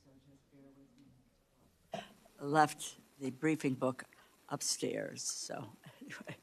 so just bear with me. Left the briefing book upstairs, so anyway.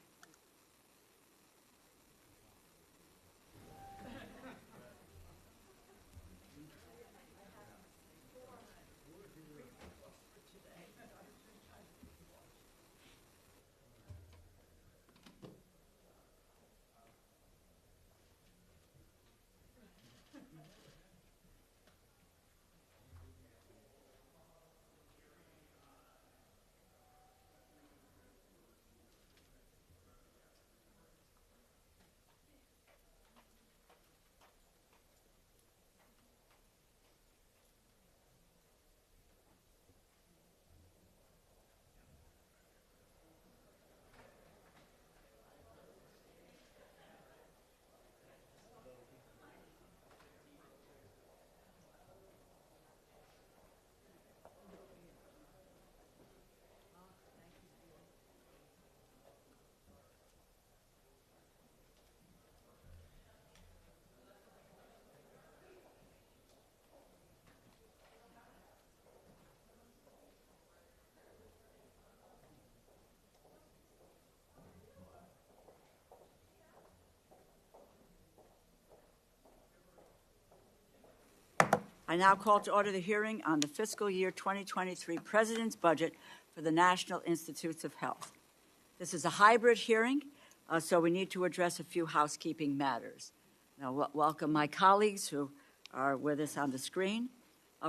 I now call to order the hearing on the fiscal year 2023 President's Budget for the National Institutes of Health. This is a hybrid hearing, so we need to address a few housekeeping matters. Now, welcome my colleagues who are with us on the screen.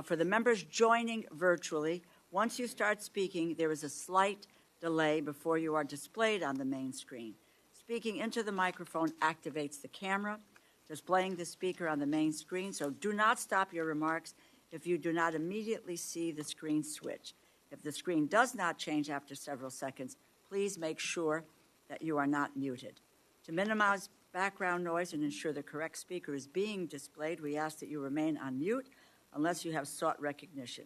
For the members joining virtually, once you start speaking, there is a slight delay before you are displayed on the main screen. Speaking into the microphone activates the camera, displaying the speaker on the main screen, so do not stop your remarks if you do not immediately see the screen switch. If the screen does not change after several seconds, please make sure that you are not muted. To minimize background noise and ensure the correct speaker is being displayed, we ask that you remain on mute unless you have sought recognition.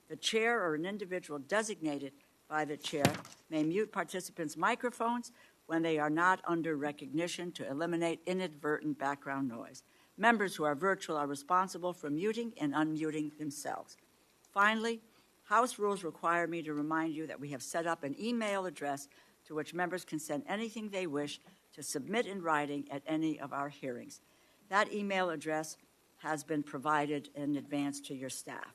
The chair or an individual designated by the chair may mute participants' microphones when they are not under recognition to eliminate inadvertent background noise. Members who are virtual are responsible for muting and unmuting themselves. Finally, House rules require me to remind you that we have set up an email address to which members can send anything they wish to submit in writing at any of our hearings. That email address has been provided in advance to your staff.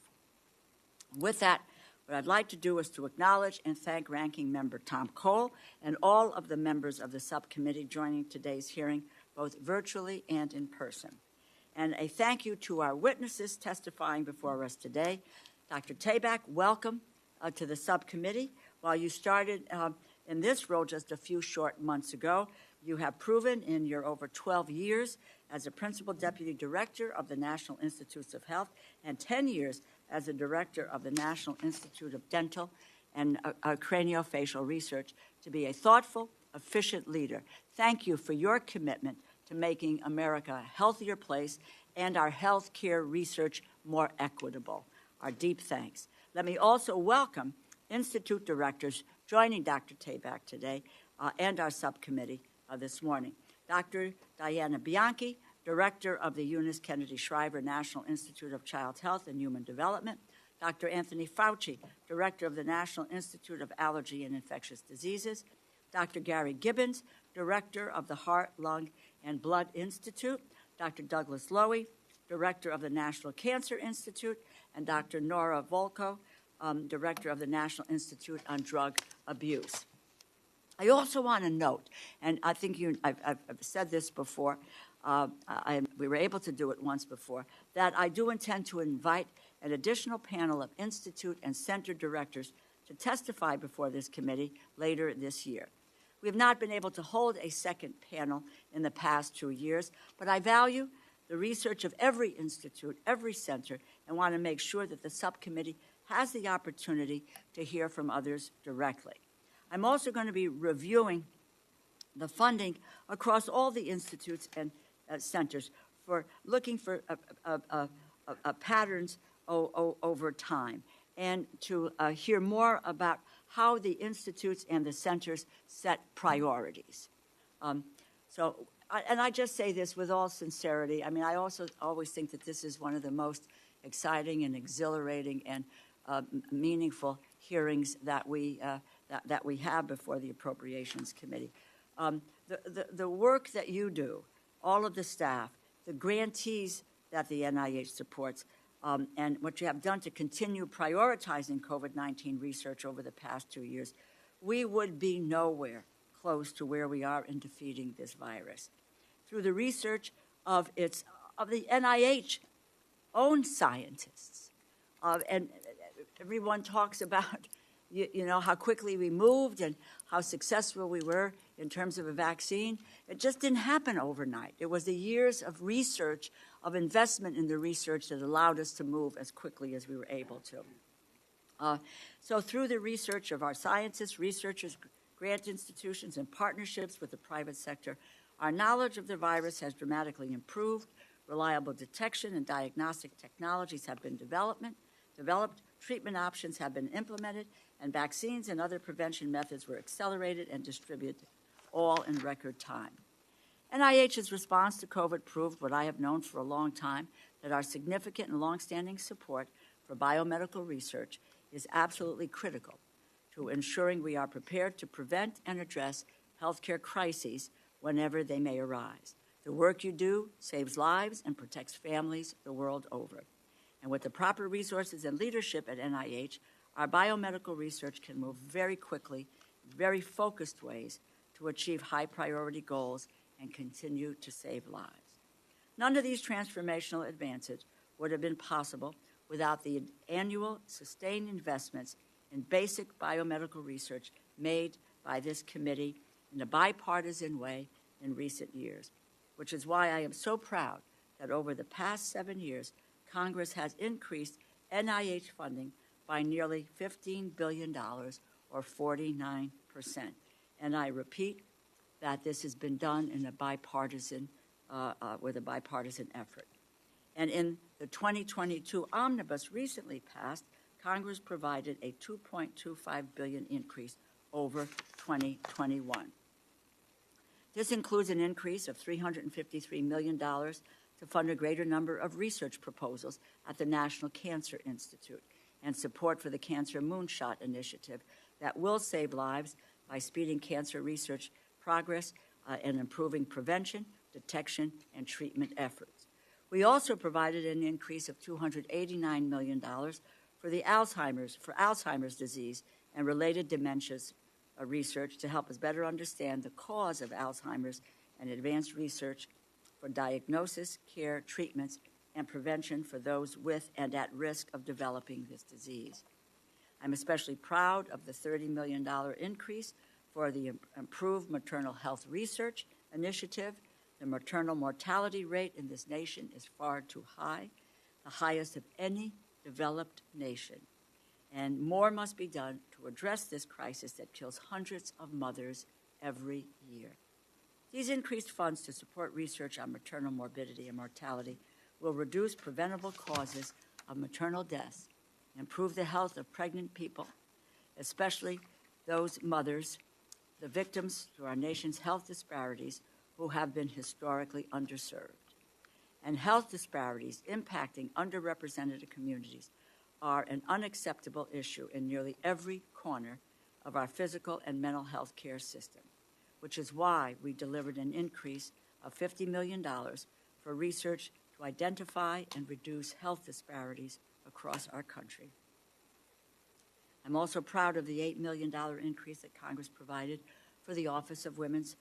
With that, what I'd like to do is to acknowledge and thank Ranking Member Tom Cole and all of the members of the subcommittee joining today's hearing, both virtually and in person. And a thank you to our witnesses testifying before us today. Dr. Tabak, welcome to the subcommittee. While you started in this role just a few short months ago, you have proven in your over 12 years as a Principal Deputy Director of the National Institutes of Health and 10 years as the Director of the National Institute of Dental and Craniofacial Research to be a thoughtful, efficient leader. Thank you for your commitment to making America a healthier place and our health care research more equitable. Our deep thanks. Let me also welcome Institute directors joining Dr. Tabak today and our subcommittee this morning. Dr. Diana Bianchi, Director of the Eunice Shriver National Institute of Child Health and Human Development. Dr. Anthony Fauci, Director of the National Institute of Allergy and Infectious Diseases. Dr. Gary Gibbons, Director of the Heart, Lung, and Blood Institute. Dr. Douglas Lowy, Director of the National Cancer Institute. And Dr. Nora Volkow, Director of the National Institute on Drug Abuse. I also want to note, and I think I've said this before, we were able to do it once before, that I do intend to invite an additional panel of institute and center directors to testify before this committee later this year. We have not been able to hold a second panel in the past 2 years, but I value the research of every institute, every center, and want to make sure that the subcommittee has the opportunity to hear from others directly. I'm also going to be reviewing the funding across all the institutes and centers for looking for patterns over time and to hear more about how the institutes and the centers set priorities. So and I just say this with all sincerity. I mean, I also always think that this is one of the most exciting and exhilarating and meaningful hearings that we have before the Appropriations Committee. The work that you do, all of the staff, the grantees that the NIH supports, and what you have done to continue prioritizing COVID-19 research over the past 2 years, we would be nowhere close to where we are in defeating this virus. Through the research of the NIH own scientists, and everyone talks about how quickly we moved and how successful we were in terms of a vaccine. It just didn't happen overnight. It was the years of research, of investment in the research that allowed us to move as quickly as we were able to. So through the research of our scientists, researchers, grant institutions, and partnerships with the private sector, our knowledge of the virus has dramatically improved. Reliable detection and diagnostic technologies have been developed, treatment options have been implemented, and vaccines and other prevention methods were accelerated and distributed, all in record time. NIH's response to COVID proved what I have known for a long time, that our significant and longstanding support for biomedical research is absolutely critical to ensuring we are prepared to prevent and address healthcare crises whenever they may arise. The work you do saves lives and protects families the world over. And with the proper resources and leadership at NIH, our biomedical research can move very quickly, very focused ways to achieve high-priority goals and continue to save lives. None of these transformational advances would have been possible without the annual sustained investments in basic biomedical research made by this committee in a bipartisan way in recent years, which is why I am so proud that over the past 7 years, Congress has increased NIH funding by nearly $15 billion, or 49%. And I repeat that this has been done in a bipartisan, with a bipartisan effort. And in the 2022 omnibus recently passed, Congress provided a $2.25 billion increase over 2021. This includes an increase of $353 million to fund a greater number of research proposals at the National Cancer Institute and support for the Cancer Moonshot Initiative that will save lives by speeding cancer research progress and improving prevention, detection, and treatment efforts. We also provided an increase of $289 million for Alzheimer's disease and related dementias research to help us better understand the cause of Alzheimer's and advance research for diagnosis, care, treatments, and prevention for those with and at risk of developing this disease. I'm especially proud of the $30 million increase for the Improved Maternal Health Research Initiative. The maternal mortality rate in this nation is far too high, the highest of any developed nation. And more must be done to address this crisis that kills hundreds of mothers every year. These increased funds to support research on maternal morbidity and mortality will reduce preventable causes of maternal deaths, improve the health of pregnant people, especially those mothers, the victims through our nation's health disparities who have been historically underserved. And health disparities impacting underrepresented communities are an unacceptable issue in nearly every corner of our physical and mental health care system, which is why we delivered an increase of $50 million for research to identify and reduce health disparities across our country. I'm also proud of the $8 million increase that Congress provided for the Office of Women's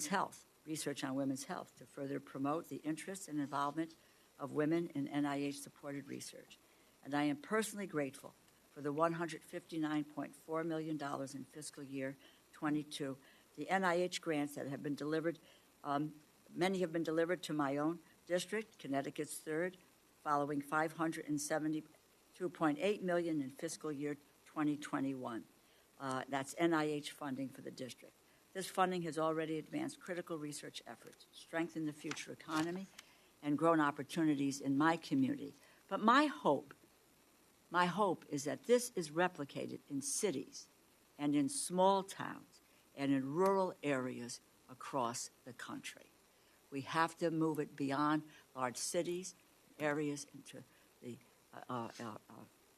Health, research on women's health, to further promote the interests and involvement of women in NIH-supported research. And I am personally grateful for the $159.4 million in fiscal year 22, the NIH grants that have been delivered. Many have been delivered to my own district, Connecticut's 3rd, following $572.8 million in fiscal year 2021. That's NIH funding for the district. This funding has already advanced critical research efforts, strengthened the future economy, and grown opportunities in my community. But my hope is that this is replicated in cities and in small towns and in rural areas across the country. We have to move it beyond large cities, areas, into the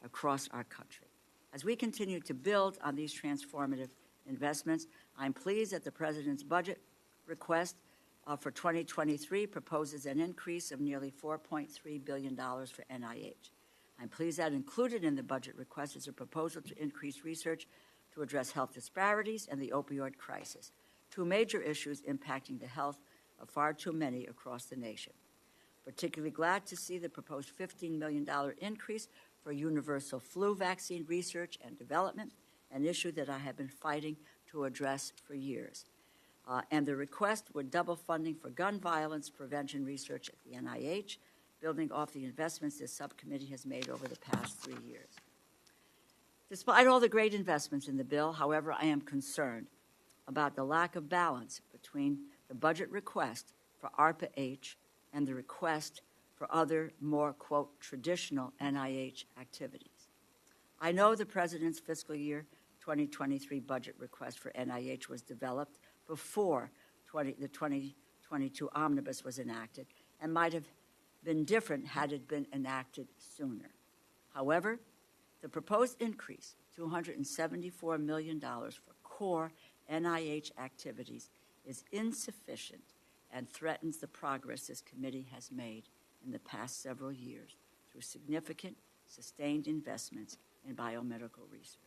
across our country. As we continue to build on these transformative investments, I'm pleased that the President's budget request for 2023 proposes an increase of nearly $4.3 billion for NIH. I'm pleased that included in the budget request is a proposal to increase research to address health disparities and the opioid crisis, two major issues impacting the health of far too many across the nation. Particularly glad to see the proposed $15 million increase for universal flu vaccine research and development, an issue that I have been fighting to address for years. And the request would double funding for gun violence prevention research at the NIH, building off the investments this subcommittee has made over the past 3 years. Despite all the great investments in the bill, however, I am concerned about the lack of balance between the budget request for ARPA-H and the request for other, more, quote, traditional NIH activities. I know the President's fiscal year 2023 budget request for NIH was developed before the 2022 omnibus was enacted and might have been different had it been enacted sooner. However, the proposed increase, $274 million for core NIH activities, is insufficient and threatens the progress this committee has made in the past several years through significant, sustained investments in biomedical research.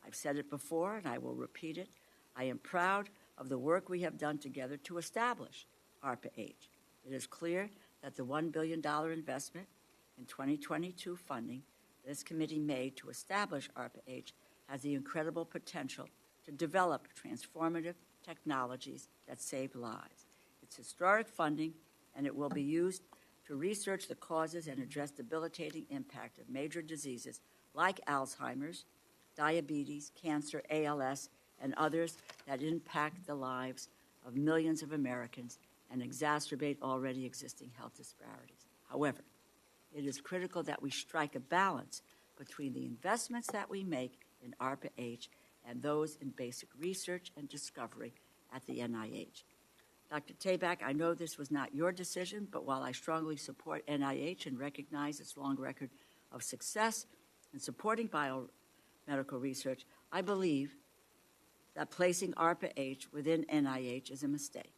I've said it before, and I will repeat it. I am proud of the work we have done together to establish ARPA-H. It is clear that the $1 billion investment in 2022 funding this committee made to establish ARPA-H has the incredible potential to develop transformative technologies that save lives. It's historic funding, and it will be used to research the causes and address debilitating impact of major diseases like Alzheimer's, diabetes, cancer, ALS, and others that impact the lives of millions of Americans and exacerbate already existing health disparities. However, it is critical that we strike a balance between the investments that we make in ARPA-H and those in basic research and discovery at the NIH. Dr. Tabak, I know this was not your decision, but while I strongly support NIH and recognize its long record of success in supporting biomedical research, I believe that placing ARPA-H within NIH is a mistake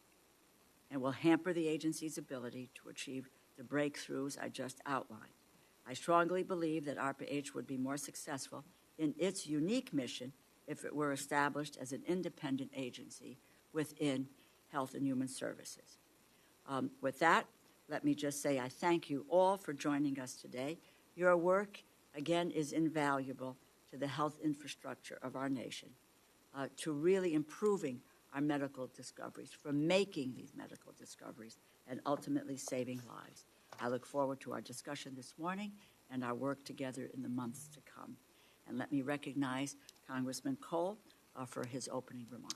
and will hamper the agency's ability to achieve the breakthroughs I just outlined. I strongly believe that ARPA-H would be more successful in its unique mission if it were established as an independent agency within Health and Human Services. With that, let me just say I thank you all for joining us today. Your work, again, is invaluable to the health infrastructure of our nation, to really improving our medical discoveries, for making these medical discoveries, and ultimately saving lives. I look forward to our discussion this morning and our work together in the months to come. And let me recognize Congressman Cole for his opening remarks.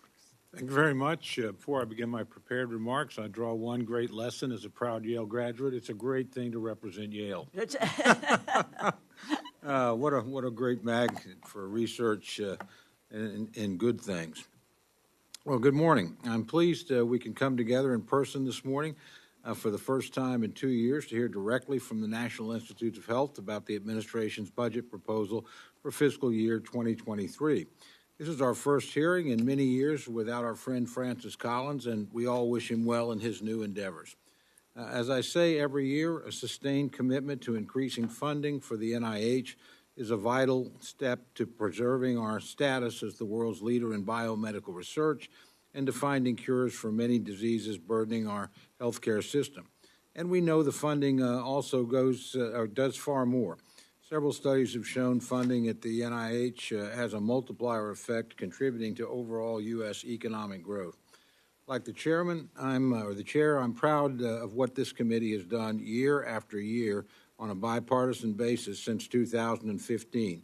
Thank you very much. Before I begin my prepared remarks, I draw one great lesson as a proud Yale graduate. It's a great thing to represent Yale. What a great magnet for research and good things. Well, good morning. I'm pleased we can come together in person this morning for the first time in 2 years to hear directly from the National Institutes of Health about the administration's budget proposal for fiscal year 2023. This is our first hearing in many years without our friend Francis Collins, and we all wish him well in his new endeavors. As I say every year, a sustained commitment to increasing funding for the NIH is a vital step to preserving our status as the world's leader in biomedical research and to finding cures for many diseases burdening our healthcare system. And we know the funding also does far more. Several studies have shown funding at the NIH has a multiplier effect, contributing to overall U.S. economic growth. Like the chairman, I'm proud of what this committee has done year after year on a bipartisan basis since 2015.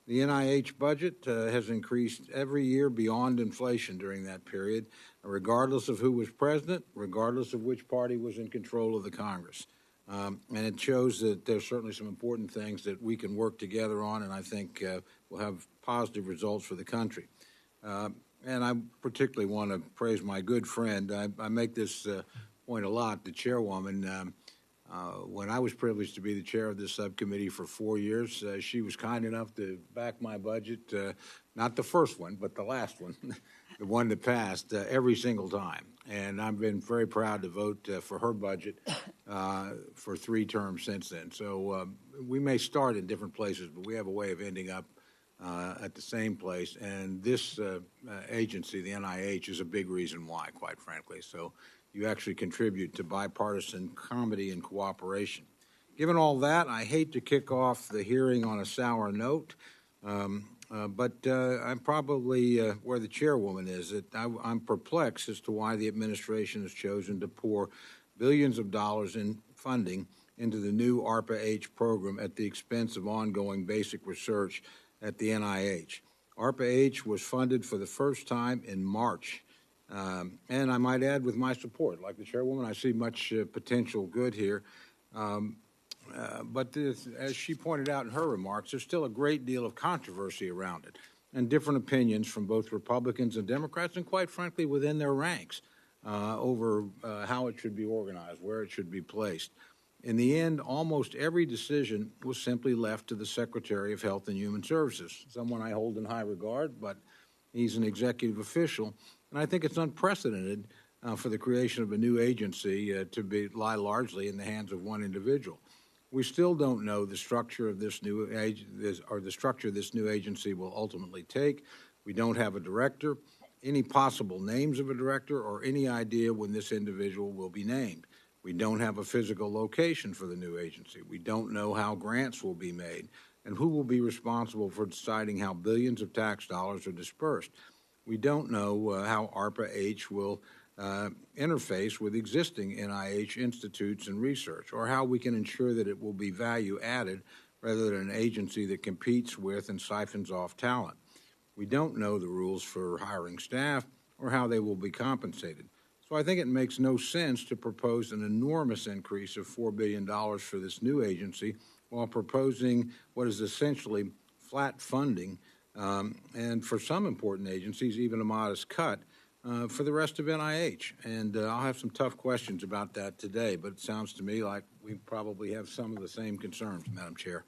The NIH budget has increased every year beyond inflation during that period, regardless of who was president, regardless of which party was in control of the Congress. And it shows that there's certainly some important things that we can work together on, and I think will have positive results for the country. and I particularly want to praise my good friend. I make this point a lot, the chairwoman. When I was privileged to be the chair of this subcommittee for 4 years, she was kind enough to back my budget, not the first one, but the last one, the one that passed, every single time. And I've been very proud to vote for her budget for 3 terms since then. So we may start in different places, but we have a way of ending up at the same place. And this agency, the NIH, is a big reason why, quite frankly. So you actually contribute to bipartisan comedy and cooperation. Given all that, I hate to kick off the hearing on a sour note, but I'm probably where the chairwoman is. I'm perplexed as to why the administration has chosen to pour billions of dollars in funding into the new ARPA-H program at the expense of ongoing basic research at the NIH. ARPA-H was funded for the first time in March. And I might add, with my support, like the chairwoman, I see much potential good here. But as she pointed out in her remarks, there's still a great deal of controversy around it and different opinions from both Republicans and Democrats, and quite frankly, within their ranks over how it should be organized, where it should be placed. In the end, almost every decision was simply left to the Secretary of Health and Human Services, someone I hold in high regard, but he's an executive official. And I think it's unprecedented for the creation of a new agency to lie largely in the hands of one individual. We still don't know the structure of this new the structure this new agency will ultimately take. We don't have a director, any possible names of a director, or any idea when this individual will be named. We don't have a physical location for the new agency. We don't know how grants will be made and who will be responsible for deciding how billions of tax dollars are dispersed. We don't know how ARPA-H will interface with existing NIH institutes and research, or how we can ensure that it will be value added rather than an agency that competes with and siphons off talent. We don't know the rules for hiring staff or how they will be compensated. So I think it makes no sense to propose an enormous increase of $4 billion for this new agency while proposing what is essentially flat funding and for some important agencies, even a modest cut for the rest of NIH. And I'll have some tough questions about that today, but it sounds to me like we probably have some of the same concerns, Madam Chair.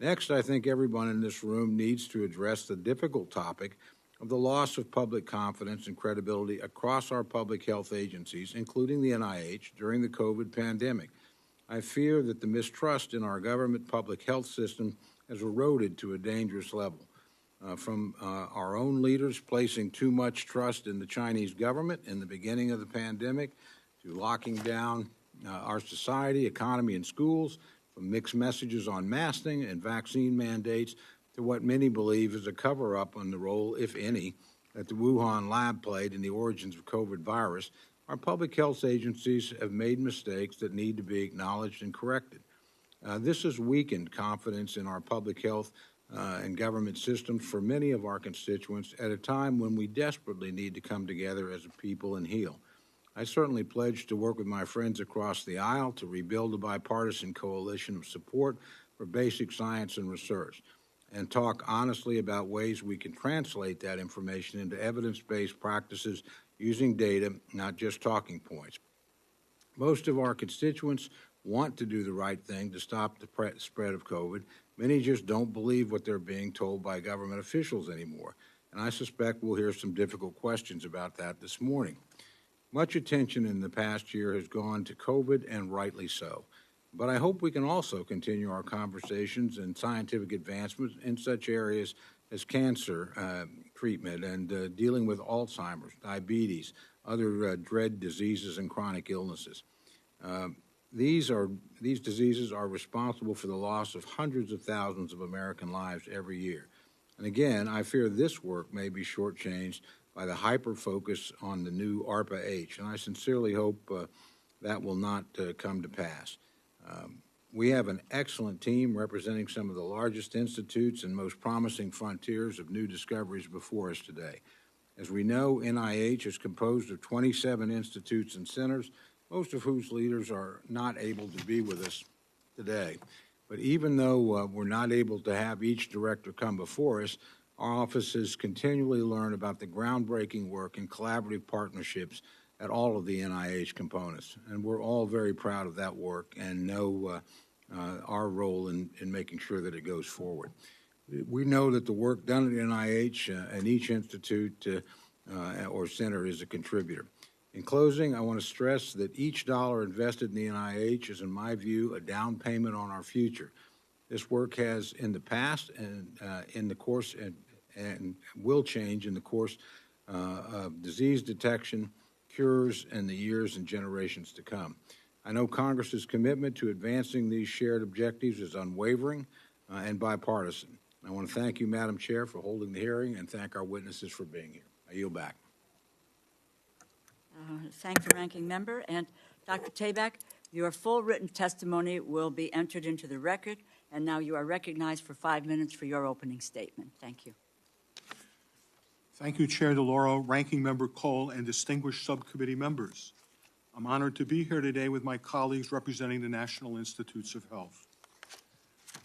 Next, I think everyone in this room needs to address the difficult topic of the loss of public confidence and credibility across our public health agencies, including the NIH, during the COVID pandemic. I fear that the mistrust in our government public health system has eroded to a dangerous level. From our own leaders placing too much trust in the Chinese government in the beginning of the pandemic, to locking down our society, economy, and schools, from mixed messages on masking and vaccine mandates, to what many believe is a cover-up on the role, if any, that the Wuhan lab played in the origins of COVID virus. Our public health agencies have made mistakes that need to be acknowledged and corrected. This has weakened confidence in our public health and government systems for many of our constituents at a time when we desperately need to come together as a people and heal. I certainly pledge to work with my friends across the aisle to rebuild a bipartisan coalition of support for basic science and research, and talk honestly about ways we can translate that information into evidence-based practices using data, not just talking points. Most of our constituents want to do the right thing to stop the spread of COVID. Many just don't believe what they're being told by government officials anymore, and I suspect we'll hear some difficult questions about that this morning. Much attention in the past year has gone to COVID, and rightly so. But I hope we can also continue our conversations and scientific advancements in such areas as cancer treatment and dealing with Alzheimer's, diabetes, other dread diseases and chronic illnesses. These diseases are responsible for the loss of hundreds of thousands of American lives every year. And again, I fear this work may be shortchanged by the hyper-focus on the new ARPA-H, and I sincerely hope that will not come to pass. We have an excellent team representing some of the largest institutes and most promising frontiers of new discoveries before us today. As we know, NIH is composed of 27 institutes and centers, most of whose leaders are not able to be with us today. But even though we're not able to have each director come before us, our offices continually learn about the groundbreaking work and collaborative partnerships at all of the NIH components. And we're all very proud of that work and know our role in making sure that it goes forward. We know that the work done at NIH and each institute or center is a contributor. In closing, I want to stress that each dollar invested in the NIH is, in my view, a down payment on our future. This work has in the past and in the course and will change in the course of disease detection, cures, and the years and generations to come. I know Congress's commitment to advancing these shared objectives is unwavering and bipartisan. I want to thank you, Madam Chair, for holding the hearing and thank our witnesses for being here. I yield back. Thank the ranking member. And Dr. Tabak, your full written testimony will be entered into the record, and now you are recognized for 5 minutes for your opening statement. Thank you. Thank you, Chair DeLauro, Ranking Member Cole, and distinguished subcommittee members. I'm honored to be here today with my colleagues representing the National Institutes of Health.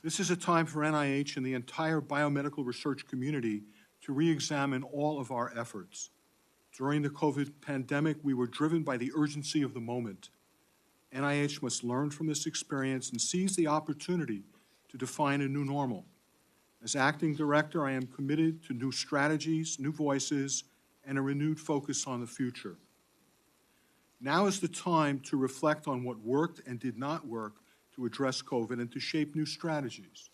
This is a time for NIH and the entire biomedical research community to re-examine all of our efforts. During the COVID pandemic, we were driven by the urgency of the moment. NIH must learn from this experience and seize the opportunity to define a new normal. As acting director, I am committed to new strategies, new voices, and a renewed focus on the future. Now is the time to reflect on what worked and did not work to address COVID and to shape new strategies.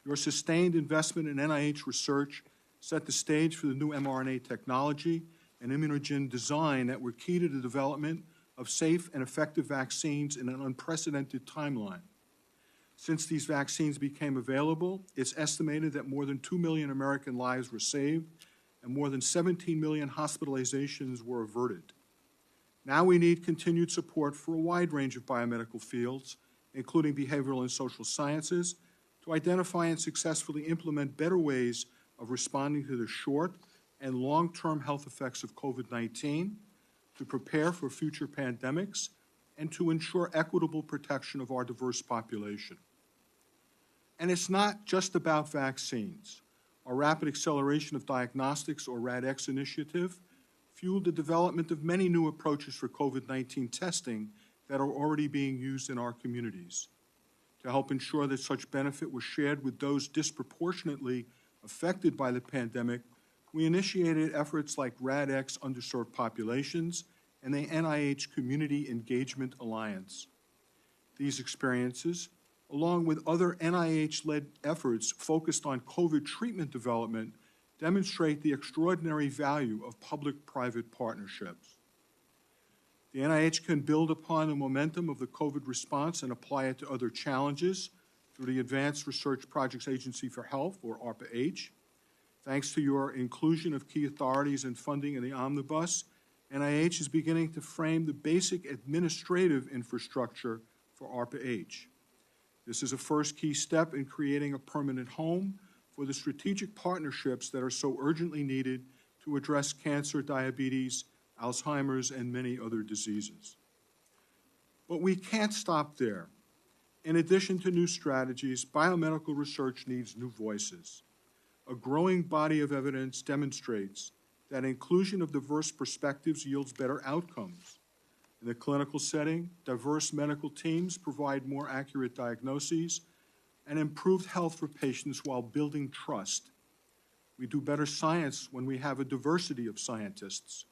Your sustained investment in NIH research set the stage for the new mRNA technology and immunogen design that were key to the development of safe and effective vaccines in an unprecedented timeline. Since these vaccines became available, it's estimated that more than 2 million American lives were saved and more than 17 million hospitalizations were averted. Now we need continued support for a wide range of biomedical fields, including behavioral and social sciences, to identify and successfully implement better ways of responding to the short and long-term health effects of COVID-19, to prepare for future pandemics, and to ensure equitable protection of our diverse population. And it's not just about vaccines. Our Rapid Acceleration of Diagnostics, or RADx initiative, fueled the development of many new approaches for COVID-19 testing that are already being used in our communities. To help ensure that such benefit was shared with those disproportionately affected by the pandemic, we initiated efforts like RADx Underserved Populations and the NIH Community Engagement Alliance. These experiences, along with other NIH-led efforts focused on COVID treatment development, demonstrate the extraordinary value of public-private partnerships. The NIH can build upon the momentum of the COVID response and apply it to other challenges through the Advanced Research Projects Agency for Health, or ARPA-H. Thanks to your inclusion of key authorities and funding in the omnibus, NIH is beginning to frame the basic administrative infrastructure for ARPA-H. This is a first key step in creating a permanent home for the strategic partnerships that are so urgently needed to address cancer, diabetes, Alzheimer's, and many other diseases. But we can't stop there. In addition to new strategies, biomedical research needs new voices. A growing body of evidence demonstrates that inclusion of diverse perspectives yields better outcomes. In the clinical setting, diverse medical teams provide more accurate diagnoses and improved health for patients while building trust. We do better science when we have a diversity of scientists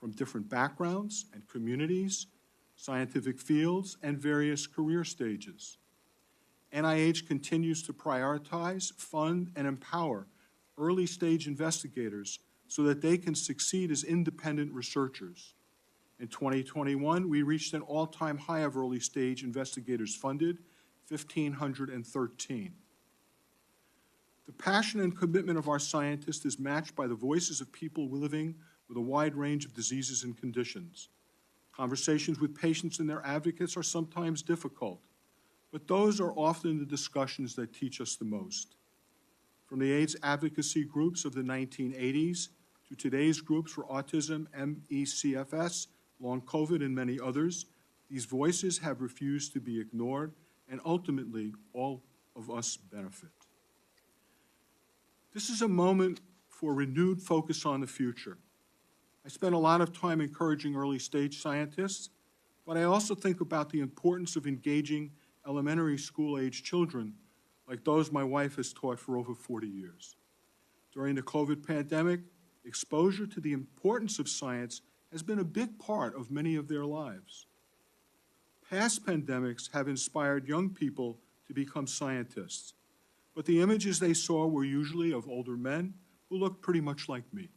from different backgrounds and communities, scientific fields, and various career stages. NIH continues to prioritize, fund, and empower early-stage investigators so that they can succeed as independent researchers. In 2021, we reached an all-time high of early-stage investigators funded, 1,513. The passion and commitment of our scientists is matched by the voices of people living with a wide range of diseases and conditions. Conversations with patients and their advocates are sometimes difficult, but those are often the discussions that teach us the most. From the AIDS advocacy groups of the 1980s to today's groups for autism, ME/CFS, long COVID, and many others, these voices have refused to be ignored, and ultimately, all of us benefit. This is a moment for renewed focus on the future. I spend a lot of time encouraging early-stage scientists, but I also think about the importance of engaging elementary school-age children like those my wife has taught for over 40 years. During the COVID pandemic, exposure to the importance of science has been a big part of many of their lives. Past pandemics have inspired young people to become scientists, but the images they saw were usually of older men who looked pretty much like me.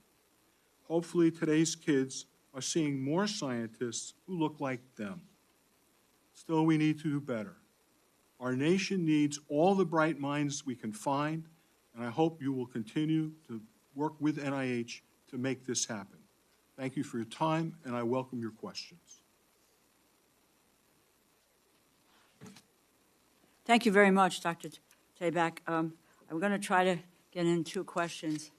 Hopefully, today's kids are seeing more scientists who look like them. Still, we need to do better. Our nation needs all the bright minds we can find, and I hope you will continue to work with NIH to make this happen. Thank you for your time, and I welcome your questions. Thank you very much, Dr. Tabak. I'm going to try to get in two questions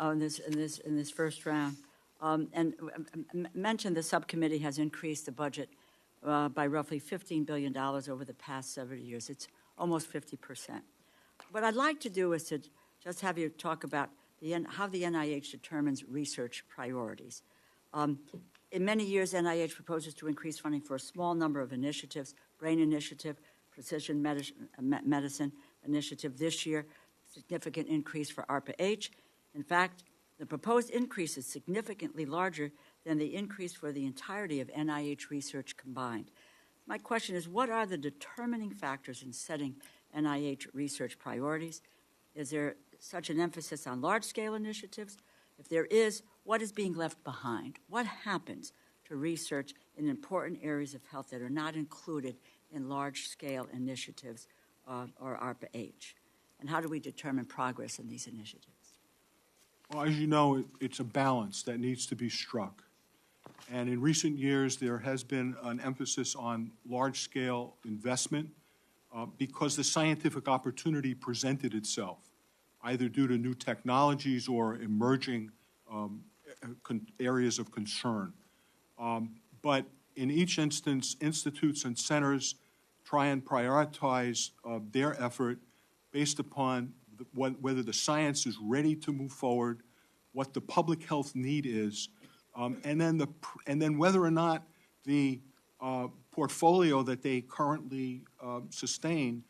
in this first round. And mentioned the subcommittee has increased the budget by roughly $15 billion over the past several years. It's almost 50%. What I'd like to do is to just have you talk about how the NIH determines research priorities. In many years, NIH proposes to increase funding for a small number of initiatives: Brain Initiative, Precision Medicine Initiative. This year, significant increase for ARPA-H. In fact, the proposed increase is significantly larger than the increase for the entirety of NIH research combined. My question is, what are the determining factors in setting NIH research priorities? Is there such an emphasis on large-scale initiatives? If there is, what is being left behind? What happens to research in important areas of health that are not included in large-scale initiatives or ARPA-H? And how do we determine progress in these initiatives? Well, as you know, it's a balance that needs to be struck. And in recent years, there has been an emphasis on large-scale investment because the scientific opportunity presented itself, either due to new technologies or emerging areas of concern. But in each instance, institutes and centers try and prioritize their effort based upon whether the science is ready to move forward, what the public health need is, and then whether or not the portfolio that they currently sustain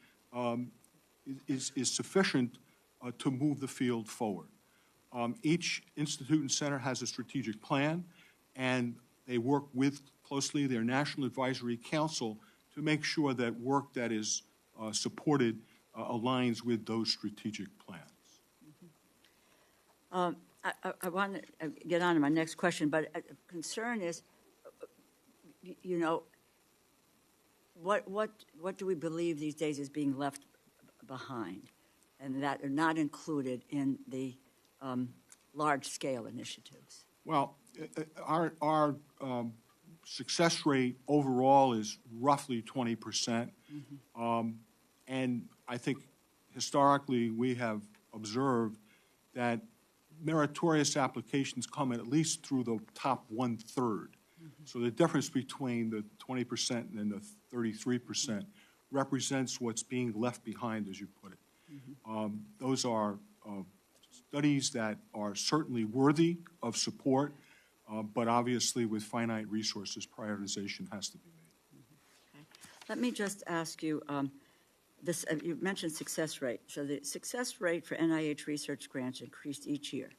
is sufficient to move the field forward. Each institute and center has a strategic plan, and they work with closely their National Advisory Council to make sure that work that is supported aligns with those strategic plans. I want to get on to my next question, but a concern is, you know, what do we believe these days is being left behind and that are not included in the large-scale initiatives? Well, our success rate overall is roughly 20%. And I think historically we have observed that meritorious applications come at least through the top 1/3. So the difference between the 20% and the 33% represents what's being left behind, as you put it. Those are studies that are certainly worthy of support, but obviously with finite resources, prioritization has to be made. Okay. Let me just ask you, you mentioned success rate. So the success rate for NIH research grants increased each year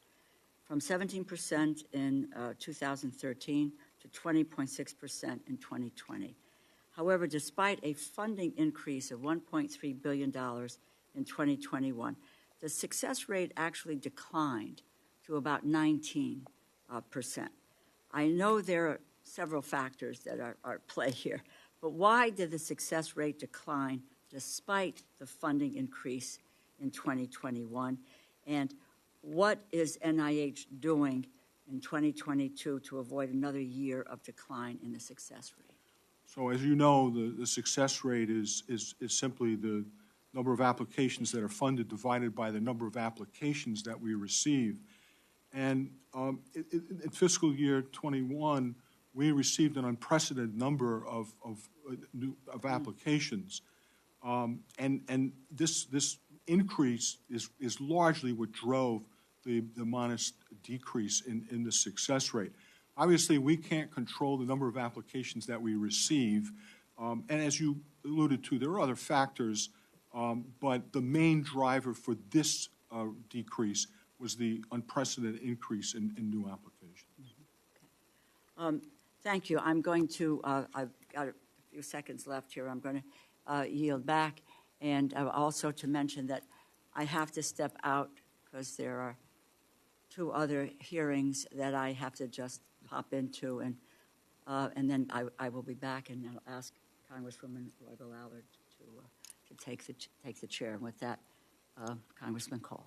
from 17% in 2013 to 20.6% in 2020. However, despite a funding increase of $1.3 billion in 2021, the success rate actually declined to about 19%. I know there are several factors that are at play here, but why did the success rate decline despite the funding increase in 2021? And what is NIH doing in 2022 to avoid another year of decline in the success rate? So as you know, the success rate is simply the number of applications that are funded divided by the number of applications that we receive. And in fiscal year 21, we received an unprecedented number of applications. And this increase is largely what drove the modest decrease in the success rate. Obviously, we can't control the number of applications that we receive, and as you alluded to, there are other factors, but the main driver for this decrease was the unprecedented increase in new applications. Thank you. I'm going to, I've got a few seconds left here. I'm going to yield back, and also to mention that I have to step out because there are 2 other hearings that I have to just pop into, and then I will be back, and I'll ask Congresswoman Allard to take the chair. And with that, Congressman Cole.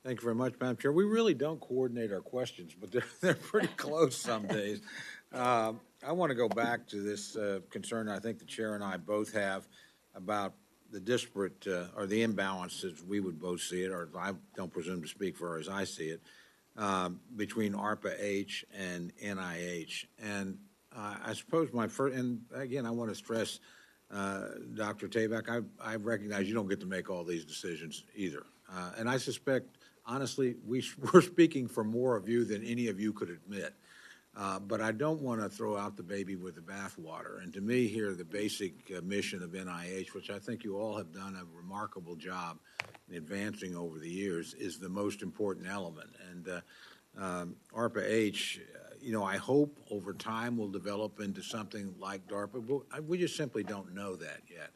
Thank you very much, Madam Chair. We really don't coordinate our questions, but they're pretty close some days. I want to go back to this concern I think the chair and I both have about the disparate or the imbalances, we would both see it, or I don't presume to speak for her as I see it, between ARPA-H and NIH. And I suppose my first, and again, I want to stress, Dr. Tabak, I recognize you don't get to make all these decisions either. And I suspect, honestly, we're speaking for more of you than any of you could admit. But I don't want to throw out the baby with the bathwater. And to me here, the basic mission of NIH, which I think you all have done a remarkable job in advancing over the years, is the most important element. And ARPA-H, I hope over time will develop into something like DARPA, but we just simply don't know that yet.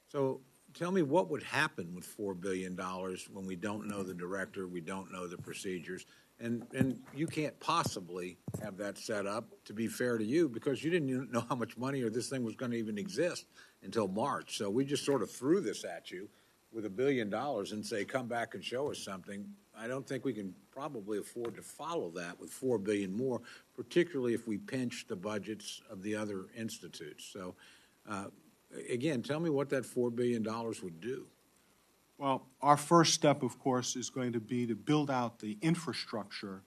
So tell me what would happen with $4 billion when we don't know the director, we don't know the procedures, and you can't possibly have that set up, to be fair to you, because you didn't even know how much money or this thing was going to even exist until March. So we just sort of threw this at you with $1 billion and say, come back and show us something. I don't think we can probably afford to follow that with $4 billion more, particularly if we pinch the budgets of the other institutes. So, again, tell me what that $4 billion would do. Well, our first step, of course, is going to be to build out the infrastructure,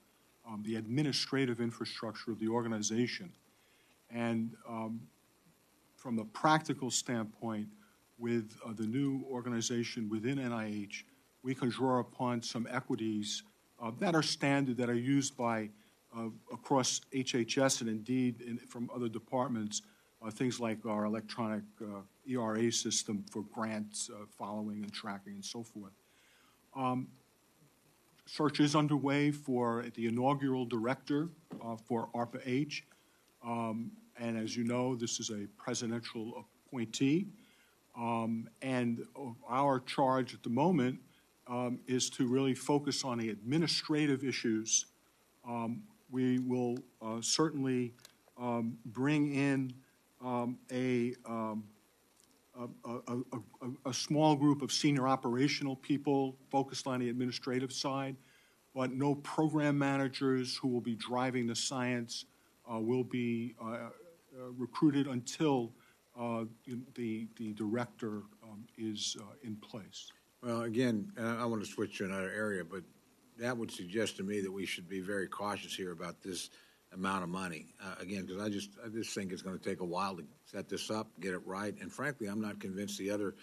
the administrative infrastructure of the organization. And from a practical standpoint, with the new organization within NIH, we can draw upon some equities that are standard, that are used by across HHS and indeed from other departments, things like our electronic ERA system for grants following and tracking and so forth. Search is underway for the inaugural director for ARPA-H. And as you know, this is a presidential appointee. And our charge at the moment is to really focus on the administrative issues. We will certainly bring in a small group of senior operational people focused on the administrative side, but no program managers who will be driving the science will be recruited until the director is in place. Well, again, I want to switch to another area, but that would suggest to me that we should be very cautious here about this amount of money. Again, because I just think it's going to take a while to set this up, get it right, and frankly, I'm not convinced the other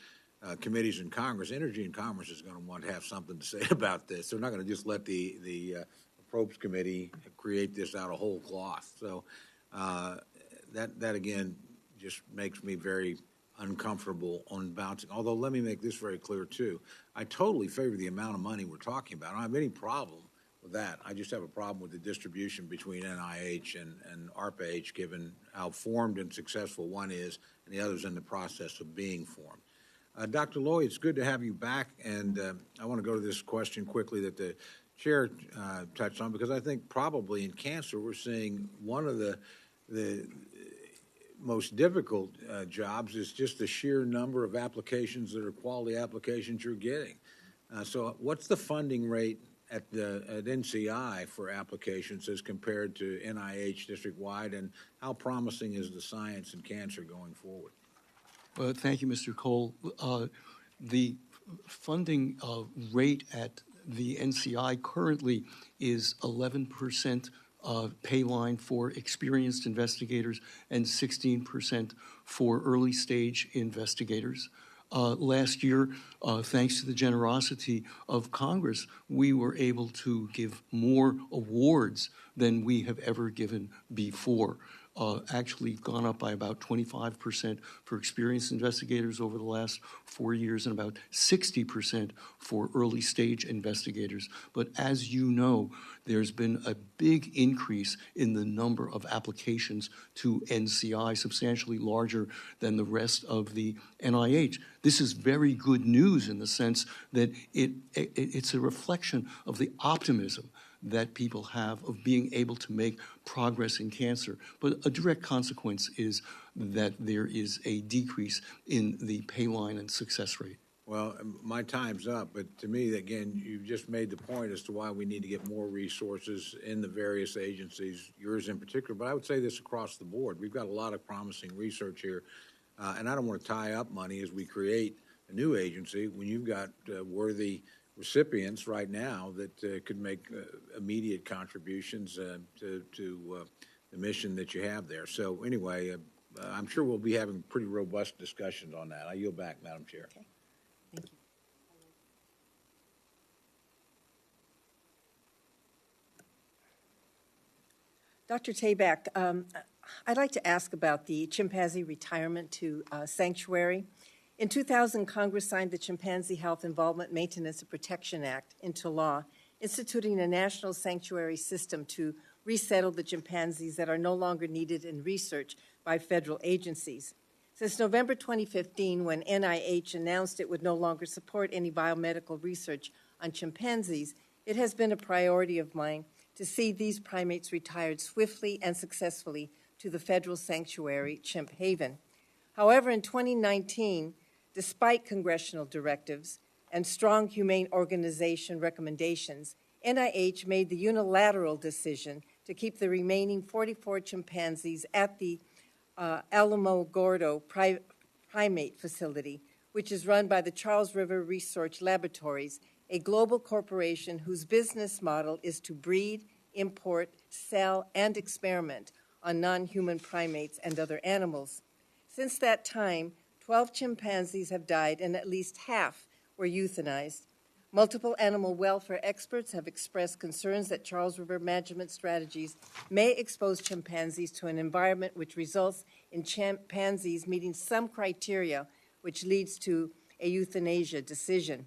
committees in Congress, Energy and Commerce, is going to want to have something to say about this. They're not going to just let the Appropriations Committee create this out of whole cloth. So that again just makes me very uncomfortable on bouncing. Although let me make this very clear too. I totally favor the amount of money we're talking about. I don't have any problem with that. I just have a problem with the distribution between NIH and ARPA-H, given how formed and successful one is and the other's in the process of being formed. Dr. Lowy, it's good to have you back, and I want to go to this question quickly that the chair touched on, because I think probably in cancer we're seeing one of the most difficult jobs is just the sheer number of applications that are quality applications you're getting. So what's the funding rate at NCI for applications as compared to NIH district-wide, and how promising is the science in cancer going forward? Well, thank you, Mr. Cole. The funding rate at the NCI currently is 11% pay line for experienced investigators and 16% for early-stage investigators. last year, thanks to the generosity of Congress, we were able to give more awards than we have ever given before. Actually gone up by about 25% for experienced investigators over the last 4 years and about 60% for early stage investigators. But as you know, there's been a big increase in the number of applications to NCI, substantially larger than the rest of the NIH. This is very good news in the sense that it's a reflection of the optimism that people have of being able to make progress in cancer. But a direct consequence is that there is a decrease in the pay line and success rate. Well, my time's up, but to me, again, you've just made the point as to why we need to get more resources in the various agencies, yours in particular, but I would say this across the board. We've got a lot of promising research here, and I don't want to tie up money as we create a new agency when you've got worthy recipients right now that could make immediate contributions to the mission that you have there. So anyway, I'm sure we'll be having pretty robust discussions on that. I yield back, Madam Chair. Okay. Thank you. Dr. Tabak, I'd like to ask about the chimpanzee retirement to sanctuary. In 2000, Congress signed the Chimpanzee Health Involvement Maintenance and Protection Act into law, instituting a national sanctuary system to resettle the chimpanzees that are no longer needed in research by federal agencies. Since November 2015, when NIH announced it would no longer support any biomedical research on chimpanzees, it has been a priority of mine to see these primates retired swiftly and successfully to the federal sanctuary, Chimp Haven. However, in 2019, despite congressional directives and strong humane organization recommendations, NIH made the unilateral decision to keep the remaining 44 chimpanzees at the Alamogordo Primate Facility, which is run by the Charles River Research Laboratories, a global corporation whose business model is to breed, import, sell, and experiment on non-human primates and other animals. Since that time, 12 chimpanzees have died and at least half were euthanized. Multiple animal welfare experts have expressed concerns that Charles River management strategies may expose chimpanzees to an environment which results in chimpanzees meeting some criteria which leads to a euthanasia decision.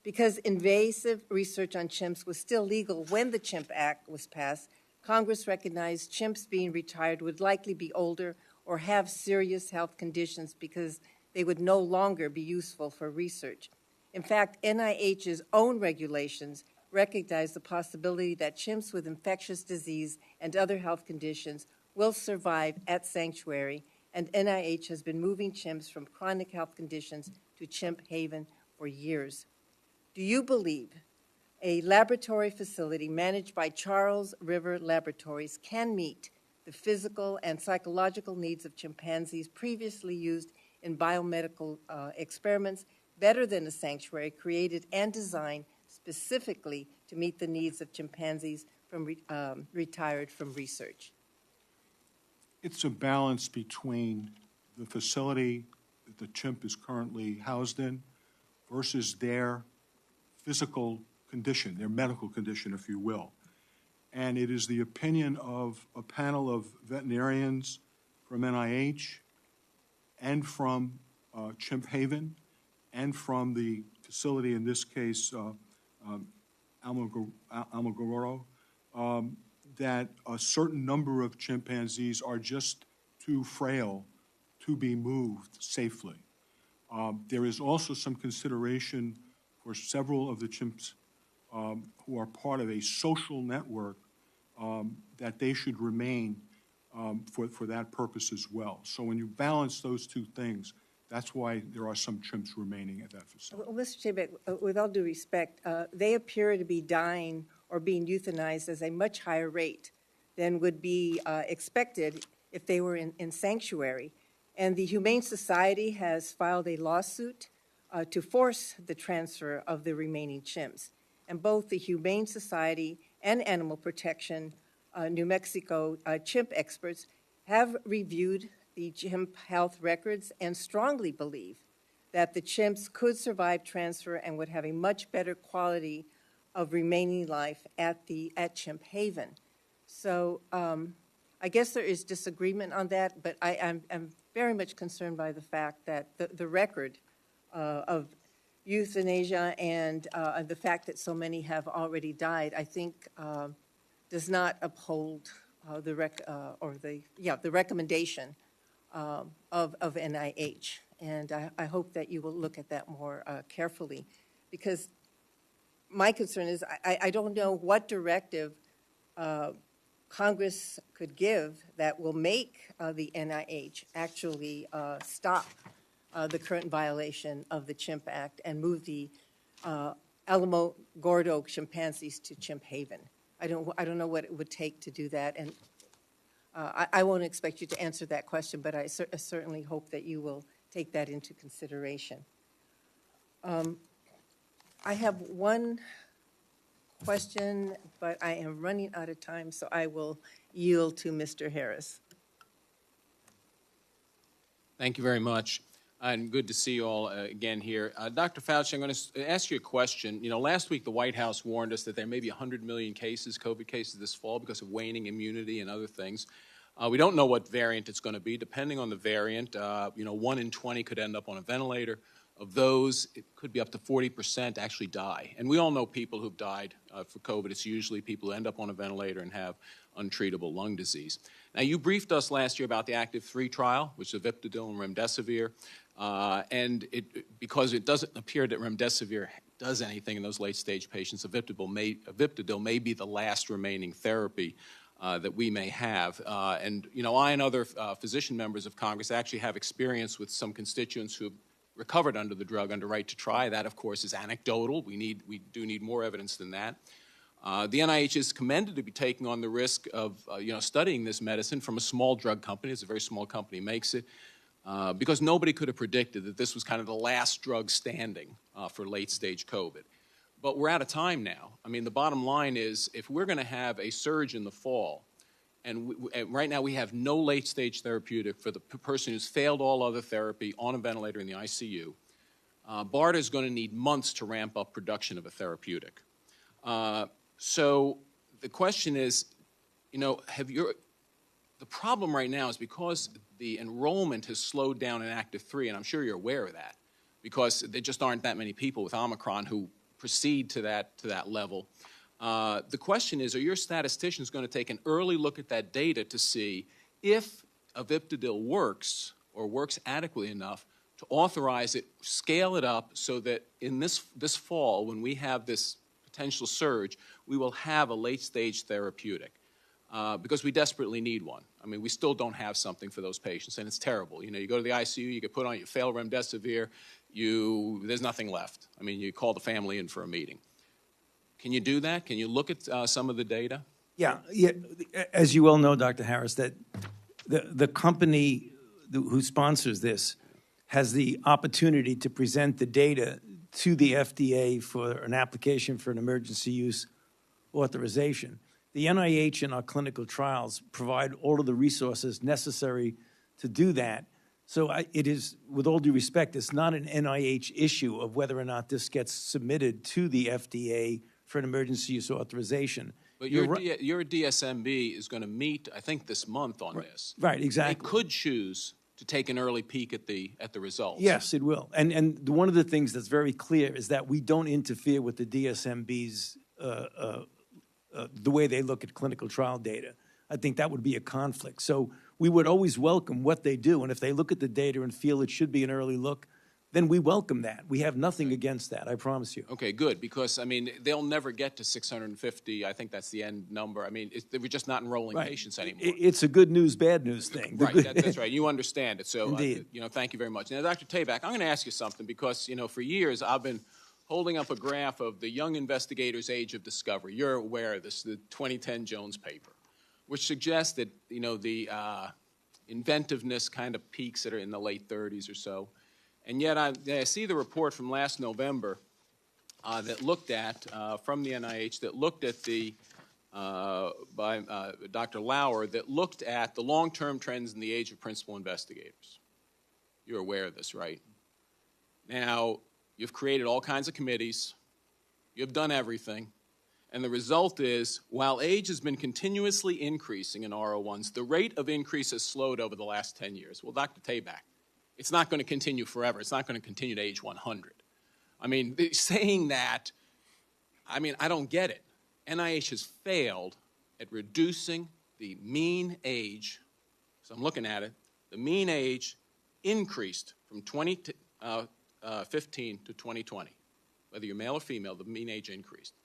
Because invasive research on chimps was still legal when the Chimp Act was passed, Congress recognized chimps being retired would likely be older or have serious health conditions because they would no longer be useful for research. In fact, NIH's own regulations recognize the possibility that chimps with infectious disease and other health conditions will survive at sanctuary, and NIH has been moving chimps from chronic health conditions to Chimp Haven for years. Do you believe a laboratory facility managed by Charles River Laboratories can meet the physical and psychological needs of chimpanzees previously used in biomedical experiments better than a sanctuary created and designed specifically to meet the needs of chimpanzees from retired from research? It's a balance between the facility that the chimp is currently housed in versus their physical condition, their medical condition, if you will. And it is the opinion of a panel of veterinarians from NIH and from Chimp Haven and from the facility, in this case, Alamogordo, that a certain number of chimpanzees are just too frail to be moved safely. There is also some consideration for several of the chimps who are part of a social network that they should remain for that purpose as well. So when you balance those two things, that's why there are some chimps remaining at that facility. Well, Mr. Tabak, with all due respect, they appear to be dying or being euthanized at a much higher rate than would be expected if they were in sanctuary. And the Humane Society has filed a lawsuit to force the transfer of the remaining chimps. And both the Humane Society and Animal Protection New Mexico chimp experts have reviewed the chimp health records and strongly believe that the chimps could survive transfer and would have a much better quality of remaining life at Chimp Haven. So I guess there is disagreement on that, but I'm very much concerned by the fact that the record of euthanasia and the fact that so many have already died, I think, does not uphold the recommendation of NIH. And I hope that you will look at that more carefully, because my concern is I don't know what directive Congress could give that will make the NIH actually stop the current violation of the Chimp Act and move the Alamogordo chimpanzees to Chimp Haven. I don't know what it would take to do that, and I won't expect you to answer that question, but I certainly hope that you will take that into consideration. I have one question, but I am running out of time, so I will yield to Mr. Harris. Thank you very much, and good to see you all again here. Dr. Fauci, I'm going to ask you a question. You know, last week the White House warned us that there may be 100 million cases, COVID cases this fall because of waning immunity and other things. We don't know what variant it's going to be. Depending on the variant, 1 in 20 could end up on a ventilator. Of those, it could be up to 40% actually die. And we all know people who've died for COVID. It's usually people who end up on a ventilator and have untreatable lung disease. Now, you briefed us last year about the ACTIV-3 trial, which is Viptidil and remdesivir, because it doesn't appear that remdesivir does anything in those late-stage patients, Viptidil may be the last remaining therapy that we may have. I and other physician members of Congress actually have experience with some constituents who have recovered under the drug under right to try. That, of course, is anecdotal. We do need more evidence than that. The NIH is commended to be taking on the risk of studying this medicine from a small drug company. It's a very small company makes it, because nobody could have predicted that this was kind of the last drug standing for late-stage COVID. But we're out of time now. I mean, the bottom line is, if we're going to have a surge in the fall, and right now we have no late-stage therapeutic for the person who's failed all other therapy on a ventilator in the ICU, BARDA is going to need months to ramp up production of a therapeutic. So the question is, the problem right now is because the enrollment has slowed down in ACTIV-3, and I'm sure you're aware of that, because there just aren't that many people with Omicron who proceed to that level. The question is, are your statisticians going to take an early look at that data to see if a Viptidil works or works adequately enough to authorize it, scale it up so that in this fall, when we have this potential surge, we will have a late-stage therapeutic, because we desperately need one. I mean, we still don't have something for those patients, and it's terrible. You go to the ICU, you get put on, you fail remdesivir, there's nothing left. I mean, you call the family in for a meeting. Can you do that? Can you look at some of the data? Yeah. As you well know, Dr. Harris, that the company who sponsors this has the opportunity to present the data to the FDA for an application for an emergency use authorization. The NIH and our clinical trials provide all of the resources necessary to do that. So it is, with all due respect, it's not an NIH issue of whether or not this gets submitted to the FDA for an emergency use authorization. But your DSMB is going to meet, I think, this month on this. Right, exactly. They could choose to take an early peek at the results. Yes, it will. And one of the things that's very clear is that we don't interfere with the DSMB's the way they look at clinical trial data. I think that would be a conflict. So we would always welcome what they do, and if they look at the data and feel it should be an early look, then we welcome that. We have nothing against that, I promise you. Okay, good, because, I mean, they'll never get to 650. I think that's the end number. I mean, we're just not enrolling patients anymore. It's a good news, bad news thing. Right, that's right. You understand it. So, thank you very much. Now, Dr. Tabak, I'm going to ask you something, because, for years I've been holding up a graph of the young investigators' age of discovery. You're aware of this, the 2010 Jones paper, which suggests that, the inventiveness kind of peaks that are in the late 30s or so. And yet I see the report from last November that looked at, from the NIH, that looked at by Dr. Lauer, that looked at the long-term trends in the age of principal investigators. You're aware of this, right? Now, you've created all kinds of committees. You've done everything. And the result is, while age has been continuously increasing in R01s, the rate of increase has slowed over the last 10 years. Well, Dr. Tabak, it's not going to continue forever. It's not going to continue to age 100. I mean, saying that, I mean, I don't get it. NIH has failed at reducing the mean age. So I'm looking at it. The mean age increased from 2015 to 2020. Whether you're male or female, the mean age increased.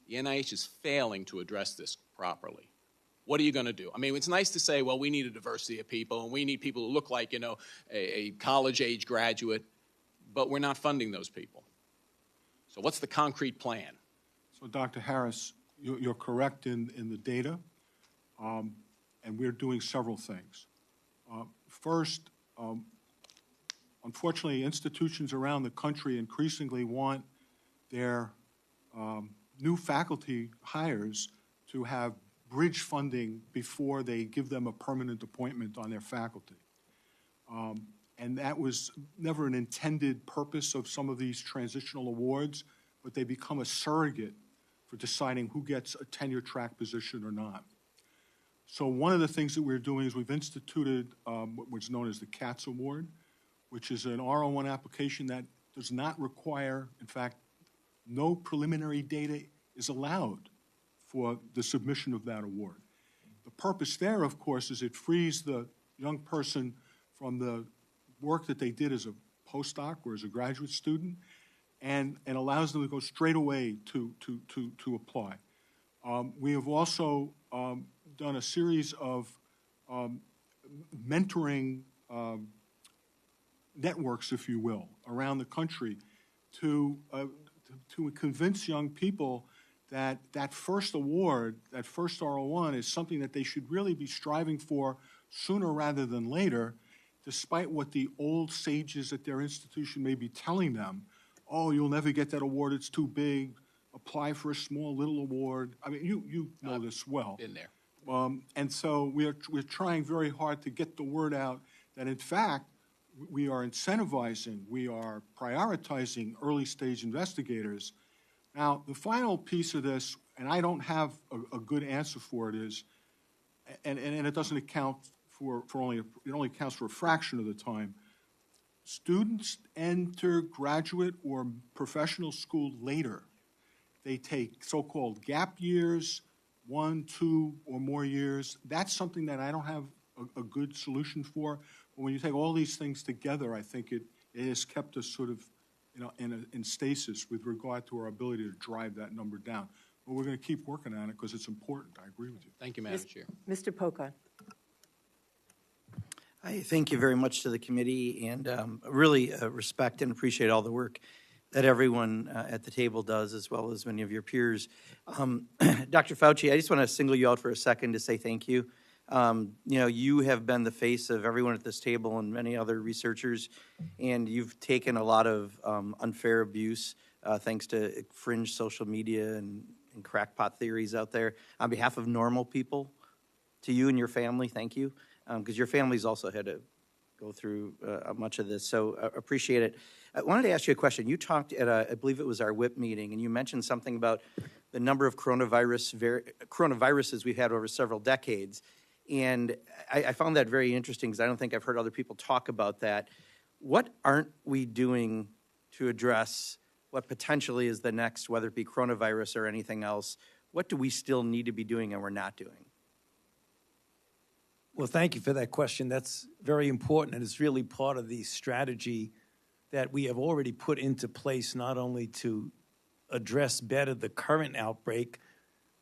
The NIH is failing to address this properly. What are you going to do? I mean, it's nice to say, well, we need a diversity of people, and we need people who look like, you know, a college-age graduate, but we're not funding those people. So what's the concrete plan? So, Dr. Harris, you're correct in the data, and we're doing several things. First, unfortunately, institutions around the country increasingly want their new faculty hires to have bridge funding before they give them a permanent appointment on their faculty. And that was never an intended purpose of some of these transitional awards, but they become a surrogate for deciding who gets a tenure track position or not. So one of the things that we're doing is we've instituted what's known as the CATS Award, which is an R01 application that does not require, in fact, no preliminary data is allowed for the submission of that award. The purpose there, of course, is it frees the young person from the work that they did as a postdoc or as a graduate student and allows them to go straight away to apply. We have also done a series of mentoring networks, if you will, around the country to convince young people that that first award, that first R01, is something that they should really be striving for sooner rather than later, despite what the old sages at their institution may be telling them. Oh, you'll never get that award, it's too big, apply for a small little award. I mean, you know this well. Been there. And so we're trying very hard to get the word out that, in fact, we are incentivizing, we are prioritizing early stage investigators. Now, the final piece of this, and I don't have a good answer for it, is, and it doesn't account for it only accounts for a fraction of the time. Students enter graduate or professional school later. They take so-called gap years, 1, 2, or more years. That's something that I don't have a good solution for. But when you take all these things together, I think it has kept us sort of, you know, in stasis with regard to our ability to drive that number down. But we're going to keep working on it because it's important. I agree with you. Thank you, Madam Chair. Mr. Poca. I thank you very much to the committee and really respect and appreciate all the work that everyone at the table does, as well as many of your peers. Dr. Fauci, I just want to single you out for a second to say thank you. You know, you have been the face of everyone at this table and many other researchers, and you've taken a lot of unfair abuse thanks to fringe social media and crackpot theories out there. On behalf of normal people, to you and your family, thank you, because your family's also had to go through much of this, so appreciate it. I wanted to ask you a question. You talked at, I believe it was our WIP meeting, and you mentioned something about the number of coronaviruses we've had over several decades. And I found that very interesting because I don't think I've heard other people talk about that. What aren't we doing to address what potentially is the next, whether it be coronavirus or anything else? What do we still need to be doing and we're not doing? Well, thank you for that question. That's very important, and it's really part of the strategy that we have already put into place, not only to address better the current outbreak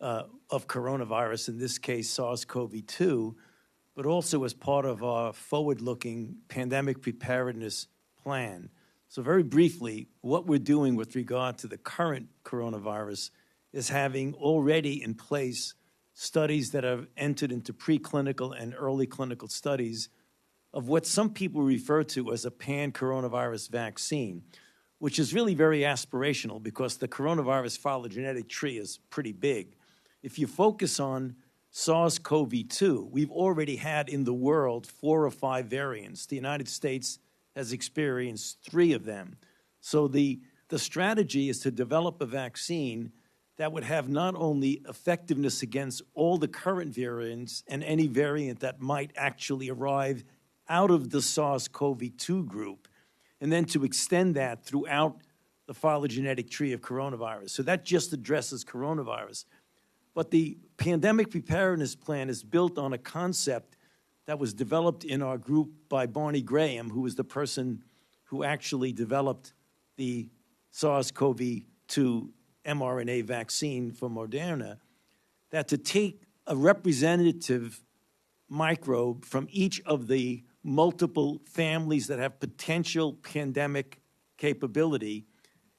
of coronavirus, in this case SARS-CoV-2, but also as part of our forward-looking pandemic preparedness plan. So very briefly, what we're doing with regard to the current coronavirus is having already in place studies that have entered into preclinical and early clinical studies of what some people refer to as a pan-coronavirus vaccine, which is really very aspirational because the coronavirus phylogenetic tree is pretty big. If you focus on SARS-CoV-2, we've already had in the world 4 or 5 variants. The United States has experienced 3 of them. So the strategy is to develop a vaccine that would have not only effectiveness against all the current variants and any variant that might actually arrive out of the SARS-CoV-2 group, and then to extend that throughout the phylogenetic tree of coronavirus. So that just addresses coronavirus. But the pandemic preparedness plan is built on a concept that was developed in our group by Barney Graham, who was the person who actually developed the SARS-CoV-2 mRNA vaccine for Moderna, that to take a representative microbe from each of the multiple families that have potential pandemic capability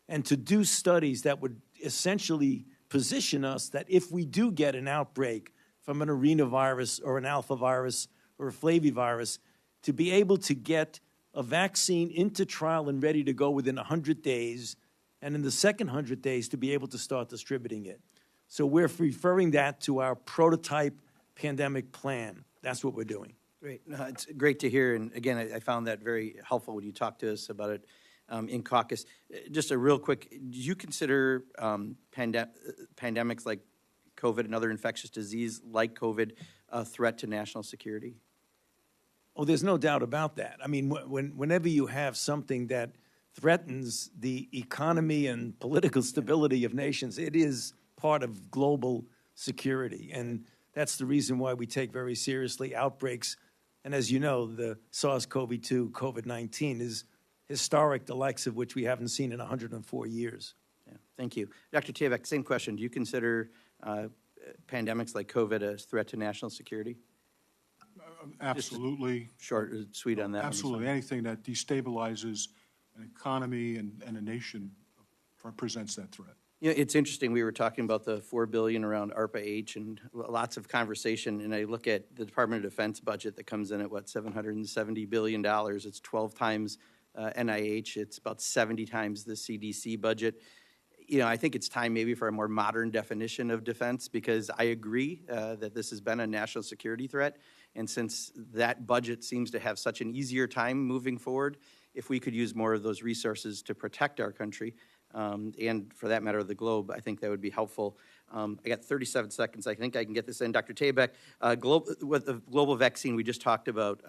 and to do studies that would essentially position us that if we do get an outbreak from an arenavirus or an alpha virus or a flavivirus, to be able to get a vaccine into trial and ready to go within 100 days, and in the second 100 days to be able to start distributing it. So we're referring that to our prototype pandemic plan. That's what we're doing. Great. No, it's great to hear. And again, I found that very helpful when you talked to us about it in caucus. Just a real quick, do you consider pandemics like COVID and other infectious disease like COVID a threat to national security? Oh, there's no doubt about that. I mean, whenever you have something that threatens the economy and political stability of nations, it is part of global security. And that's the reason why we take very seriously outbreaks. And as you know, the SARS-CoV-2, COVID-19 is historic, the likes of which we haven't seen in 104 years. Yeah, thank you. Dr. Tabak, same question. Do you consider pandemics like COVID a threat to national security? Absolutely. Short, sweet on that. Absolutely. Anything that destabilizes an economy and a nation presents that threat. You know, it's interesting. We were talking about the $4 billion around ARPA-H and lots of conversation. And I look at the Department of Defense budget that comes in at, what, $770 billion. It's 12 times NIH. It's about 70 times the CDC budget. You know, I think it's time maybe for a more modern definition of defense, because I agree that this has been a national security threat. And since that budget seems to have such an easier time moving forward, if we could use more of those resources to protect our country, and for that matter, the globe, I think that would be helpful. I got 37 seconds. I think I can get this in. Dr. Tabak, with the global vaccine, we just talked about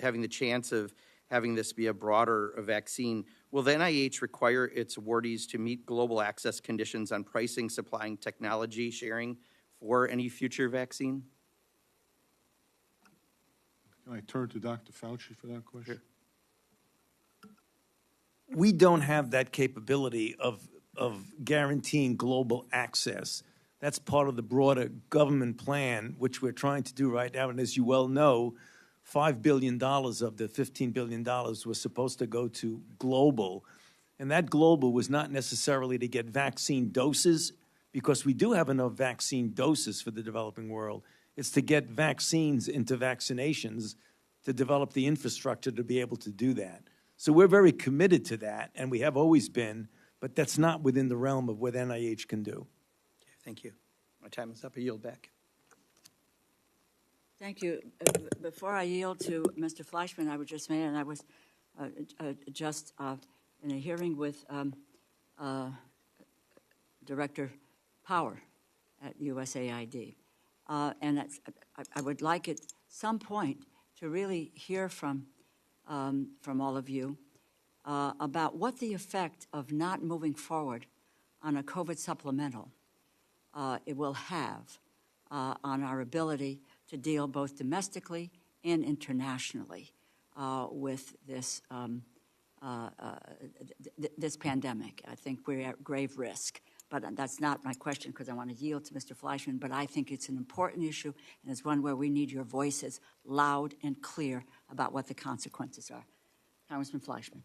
having the chance of having this be a broader vaccine. Will the NIH require its awardees to meet global access conditions on pricing, supplying, technology sharing for any future vaccine? Can I turn to Dr. Fauci for that question? Sure. We don't have that capability of guaranteeing global access. That's part of the broader government plan, which we're trying to do right now. And as you well know, $5 billion of the $15 billion was supposed to go to global. And that global was not necessarily to get vaccine doses, because we do have enough vaccine doses for the developing world. It's to get vaccines into vaccinations, to develop the infrastructure to be able to do that. So we're very committed to that, and we have always been, but that's not within the realm of what NIH can do. Thank you. My time is up. I yield back. Thank you. Before I yield to Mr. Fleischman, I would just say, and I was just in a hearing with Director Power at USAID, and I would like at some point to really hear from all of you about what the effect of not moving forward on a COVID supplemental it will have on our ability to deal both domestically and internationally with this this pandemic. I think we're at grave risk. But that's not my question, because I want to yield to Mr. Fleischman. But I think it's an important issue, and it's one where we need your voices loud and clear about what the consequences are. Congressman Fleischman.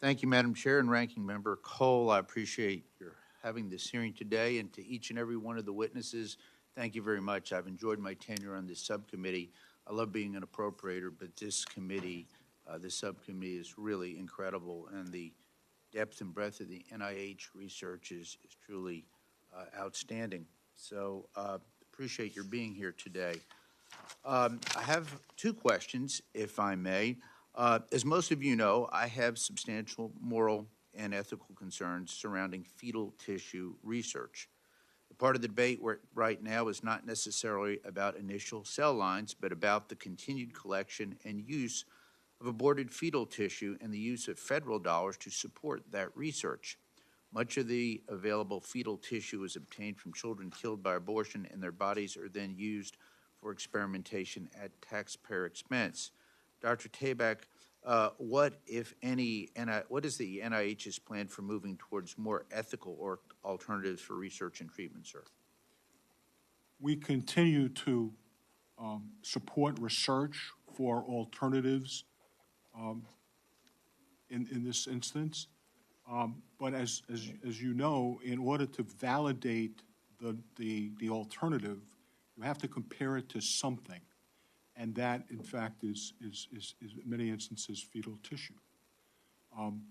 Thank you, Madam Chair and Ranking Member Cole. I appreciate your having this hearing today, and to each and every one of the witnesses, thank you very much. I've enjoyed my tenure on this subcommittee. I love being an appropriator, but this committee, this subcommittee is really incredible, and the depth and breadth of the NIH research is truly outstanding. So appreciate your being here today. I have two questions, if I may. As most of you know, I have substantial moral and ethical concerns surrounding fetal tissue research. The part of the debate right now is not necessarily about initial cell lines, but about the continued collection and use of aborted fetal tissue and the use of federal dollars to support that research. Much of the available fetal tissue is obtained from children killed by abortion, and their bodies are then used for experimentation at taxpayer expense. Dr. Tabak, what, if any, what is the NIH's plan for moving towards more ethical or alternatives for research and treatment, sir? We continue to support research for alternatives in this instance. But as you know, in order to validate the alternative, you have to compare it to something. And that, in fact, is in many instances fetal tissue.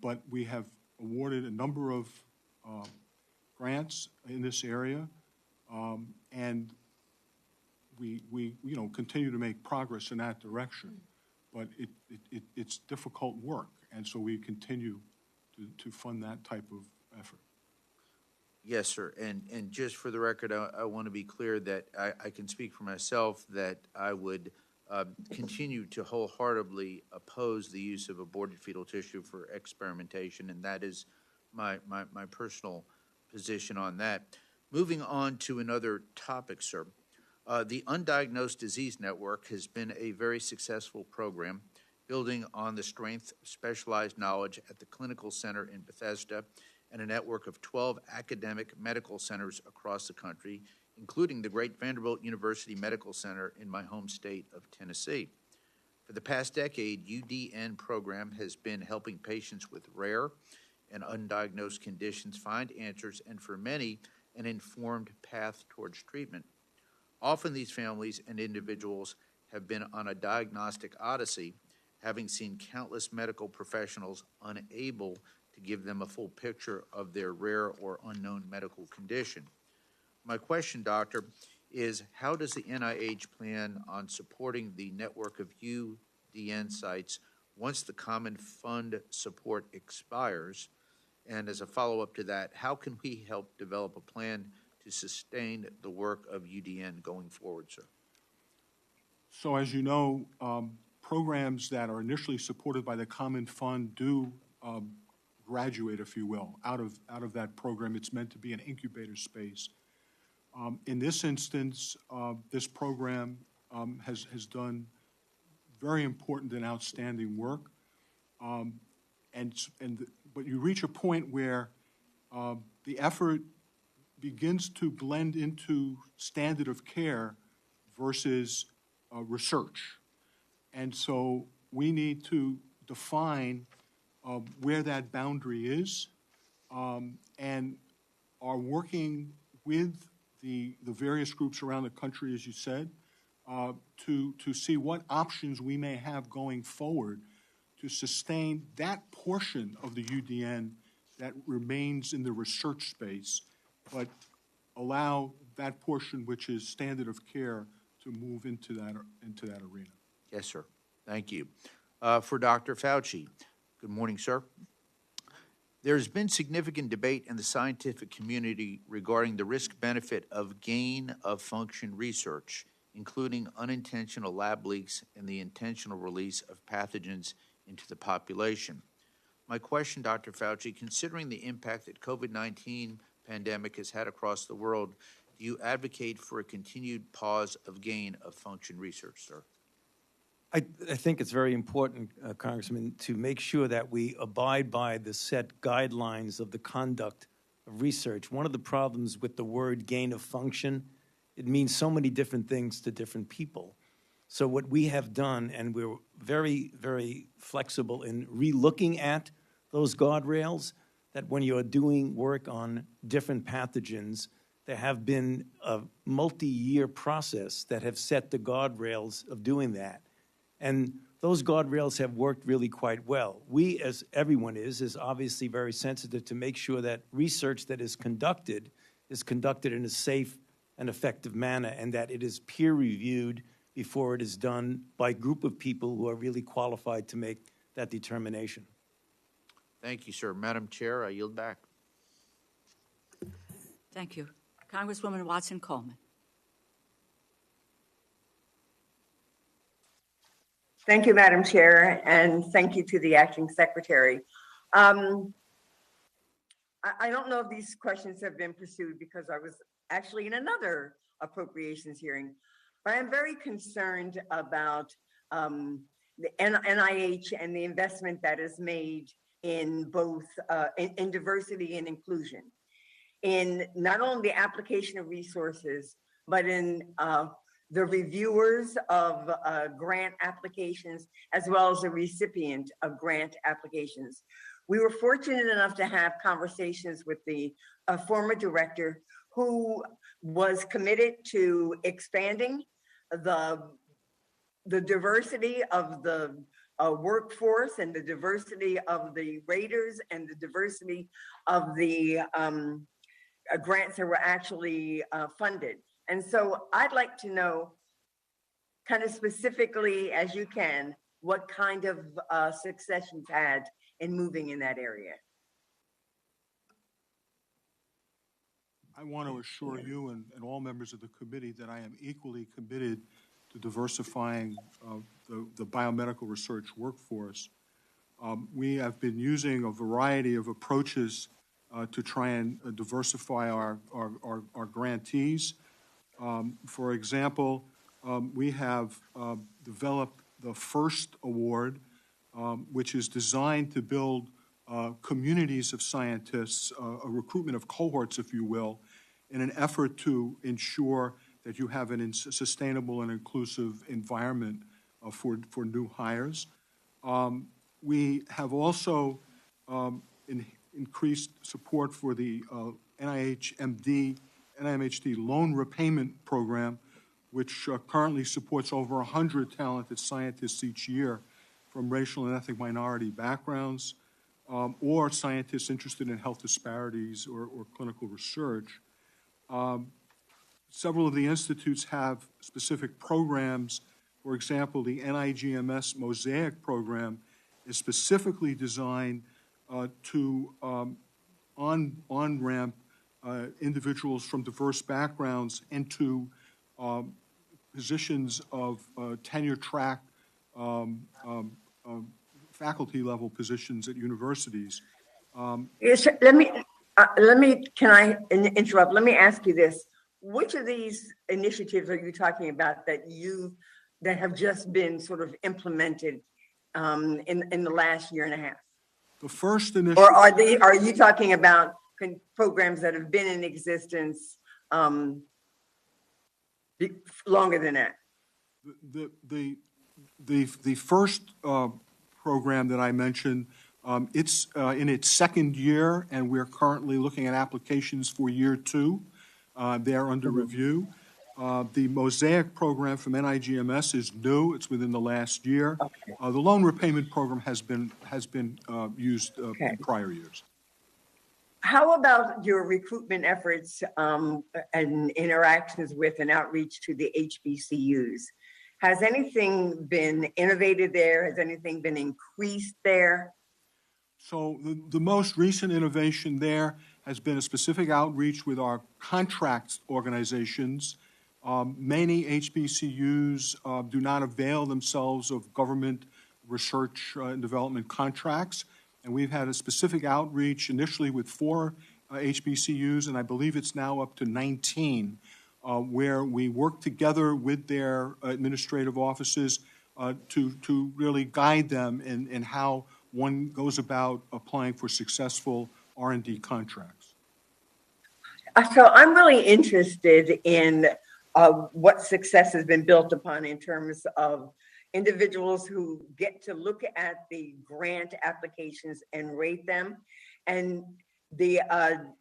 But we have awarded a number of grants in this area, and we continue to make progress in that direction. But it's difficult work, and so we continue to fund that type of effort. Yes, sir. And just for the record, I want to be clear that I can speak for myself that I would continue to wholeheartedly oppose the use of aborted fetal tissue for experimentation, and that is my personal position on that. Moving on to another topic, sir. The Undiagnosed Disease Network has been a very successful program, building on the strength of specialized knowledge at the Clinical Center in Bethesda and a network of 12 academic medical centers across the country, including the great Vanderbilt University Medical Center in my home state of Tennessee. For the past decade, UDN program has been helping patients with rare and undiagnosed conditions find answers, and for many, an informed path towards treatment. Often these families and individuals have been on a diagnostic odyssey, having seen countless medical professionals unable to give them a full picture of their rare or unknown medical condition. My question, Doctor, is how does the NIH plan on supporting the network of UDN sites once the Common Fund support expires? And as a follow-up to that, how can we help develop a plan to sustain the work of UDN going forward, sir? So as you know, programs that are initially supported by the Common Fund do graduate, if you will, out of that program. It's meant to be an incubator space. In this instance, this program has done very important and outstanding work. But you reach a point where the effort begins to blend into standard of care versus research. And so we need to define where that boundary is and are working with the various groups around the country, as you said, to see what options we may have going forward to sustain that portion of the UDN that remains in the research space, but allow that portion which is standard of care to move into that arena. Yes, sir. Thank you. For Dr. Fauci, good morning, sir. There's been significant debate in the scientific community regarding the risk-benefit of gain-of-function research, including unintentional lab leaks and the intentional release of pathogens into the population. My question, Dr. Fauci, considering the impact that COVID-19 pandemic has had across the world, do you advocate for a continued pause of gain-of-function research, sir? I think it's very important, Congressman, to make sure that we abide by the set guidelines of the conduct of research. One of the problems with the word gain of function, it means so many different things to different people. So what we have done, and we're very, very flexible in re-looking at those guardrails, that when you're doing work on different pathogens, there have been a multi-year process that have set the guardrails of doing that. And those guardrails have worked really quite well. We, as everyone is obviously very sensitive to make sure that research that is conducted in a safe and effective manner, and that it is peer-reviewed before it is done by a group of people who are really qualified to make that determination. Thank you, sir. Madam Chair, I yield back. Thank you. Congresswoman Watson-Coleman. Thank you, Madam Chair, and thank you to the Acting Secretary. I don't know if these questions have been pursued because I was actually in another appropriations hearing, but I'm very concerned about the NIH and the investment that is made in both in diversity and inclusion, in not only the application of resources, but in the reviewers of grant applications, as well as the recipient of grant applications. We were fortunate enough to have conversations with the former director who was committed to expanding the diversity of the workforce and the diversity of the raters and the diversity of the grants that were actually funded. And so I'd like to know, kind of specifically as you can, what kind of success you've had in moving in that area. I want to assure you and all members of the committee that I am equally committed to diversifying the biomedical research workforce. We have been using a variety of approaches to try and diversify our grantees. For example, we have developed the FIRST Award, which is designed to build communities of scientists, a recruitment of cohorts, if you will, in an effort to ensure that you have a sustainable and inclusive environment for new hires. We have also increased support for the NIH-MD, NIMHD loan repayment program, which currently supports over 100 talented scientists each year from racial and ethnic minority backgrounds, or scientists interested in health disparities or clinical research. Several of the institutes have specific programs. For example, the NIGMS Mosaic program is specifically designed to on-ramp individuals from diverse backgrounds into positions of tenure-track faculty-level positions at universities. Yes, can I interrupt? Let me ask you this. Which of these initiatives are you talking about that have just been sort of implemented in the last year and a half? The first initiative, or are you talking about programs that have been in existence longer than that? The first program that I mentioned, it's in its second year, and we're currently looking at applications for year 2. They're under review. The Mosaic program from NIGMS is new. It's within the last year. Okay. The loan repayment program has been used in prior years. How about your recruitment efforts and interactions with and outreach to the HBCUs? Has anything been innovated there? Has anything been increased there? So the most recent innovation there has been a specific outreach with our contract organizations. Many HBCUs do not avail themselves of government research and development contracts, and we've had a specific outreach initially with 4 HBCUs, and I believe it's now up to 19, where we work together with their administrative offices to really guide them in how one goes about applying for successful R&D contracts. So I'm really interested in what success has been built upon in terms of individuals who get to look at the grant applications and rate them, and the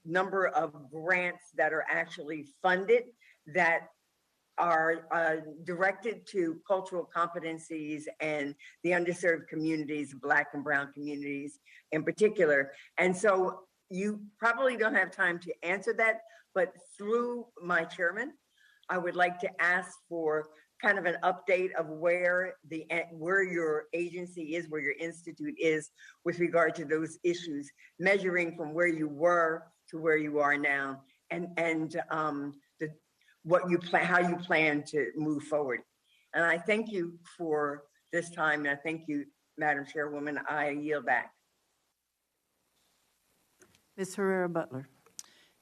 number of grants that are actually funded that are directed to cultural competencies and the underserved communities, Black and Brown communities in particular. And so you probably don't have time to answer that, but through my chairman, I would like to ask for kind of an update of where your agency is, where your institute is with regard to those issues, measuring from where you were to where you are now, and what you plan, how you plan to move forward. And I thank you for this time, and I thank you, Madam Chairwoman. I yield back. Ms. Herrera-Butler.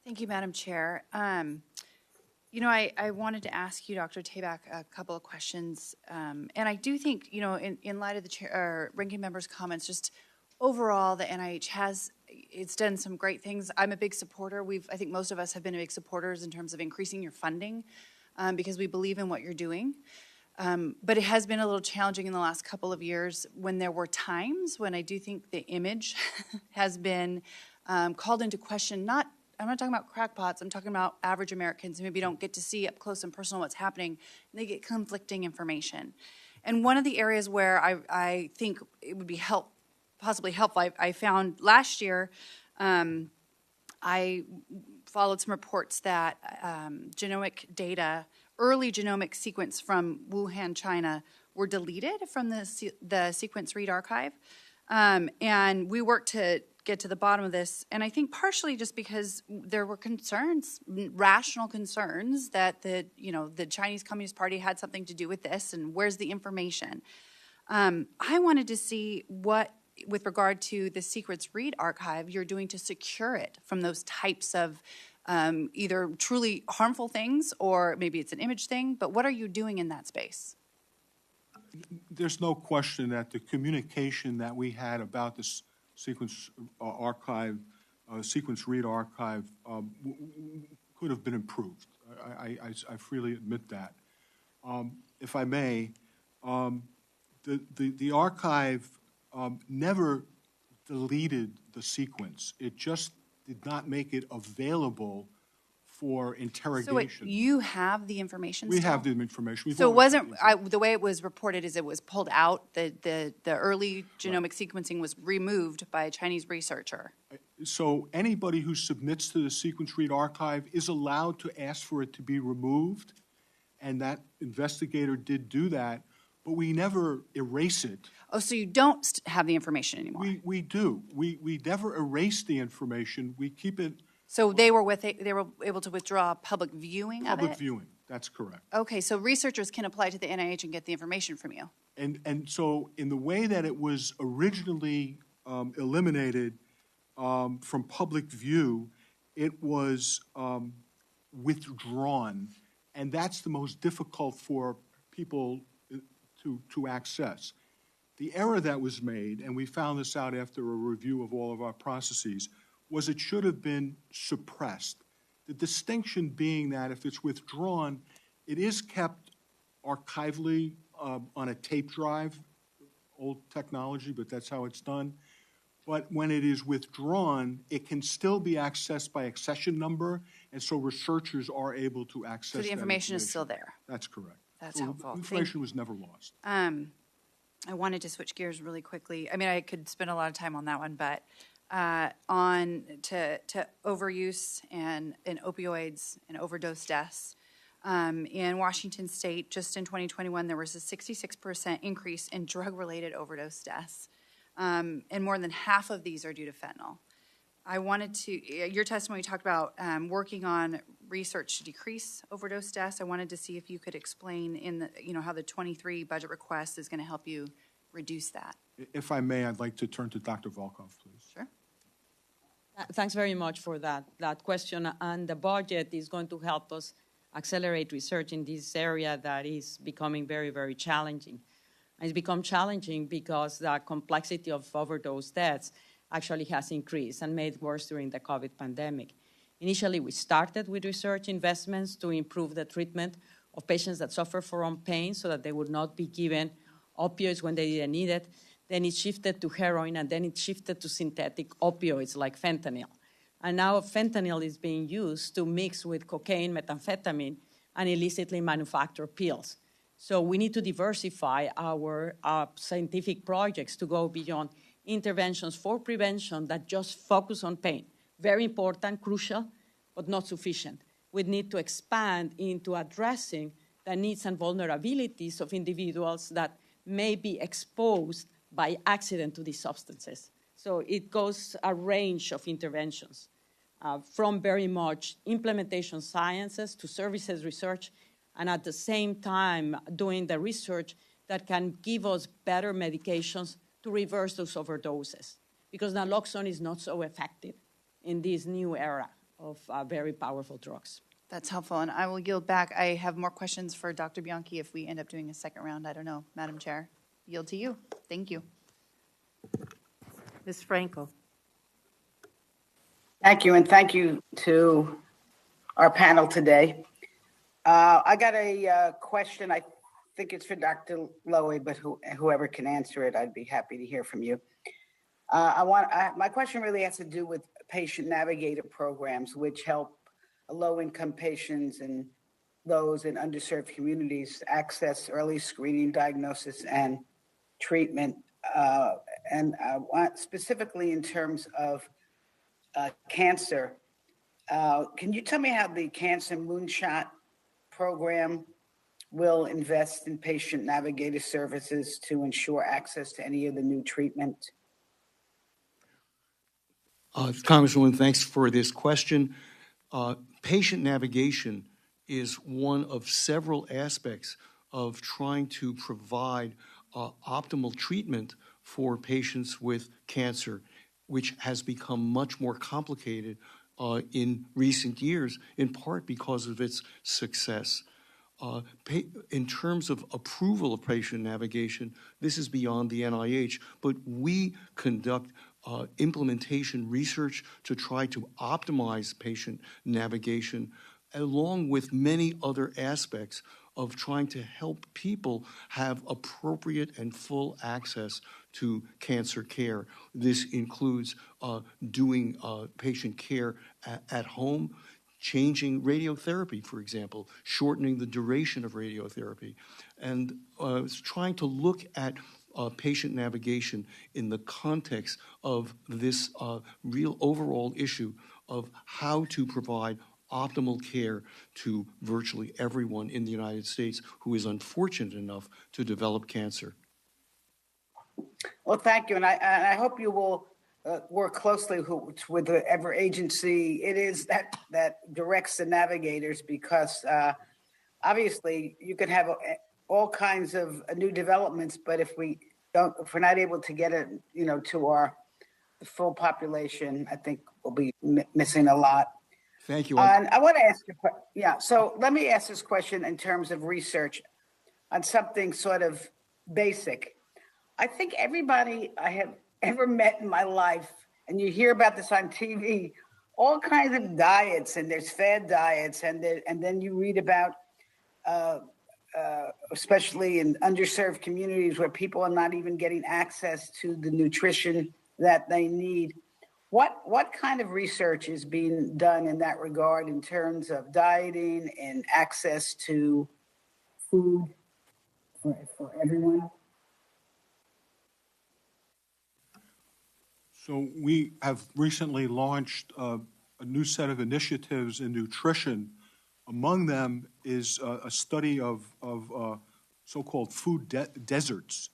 Thank you, Madam Chair. You know, I wanted to ask you, Dr. Tabak, a couple of questions. And I do think, you know, in light of the ranking member's comments, just overall, the NIH it's done some great things. I'm a big supporter. I think most of us have been big supporters in terms of increasing your funding because we believe in what you're doing. But it has been a little challenging in the last couple of years when there were times when I do think the image has been called into question. I'm not talking about crackpots. I'm talking about average Americans who maybe don't get to see up close and personal what's happening, and they get conflicting information. And one of the areas where I think it would be possibly helpful, I found last year, I followed some reports that genomic data, early genomic sequence from Wuhan, China, were deleted from the sequence read archive. And we worked to get to the bottom of this, and I think partially just because there were concerns, rational concerns, that the Chinese Communist Party had something to do with this, and where's the information? I wanted to see what, with regard to the sequence read archive, you're doing to secure it from those types of either truly harmful things, or maybe it's an image thing, but what are you doing in that space? There's no question that the communication that we had about this sequence archive, sequence read archive, could have been improved. I freely admit that. If I may, the archive never deleted the sequence. It just did not make it available for interrogation. So you have the information We still? have the information. So it wasn't, the way it was reported is it was pulled out, the early genomic sequencing was removed by a Chinese researcher. So anybody who submits to the sequence read archive is allowed to ask for it to be removed, and that investigator did do that, but we never erase it. Oh, so you don't have the information anymore? We do. We never erase the information. We keep it. So they were able to withdraw public viewing of it? Public viewing, that's correct. Okay, so researchers can apply to the NIH and get the information from you? And so in the way that it was originally eliminated from public view, it was withdrawn, and that's the most difficult for people to access. The error that was made, and we found this out after a review of all of our processes, was it should have been suppressed. The distinction being that if it's withdrawn, it is kept archivally on a tape drive, old technology, but that's how it's done. But when it is withdrawn, it can still be accessed by accession number, and so researchers are able to access that So the information is still there? That's correct. That's So helpful. information was never lost. I wanted to switch gears really quickly. I mean, I could spend a lot of time on that one, but on to overuse and opioids and overdose deaths. In Washington State, just in 2021, there was a 66% increase in drug-related overdose deaths, and more than half of these are due to fentanyl. I wanted to, your testimony talked about working on research to decrease overdose deaths. I wanted to see if you could explain how the 23 budget request is going to help you reduce that. If I may, I'd like to turn to Dr. Volkow, please. Sure. Thanks very much for that question. And the budget is going to help us accelerate research in this area that is becoming very, very challenging. And it's become challenging because the complexity of overdose deaths actually has increased and made worse during the COVID pandemic. Initially, we started with research investments to improve the treatment of patients that suffer from pain so that they would not be given opioids when they didn't need it. Then it shifted to heroin, and then it shifted to synthetic opioids like fentanyl. And now fentanyl is being used to mix with cocaine, methamphetamine, and illicitly manufactured pills. So we need to diversify our scientific projects to go beyond interventions for prevention that just focus on pain. Very important, crucial, but not sufficient. We need to expand into addressing the needs and vulnerabilities of individuals that may be exposed by accident to these substances. So it goes a range of interventions, from very much implementation sciences to services research, and at the same time doing the research that can give us better medications to reverse those overdoses, because naloxone is not so effective in this new era of very powerful drugs. That's helpful, and I will yield back. I have more questions for Dr. Bianchi if we end up doing a second round. I don't know, Madam Chair. Yield to you. Thank you. Ms. Frankel. Thank you, and thank you to our panel today. I got a question. I think it's for Dr. Lowy, but whoever can answer it, I'd be happy to hear from you. My question really has to do with patient navigator programs, which help low-income patients and those in underserved communities access early screening, diagnosis, and treatment. And I want specifically in terms of cancer. Can you tell me how the Cancer Moonshot program will invest in patient navigator services to ensure access to any of the new treatment? Congresswoman, thanks for this question. Patient navigation is one of several aspects of trying to provide optimal treatment for patients with cancer, which has become much more complicated in recent years, in part because of its success. In terms of approval of patient navigation, this is beyond the NIH, but we conduct implementation research to try to optimize patient navigation, along with many other aspects of trying to help people have appropriate and full access to cancer care. This includes doing patient care at home, changing radiotherapy, for example, shortening the duration of radiotherapy, and trying to look at patient navigation in the context of this real overall issue of how to provide optimal care to virtually everyone in the United States who is unfortunate enough to develop cancer. Well, thank you, and I hope you will work closely with whatever agency it is that directs the navigators, because obviously you could have all kinds of new developments, but if we're not able to get it, to the full population, I think we'll be missing a lot. Thank you. And I want to ask you, so let me ask this question in terms of research on something sort of basic. I think everybody I have ever met in my life, and you hear about this on TV, all kinds of diets, and there's fad diets, and then you read about, especially in underserved communities where people are not even getting access to the nutrition that they need. What kind of research is being done in that regard in terms of dieting and access to food for everyone? So we have recently launched a new set of initiatives in nutrition. Among them is a study of so-called food deserts,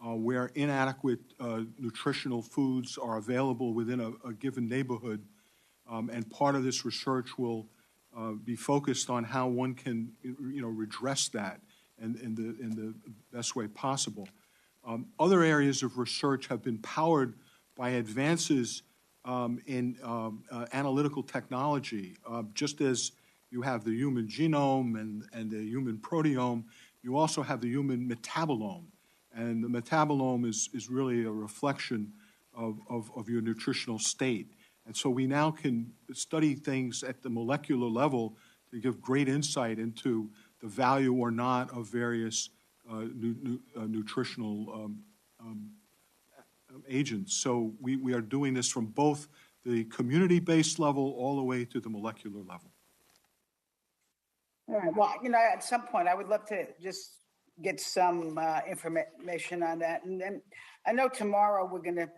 where inadequate nutritional foods are available within a given neighborhood. And part of this research will be focused on how one can, redress that in the best way possible. Other areas of research have been powered by advances in analytical technology. Just as you have the human genome and the human proteome, you also have the human metabolome. And the metabolome is really a reflection of your nutritional state. And so we now can study things at the molecular level to give great insight into the value or not of various nutritional agents. So we are doing this from both the community-based level all the way to the molecular level. All right. Well, at some point, I would love to just get some information on that. And then I know tomorrow we're going to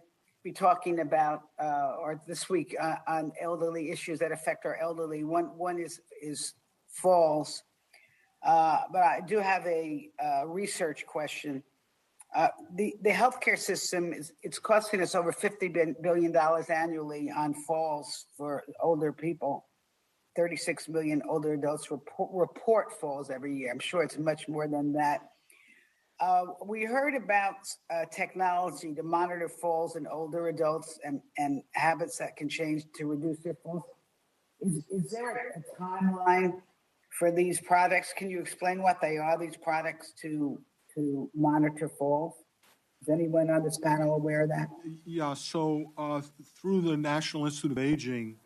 be talking about, or this week, on elderly issues that affect our elderly. One is falls. But I do have a research question. The healthcare system it's costing us over $50 billion annually on falls for older people. 36 million older adults report falls every year. I'm sure it's much more than that. We heard about technology to monitor falls in older adults and habits that can change to reduce their falls. Is there a timeline for these products? Can you explain what they are, these products to monitor falls? Is anyone on this panel aware of that? Yeah, so through the National Institute of Aging,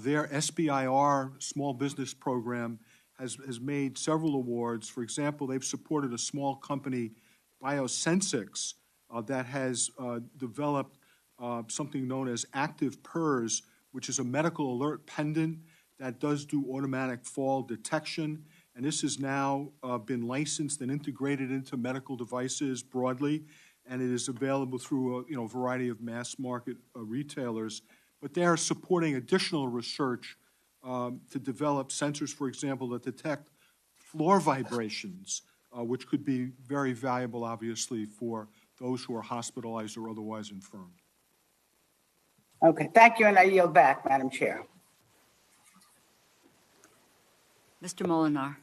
their SBIR small business program has made several awards. For example, they've supported a small company, Biosensics, that has developed something known as Active PERS, which is a medical alert pendant that does do automatic fall detection. And this has now been licensed and integrated into medical devices broadly, and it is available through a variety of mass market retailers. But they are supporting additional research to develop sensors, for example, that detect floor vibrations, which could be very valuable, obviously, for those who are hospitalized or otherwise infirm. Okay, thank you, and I yield back, Madam Chair. Mr. Molinar.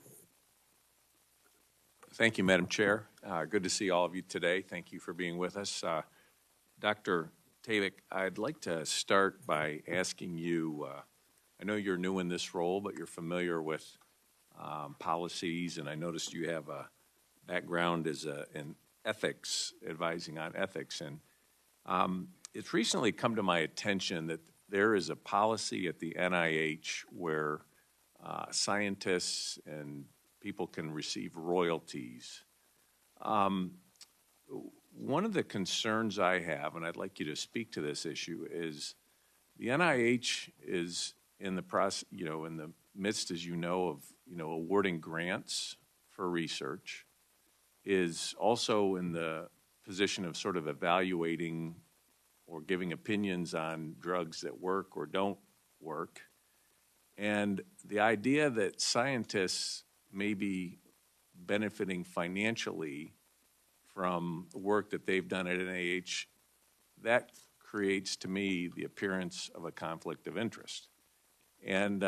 Thank you, Madam Chair. Good to see all of you today. Thank you for being with us. Dr. Tabak, I'd like to start by asking you, I know you're new in this role, but you're familiar with policies, and I noticed you have a background as in ethics, advising on ethics. And it's recently come to my attention that there is a policy at the NIH where scientists and people can receive royalties. One of the concerns I have, and I'd like you to speak to this issue, is the NIH is in the process, in the midst, as you know, of awarding grants for research, is also in the position of sort of evaluating or giving opinions on drugs that work or don't work. And the idea that scientists may be benefiting financially from the work that they've done at NIH, that creates to me the appearance of a conflict of interest. And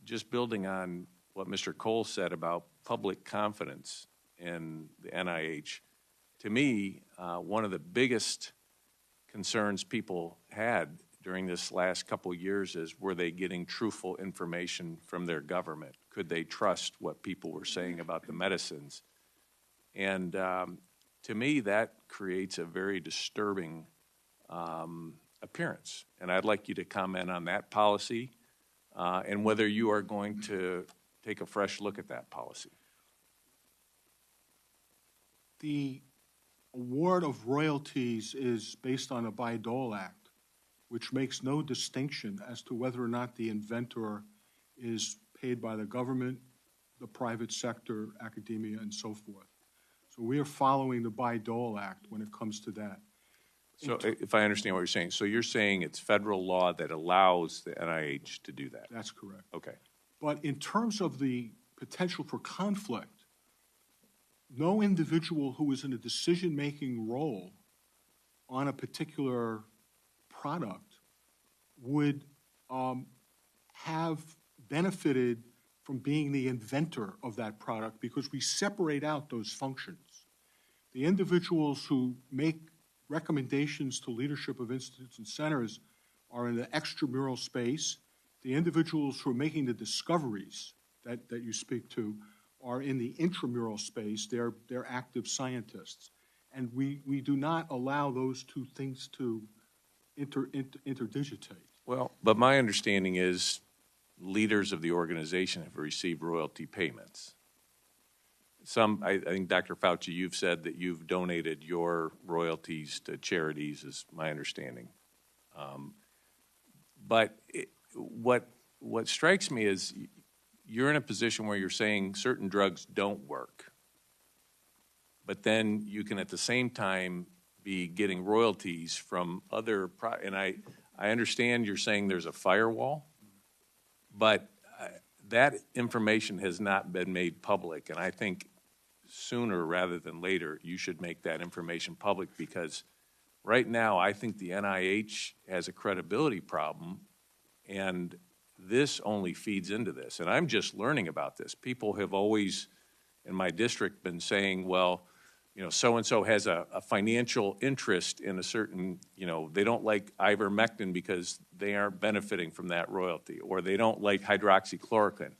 just building on what Mr. Cole said about public confidence in the NIH, to me, one of the biggest concerns people had during this last couple of years is, were they getting truthful information from their government? Could they trust what people were saying about the medicines? And to me, that creates a very disturbing appearance. And I'd like you to comment on that policy and whether you are going to take a fresh look at that policy. The award of royalties is based on a Bayh-Dole Act, which makes no distinction as to whether or not the inventor is paid by the government, the private sector, academia, and so forth. So we are following the Bayh-Dole Act when it comes to that. So if I understand what you're saying, so you're saying it's federal law that allows the NIH to do that? That's correct. Okay. But in terms of the potential for conflict, no individual who is in a decision-making role on a particular product would have benefited from being the inventor of that product, because we separate out those functions. The individuals who make recommendations to leadership of institutes and centers are in the extramural space. The individuals who are making the discoveries that you speak to are in the intramural space. They're active scientists. And we do not allow those two things to interdigitate. Well, but my understanding is leaders of the organization have received royalty payments. I think, Dr. Fauci, you've said that you've donated your royalties to charities, is my understanding. But what strikes me is you're in a position where you're saying certain drugs don't work, but then you can at the same time be getting royalties from other, and I understand you're saying there's a firewall, but that information has not been made public, and I think sooner rather than later, you should make that information public, because right now, I think the NIH has a credibility problem, and this only feeds into this. And I'm just learning about this. People have always, in my district, been saying, well, you know, so-and-so has a financial interest in a certain, you know, they don't like ivermectin because they aren't benefiting from that royalty, or they don't like hydroxychloroquine.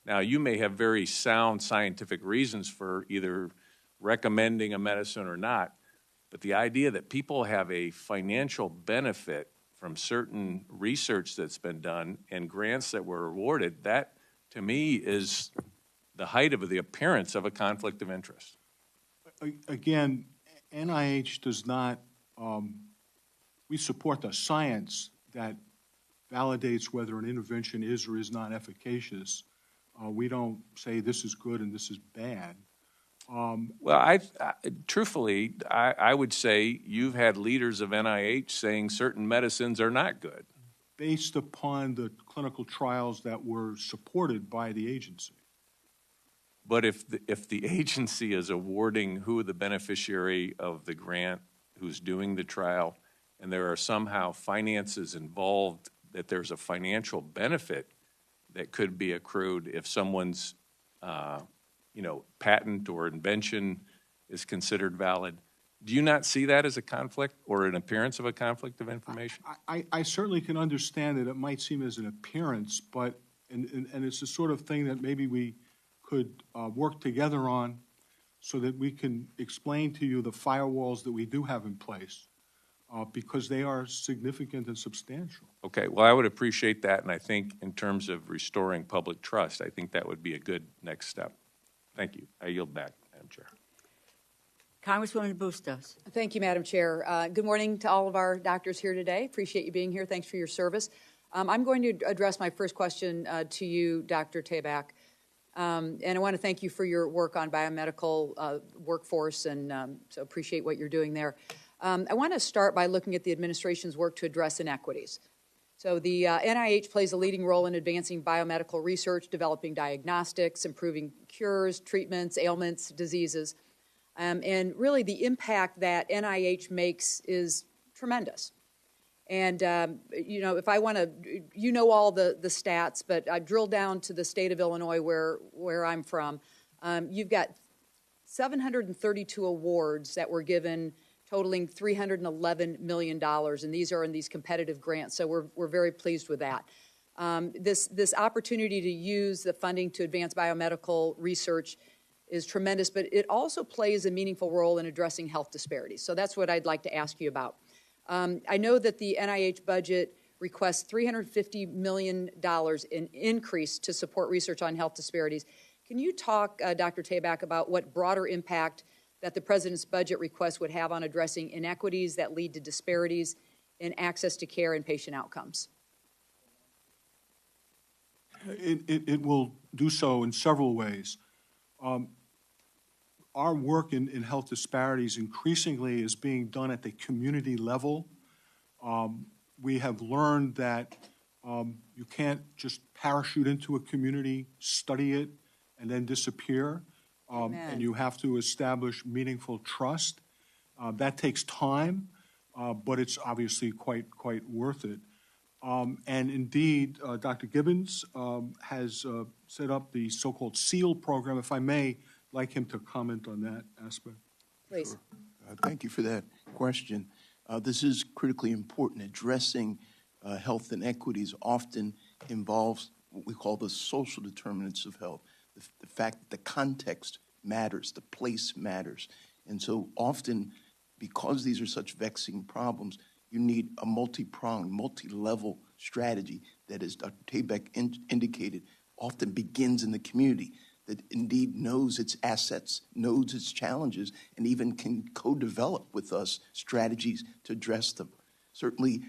Now, you may have very sound scientific reasons for either recommending a medicine or not, but the idea that people have a financial benefit from certain research that's been done and grants that were awarded, that, to me, is the height of the appearance of a conflict of interest. Again, NIH does not, we support the science that validates whether an intervention is or is not efficacious. We don't say this is good and this is bad. Well, truthfully, I would say you've had leaders of NIH saying certain medicines are not good. Based upon the clinical trials that were supported by the agency. But if the agency is awarding who the beneficiary of the grant, who's doing the trial, and there are somehow finances involved, that there's a financial benefit that could be accrued if someone's patent or invention is considered valid. Do you not see that as a conflict or an appearance of a conflict of information? I certainly can understand that it might seem as an appearance, but and it's the sort of thing that maybe we could work together on so that we can explain to you the firewalls that we do have in place because they are significant and substantial. Okay, well, I would appreciate that, and I think in terms of restoring public trust, I think that would be a good next step. Thank you. I yield back, Madam Chair. Congresswoman Bustos. Thank you, Madam Chair. Good morning to all of our doctors here today. Appreciate you being here. Thanks for your service. I'm going to address my first question to you, Dr. Tabak. And I want to thank you for your work on biomedical workforce, and so appreciate what you're doing there. I want to start by looking at the administration's work to address inequities. So the NIH plays a leading role in advancing biomedical research, developing diagnostics, improving cures, treatments, ailments, diseases. And really the impact that NIH makes is tremendous. And, if I want to, all the stats, but I drill down to the state of Illinois where I'm from. You've got 732 awards that were given totaling $311 million, and these are in these competitive grants, so we're very pleased with that. This opportunity to use the funding to advance biomedical research is tremendous, but it also plays a meaningful role in addressing health disparities. So that's what I'd like to ask you about. I know that the NIH budget requests $350 million in increase to support research on health disparities. Can you talk, Dr. Tabak, about what broader impact that the President's budget request would have on addressing inequities that lead to disparities in access to care and patient outcomes? It will do so in several ways. Our work in health disparities increasingly is being done at the community level. We have learned that you can't just parachute into a community, study it, and then disappear. And you have to establish meaningful trust. That takes time, but it's obviously quite worth it. And indeed, Dr. Gibbons has set up the so-called SEAL program. If I may, like him to comment on that aspect. Please. Sure. Thank you for that question. This is critically important. Addressing health inequities often involves what we call the social determinants of health. The fact that the context matters, the place matters. And so often, because these are such vexing problems, you need a multi-pronged, multi-level strategy that, as Dr. Tabak indicated, often begins in the community, that indeed knows its assets, knows its challenges, and even can co-develop with us strategies to address them. Certainly,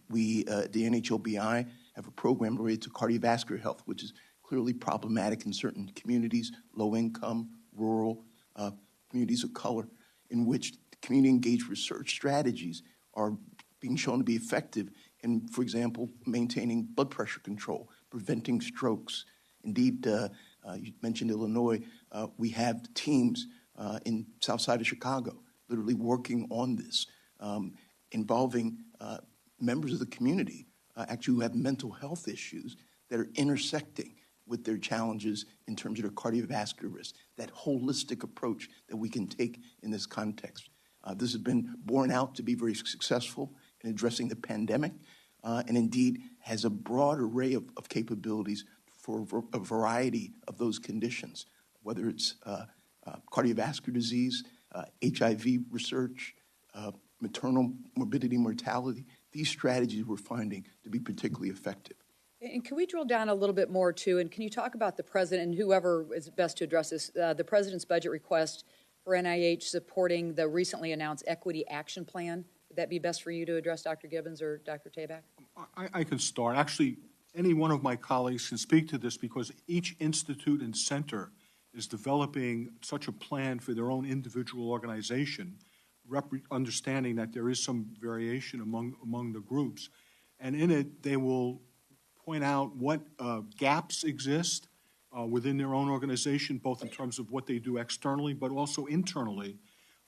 we at the NHLBI have a program related to cardiovascular health, which is clearly problematic in certain communities, low-income, rural, communities of color, in which community-engaged research strategies are being shown to be effective in, for example, maintaining blood pressure control, preventing strokes, Indeed, you mentioned Illinois. We have teams in South Side of Chicago literally working on this, involving members of the community actually who have mental health issues that are intersecting with their challenges in terms of their cardiovascular risk, that holistic approach that we can take in this context. This has been borne out to be very successful in addressing the pandemic, and indeed has a broad array of capabilities for a variety of those conditions, whether it's cardiovascular disease, HIV research, maternal morbidity, mortality. These strategies we're finding to be particularly effective. And can we drill down a little bit more, too? And can you talk about the president and whoever is best to address this, the president's budget request for NIH supporting the recently announced Equity Action Plan? Would that be best for you to address, Dr. Gibbons or Dr. Tabak? I can start. Actually, any one of my colleagues can speak to this because each institute and center is developing such a plan for their own individual organization, understanding that there is some variation among the groups. And in it, they will point out what gaps exist within their own organization, both in terms of what they do externally, but also internally.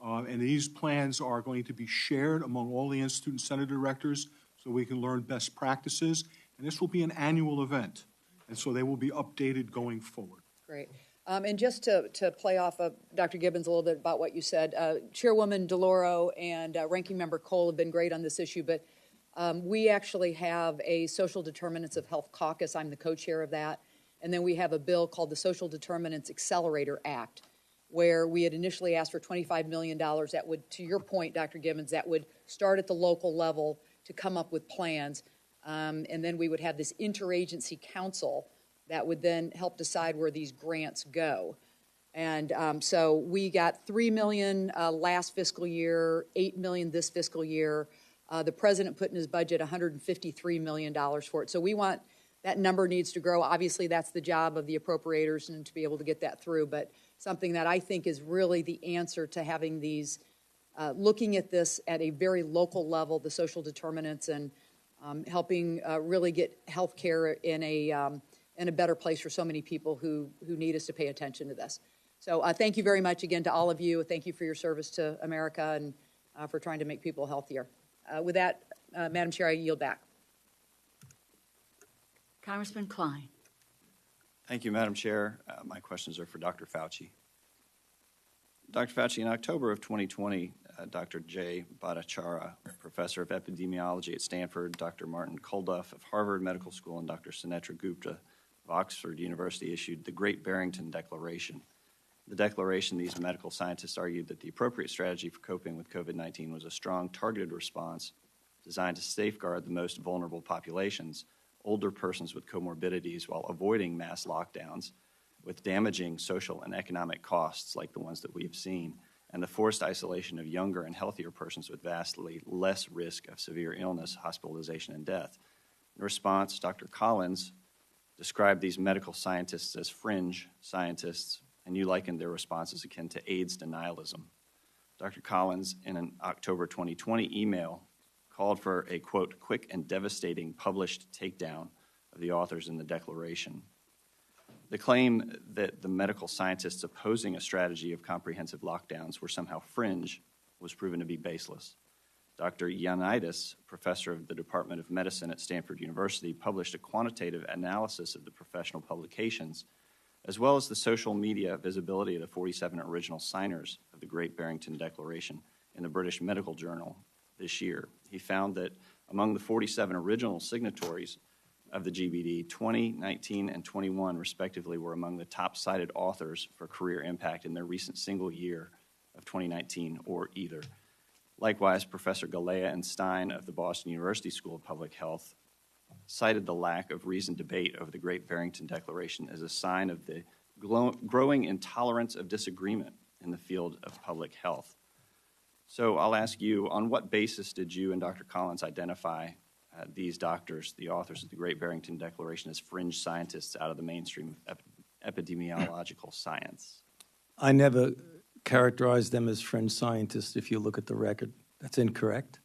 And these plans are going to be shared among all the institute and center directors so we can learn best practices. And this will be an annual event. And so they will be updated going forward. Great. And just to play off of Dr. Gibbons a little bit about what you said, Chairwoman DeLauro and Ranking Member Cole have been great on this issue, but we actually have a Social Determinants of Health Caucus. I'm the co-chair of that. And then we have a bill called the Social Determinants Accelerator Act, where we had initially asked for $25 million that would, to your point, Dr. Gibbons, that would start at the local level to come up with plans. And then we would have this interagency council that would then help decide where these grants go. And so we got $3 million last fiscal year, $8 million this fiscal year. The president put in his budget $153 million for it. So we want, that number needs to grow. Obviously, that's the job of the appropriators and to be able to get that through. But something that I think is really the answer to having these, looking at this at a very local level, the social determinants, and helping really get health care in a better place for so many people who need us to pay attention to this. So thank you very much again to all of you. Thank you for your service to America and for trying to make people healthier. With that, Madam Chair, I yield back. Congressman Klein. Thank you, Madam Chair. My questions are for Dr. Fauci. Dr. Fauci, in October of 2020, Dr. Jay Bhattacharya, professor of epidemiology at Stanford, Dr. Martin Kulduff of Harvard Medical School, and Dr. Sunetra Gupta of Oxford University issued the Great Barrington Declaration. The declaration, these medical scientists argued that the appropriate strategy for coping with COVID-19 was a strong, targeted response designed to safeguard the most vulnerable populations, older persons with comorbidities, while avoiding mass lockdowns with damaging social and economic costs like the ones that we've seen, and the forced isolation of younger and healthier persons with vastly less risk of severe illness, hospitalization, and death. In response, Dr. Collins described these medical scientists as fringe scientists, and you likened their responses akin to AIDS denialism. Dr. Collins, in an October 2020 email, called for a, quote, quick and devastating published takedown of the authors in the declaration. The claim that the medical scientists opposing a strategy of comprehensive lockdowns were somehow fringe was proven to be baseless. Dr. Eunice, professor of the Department of Medicine at Stanford University, published a quantitative analysis of the professional publications, as well as the social media visibility of the 47 original signers of the Great Barrington Declaration in the British Medical Journal this year. He found that among the 47 original signatories of the GBD, 20, 19, and 21 respectively were among the top cited authors for career impact in their recent single year of 2019 or either. Likewise, Professor Galea and Stein of the Boston University School of Public Health cited the lack of reasoned debate over the Great Barrington Declaration as a sign of the growing intolerance of disagreement in the field of public health. So I'll ask you, on what basis did you and Dr. Collins identify these doctors, the authors of the Great Barrington Declaration, as fringe scientists out of the mainstream of epidemiological science? I never characterized them as fringe scientists, if you look at the record. That's incorrect.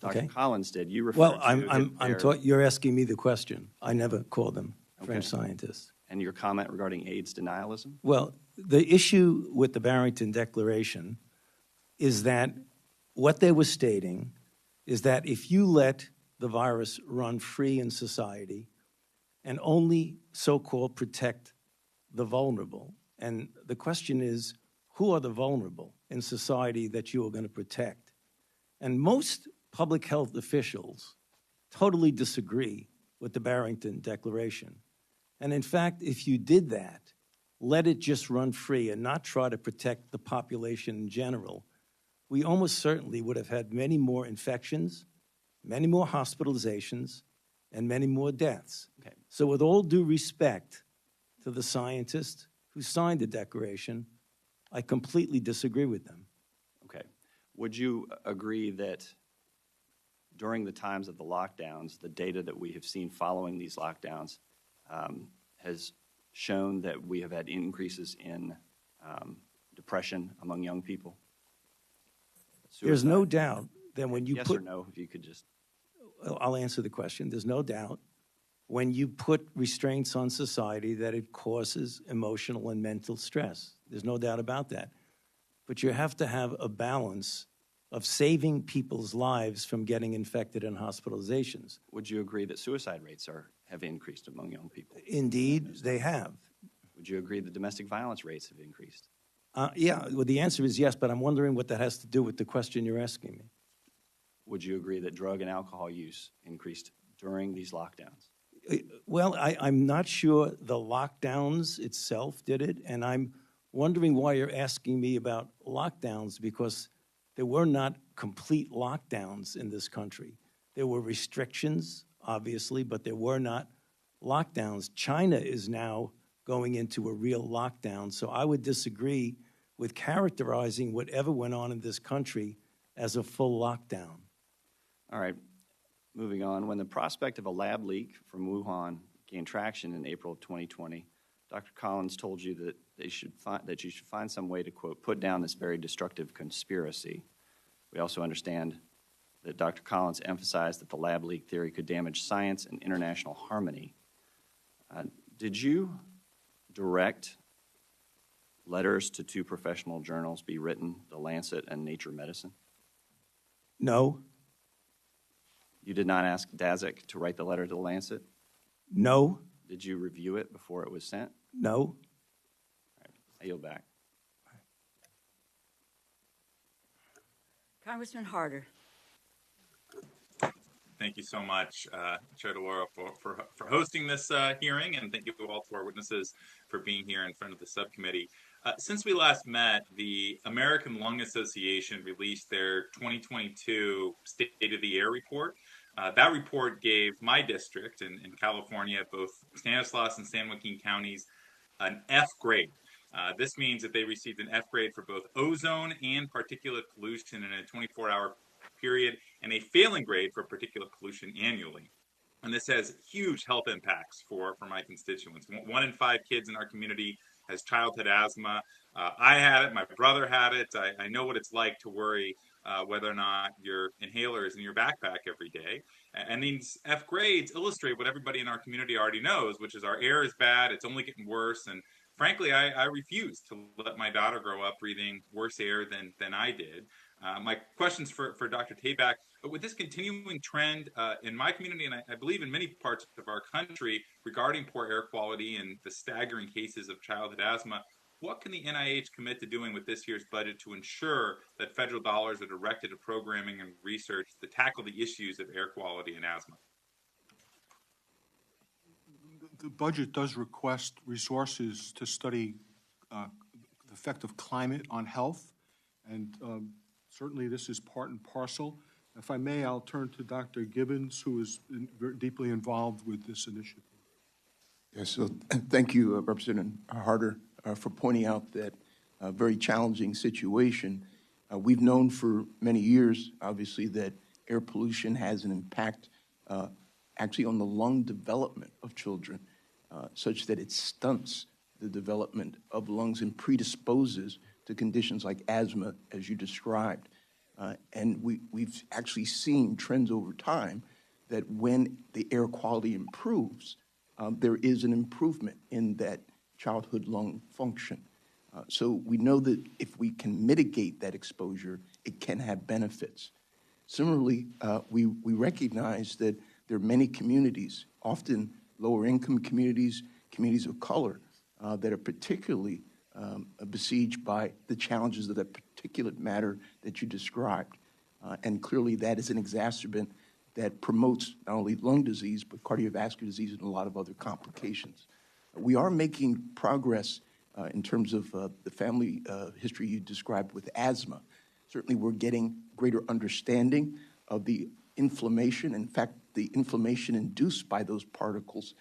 Dr. Okay. Collins did. You referred well, you're asking me the question. I never called them fringe scientists. and your comment regarding AIDS denialism? Well, the issue with the Barrington Declaration is that what they were stating is that if you let the virus run free in society and only so-called protect the vulnerable, and the question is, who are the vulnerable in society that you are going to protect? And most public health officials totally disagree with the Barrington Declaration. And in fact, if you did that, let it just run free and not try to protect the population in general, we almost certainly would have had many more infections, many more hospitalizations, and many more deaths. Okay. So with all due respect to the scientists who signed the declaration, I completely disagree with them. Okay. Would you agree that during the times of the lockdowns, the data that we have seen following these lockdowns has shown that we have had increases in depression among young people? Suicide. There's no doubt that when you yes put... or no, if you could just... I'll answer the question. There's no doubt when you put restraints on society that it causes emotional and mental stress. There's no doubt about that. But you have to have a balance of saving people's lives from getting infected and hospitalizations. Would you agree that suicide rates have increased among young people? Indeed, they have. Would you agree that domestic violence rates have increased? Yeah, well, the answer is yes, but I'm wondering what that has to do with the question you're asking me. Would you agree that drug and alcohol use increased during these lockdowns? Well, I'm not sure the lockdowns itself did it, and I'm wondering why you're asking me about lockdowns, because there were not complete lockdowns in this country. There were restrictions, obviously, but there were not lockdowns. China is now going into a real lockdown, so I would disagree with characterizing whatever went on in this country as a full lockdown. All right, moving on. When the prospect of a lab leak from Wuhan gained traction in April of 2020, Dr. Collins told you that you should find some way to, quote, put down this very destructive conspiracy. We also understand that Dr. Collins emphasized that the lab leak theory could damage science and international harmony. Did you direct letters to two professional journals be written, The Lancet and Nature Medicine? No. You did not ask Daszak to write the letter to The Lancet? No. Did you review it before it was sent? No. All right, I yield back. Congressman Harder. Thank you so much, Chair DeLauro, for hosting this hearing, and thank you all to our witnesses for being here in front of the subcommittee. Since we last met, the American Lung Association released their 2022 State of the Air report. That report gave my district in California, both Stanislaus and San Joaquin counties, an F grade. This means that they received an F grade for both ozone and particulate pollution in a 24-hour period, and a failing grade for particulate pollution annually. And this has huge health impacts for my constituents. 1 in 5 kids in our community has childhood asthma. I had it, my brother had it. I know what it's like to worry whether or not your inhaler is in your backpack every day. And these F grades illustrate what everybody in our community already knows, which is our air is bad, it's only getting worse, and frankly, I refuse to let my daughter grow up breathing worse air than I did. My question's for Dr. Tabak. But with this continuing trend in my community, and I believe in many parts of our country, regarding poor air quality and the staggering cases of childhood asthma, what can the NIH commit to doing with this year's budget to ensure that federal dollars are directed to programming and research to tackle the issues of air quality and asthma? The budget does request resources to study the effect of climate on health, and certainly this is part and parcel. If I may, I'll turn to Dr. Gibbons, who is very deeply involved with this initiative. Yes, so thank you, Representative Harder, for pointing out that very challenging situation. We've known for many years, obviously, that air pollution has an impact actually on the lung development of children, such that it stunts the development of lungs and predisposes to conditions like asthma, as you described. And we've actually seen trends over time that when the air quality improves, there is an improvement in that childhood lung function. So we know that if we can mitigate that exposure, it can have benefits. Similarly, we recognize that there are many communities, often lower income communities, communities of color, that are particularly besieged by the challenges of that particulate matter that you described. And clearly that is an exacerbant that promotes not only lung disease, but cardiovascular disease and a lot of other complications. We are making progress in terms of the family history you described with asthma. Certainly we're getting greater understanding of the inflammation, in fact, the inflammation induced by those particles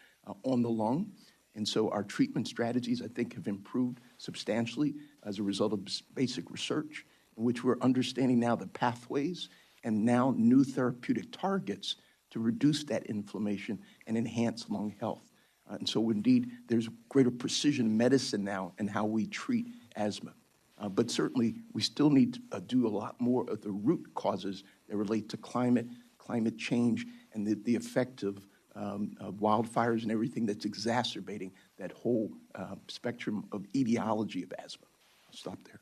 on the lung. And so our treatment strategies, I think, have improved substantially as a result of basic research, in which we're understanding now the pathways and now new therapeutic targets to reduce that inflammation and enhance lung health. And so indeed, there's greater precision medicine now in how we treat asthma. But certainly, we still need to do a lot more of the root causes that relate to climate change, and the effect of wildfires and everything that's exacerbating that whole spectrum of etiology of asthma. I'll stop there.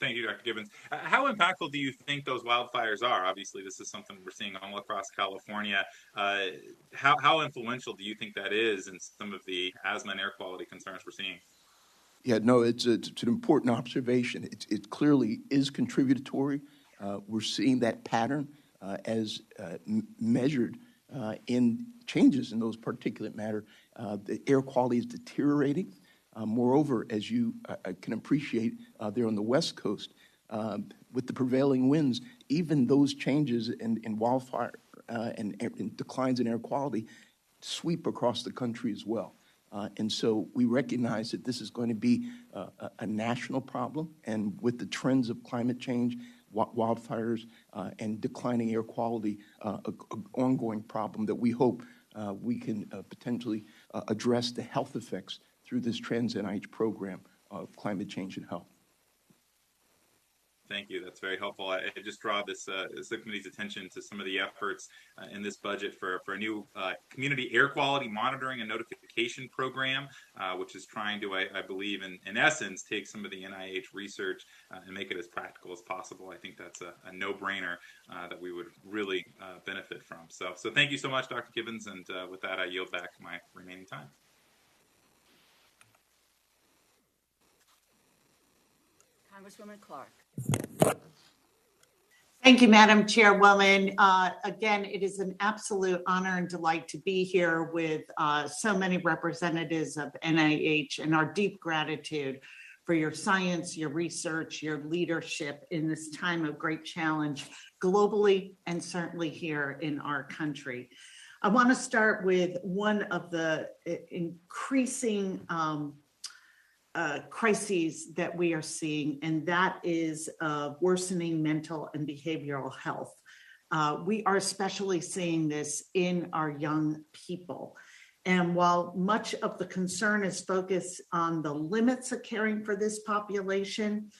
Thank you, Dr. Gibbons. How impactful do you think those wildfires are? Obviously, this is something we're seeing all across California. How influential do you think that is in some of the asthma and air quality concerns we're seeing? Yeah, no, it's an important observation. It clearly is contributory. We're seeing that pattern as measured in changes in those particulate matter. The air quality is deteriorating. Moreover, as you can appreciate there on the West Coast, with the prevailing winds, even those changes in wildfire and declines in air quality sweep across the country as well. And so we recognize that this is going to be a national problem, and with the trends of climate change, wildfires, and declining air quality, an ongoing problem that we hope we can potentially address the health effects through this Trans NIH program of climate change and health. Thank you. That's very helpful. I just draw this subcommittee's attention to some of the efforts in this budget for a new community air quality monitoring and notification program, which is trying to, I believe, in essence, take some of the NIH research and make it as practical as possible. I think that's a no-brainer that we would really benefit from. So thank you so much, Dr. Gibbons. And with that, I yield back my remaining time. Congresswoman Clark. Thank you, Madam Chairwoman. Again, it is an absolute honor and delight to be here with so many representatives of NIH, and our deep gratitude for your science, your research, your leadership in this time of great challenge globally and certainly here in our country. I want to start with one of the increasing crises that we are seeing, and that is worsening mental and behavioral health. We are especially seeing this in our young people. And while much of the concern is focused on the limits of caring for this population,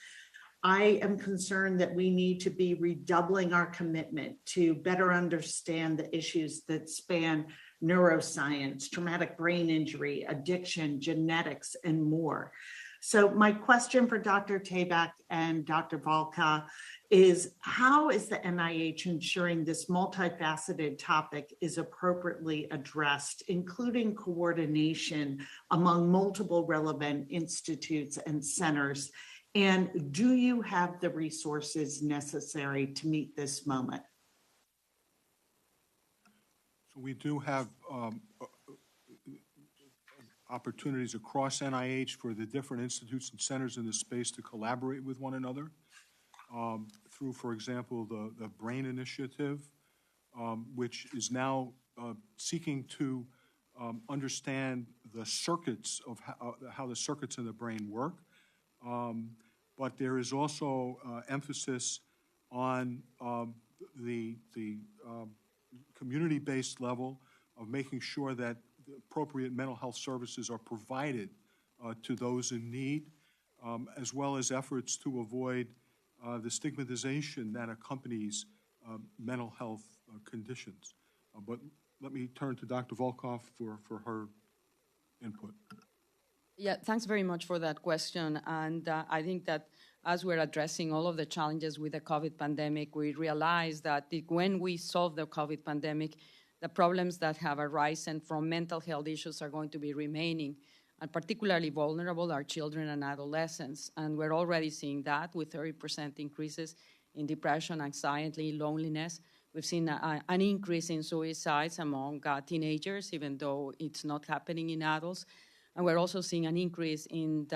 I am concerned that we need to be redoubling our commitment to better understand the issues that span neuroscience, traumatic brain injury, addiction, genetics, and more. So my question for Dr. Tabak and Dr. Volkow is, how is the NIH ensuring this multifaceted topic is appropriately addressed, including coordination among multiple relevant institutes and centers? And do you have the resources necessary to meet this moment? So we do have opportunities across NIH for the different institutes and centers in this space to collaborate with one another through, for example, the BRAIN Initiative, which is now seeking to understand the circuits of how the circuits in the brain work. But there is also emphasis on the community-based level of making sure that the appropriate mental health services are provided to those in need, as well as efforts to avoid the stigmatization that accompanies mental health conditions. But let me turn to Dr. Volkow for her input. Yeah, thanks very much for that question. And I think that as we're addressing all of the challenges with the COVID pandemic, we realize that when we solve the COVID pandemic, the problems that have arisen from mental health issues are going to be remaining, and particularly vulnerable are children and adolescents. And we're already seeing that with 30% increases in depression, anxiety, loneliness. We've seen an increase in suicides among teenagers, even though it's not happening in adults. And we're also seeing an increase in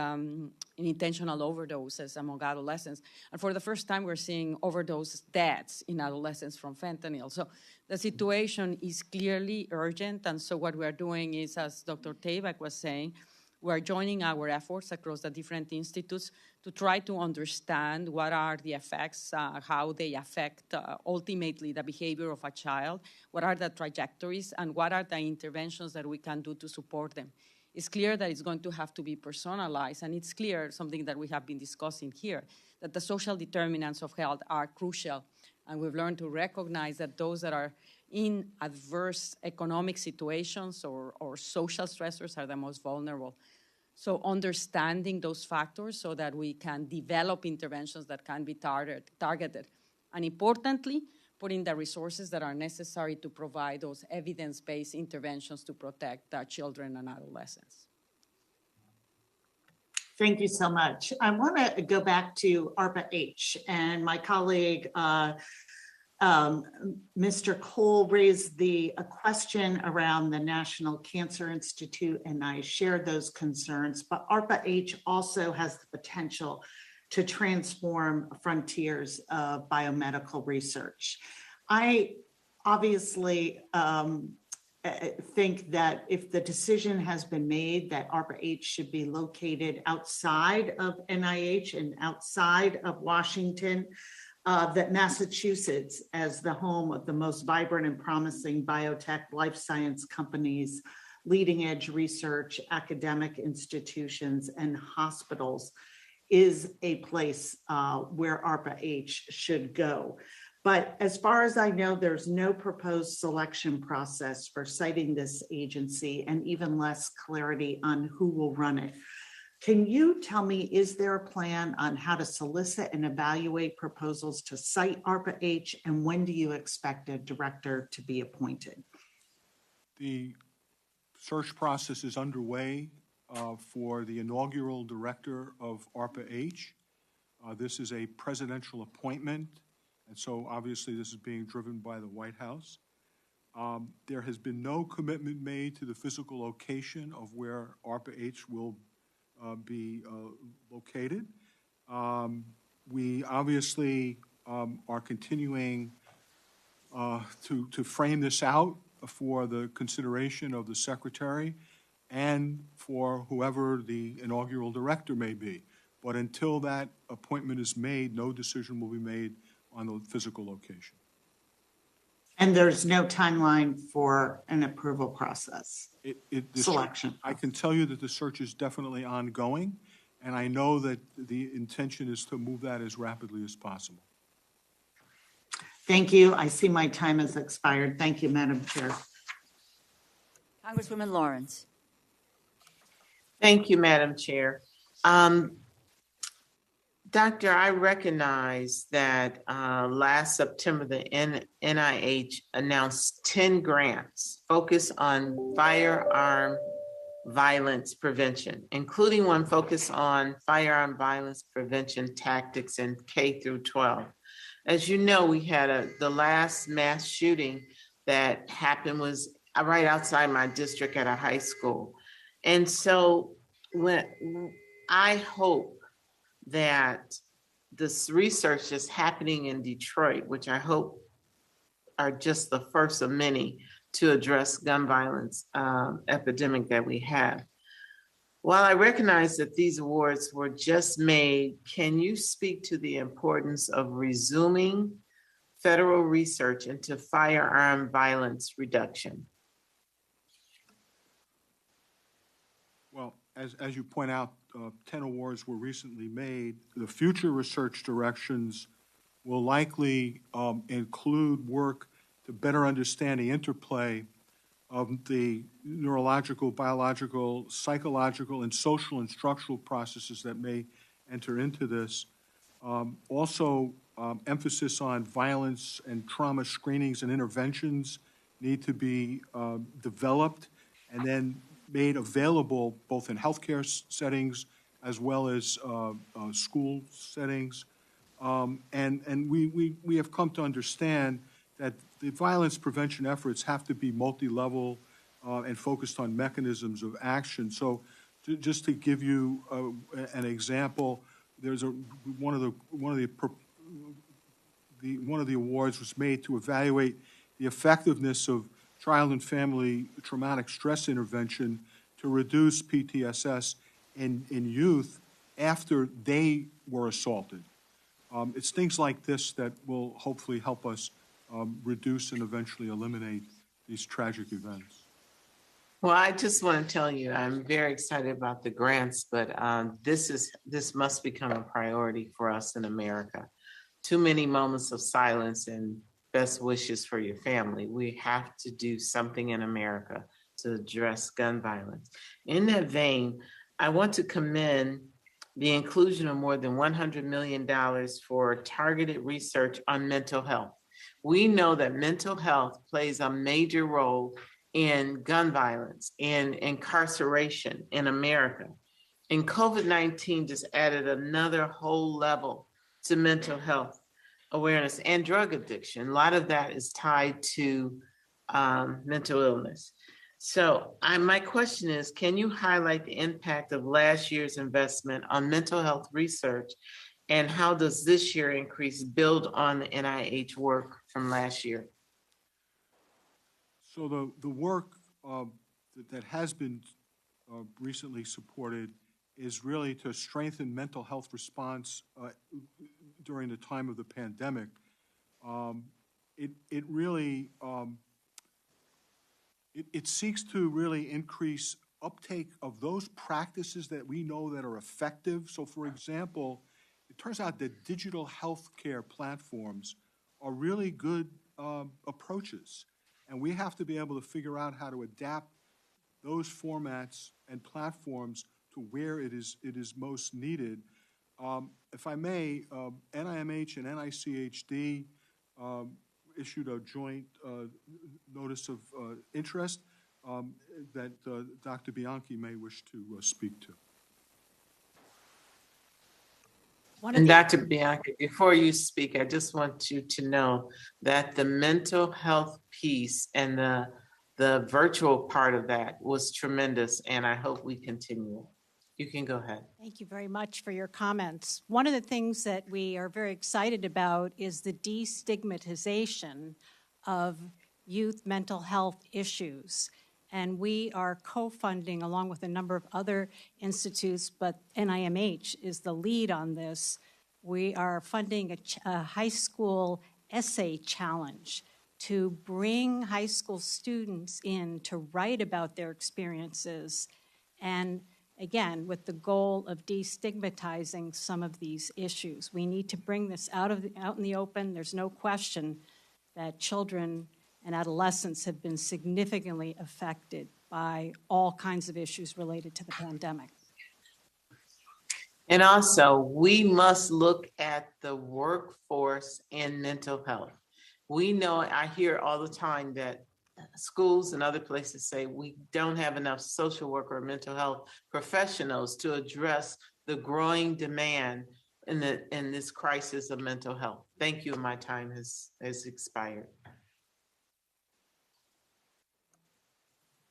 intentional overdoses among adolescents. And for the first time, we're seeing overdose deaths in adolescents from fentanyl. So the situation is clearly urgent. And so what we're doing is, as Dr. Tabak was saying, we're joining our efforts across the different institutes to try to understand what are the effects, how they affect ultimately the behavior of a child, what are the trajectories, and what are the interventions that we can do to support them. It's clear that it's going to have to be personalized, and it's clear, something that we have been discussing here, that the social determinants of health are crucial, and we've learned to recognize that those that are in adverse economic situations or social stressors are the most vulnerable. So understanding those factors so that we can develop interventions that can be targeted. And importantly, putting the resources that are necessary to provide those evidence-based interventions to protect children and adolescents. Thank you so much. I want to go back to ARPA-H, and my colleague, Mr. Cole, raised a question around the National Cancer Institute, and I shared those concerns, but ARPA-H also has the potential to transform frontiers of biomedical research. I obviously think that if the decision has been made that ARPA-H should be located outside of NIH and outside of Washington, that Massachusetts, as the home of the most vibrant and promising biotech life science companies, leading edge research, academic institutions, and hospitals, is a place where ARPA-H should go. But as far as I know, there's no proposed selection process for citing this agency, and even less clarity on who will run it. Can you tell me, is there a plan on how to solicit and evaluate proposals to cite ARPA-H, and when do you expect a director to be appointed? The search process is underway for the inaugural director of ARPA-H. This is a presidential appointment, and so obviously this is being driven by the White House. There has been no commitment made to the physical location of where ARPA-H will be located. We obviously are continuing to frame this out for the consideration of the secretary and for whoever the inaugural director may be. But until that appointment is made, no decision will be made on the physical location. And there's no timeline for an approval process, selection? I can tell you that the search is definitely ongoing, and I know that the intention is to move that as rapidly as possible. Thank you. I see my time has expired. Thank you, Madam Chair. Congresswoman Lawrence. Thank you, Madam Chair. Doctor, I recognize that last September, the NIH announced 10 grants focused on firearm violence prevention, including one focused on firearm violence prevention tactics in K through 12. As you know, we had the last mass shooting that happened was right outside my district at a high school. And so I hope that this research is happening in Detroit, which I hope are just the first of many to address gun violence epidemic that we have. While I recognize that these awards were just made, can you speak to the importance of resuming federal research into firearm violence reduction? Well, as you point out, 10 awards were recently made. The future research directions will likely include work to better understand the interplay of the neurological, biological, psychological, and social and structural processes that may enter into this. Also, emphasis on violence and trauma screenings and interventions need to be developed and then made available both in healthcare settings as well as school settings. And we have come to understand that the violence prevention efforts have to be multi-level and focused on mechanisms of action. So just to give you an example, there's one of the awards was made to evaluate the effectiveness of child and family traumatic stress intervention to reduce PTSS in youth after they were assaulted. It's things like this that will hopefully help us reduce and eventually eliminate these tragic events. Well, I just want to tell you, I'm very excited about the grants, but this must become a priority for us in America. Too many moments of silence and best wishes for your family. We have to do something in America to address gun violence. In that vein, I want to commend the inclusion of more than $100 million for targeted research on mental health. We know that mental health plays a major role in gun violence and incarceration in America. And COVID-19 just added another whole level to mental health awareness and drug addiction. A lot of that is tied to mental illness. So my question is, can you highlight the impact of last year's investment on mental health research, and how does this year increase build on the NIH work from last year? So the work that has been recently supported is really to strengthen mental health response during the time of the pandemic. It really it seeks to really increase uptake of those practices that we know that are effective. So, for example, it turns out that digital healthcare platforms are really good approaches, and we have to be able to figure out how to adapt those formats and platforms to where it is most needed. If I may, NIMH and NICHD issued a joint notice of interest that Dr. Bianchi may wish to speak to. And Dr. Bianchi, before you speak, I just want you to know that the mental health piece and the virtual part of that was tremendous, and I hope we continue. You can go ahead. Thank you very much for your comments. One of the things that we are very excited about is the destigmatization of youth mental health issues. And we are co-funding, along with a number of other institutes, but NIMH is the lead on this. We are funding a high school essay challenge to bring high school students in to write about their experiences, and again, with the goal of destigmatizing some of these issues. We need to bring this out in the open. There's no question that children and adolescents have been significantly affected by all kinds of issues related to the pandemic. And also, we must look at the workforce in mental health. We know, I hear all the time that schools and other places say we don't have enough social worker or mental health professionals to address the growing demand in this crisis of mental health. Thank you. My time has expired.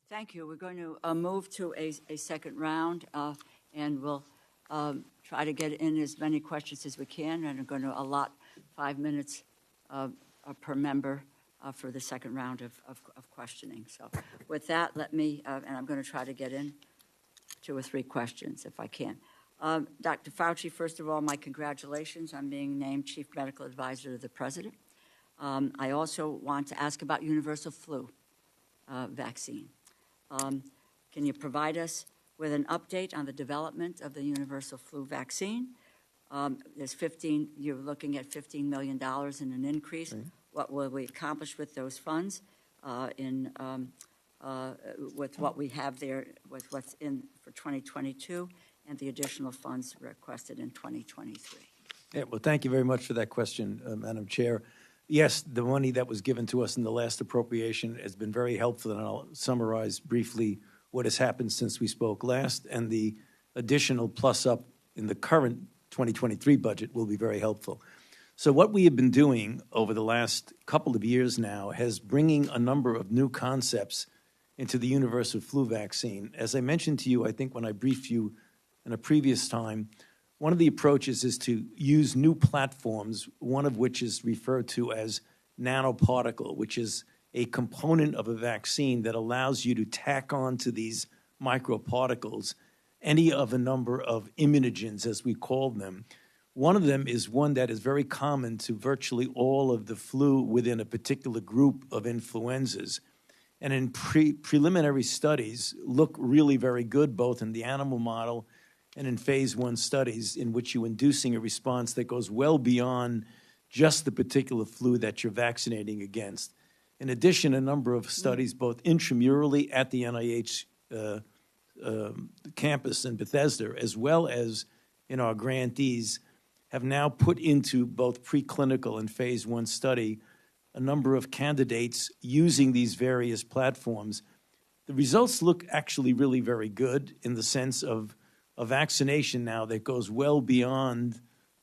Thank you. We're going to move to a second round, and we'll try to get in as many questions as we can, and I'm going to allot 5 minutes per member for the second round of questioning. So with that, let me, and I'm going to try to get in 2 or 3 questions if I can. Dr. Fauci, first of all, my congratulations on being named Chief Medical Advisor to the President. I also want to ask about universal flu vaccine. Can you provide us with an update on the development of the universal flu vaccine? You're looking at $15 million in an increase. Right. What will we accomplish with those funds in with what we have there, with what's in for 2022, and the additional funds requested in 2023. Yeah, well, thank you very much for that question, Madam Chair. Yes, the money that was given to us in the last appropriation has been very helpful, and I'll summarize briefly what has happened since we spoke last, and the additional plus up in the current 2023 budget will be very helpful. So what we have been doing over the last couple of years now has bringing a number of new concepts into the universal flu vaccine. As I mentioned to you, I think when I briefed you in a previous time, one of the approaches is to use new platforms, one of which is referred to as nanoparticle, which is a component of a vaccine that allows you to tack on to these microparticles any of a number of immunogens, as we call them. One of them is one that is very common to virtually all of the flu within a particular group of influenzas. And in preliminary studies look really very good, both in the animal model and in phase 1 studies, in which you're inducing a response that goes well beyond just the particular flu that you're vaccinating against. In addition, a number of studies, both intramurally at the NIH campus in Bethesda, as well as in our grantees, have now put into both preclinical and phase 1 study a number of candidates using these various platforms. The results look actually really very good in the sense of a vaccination now that goes well beyond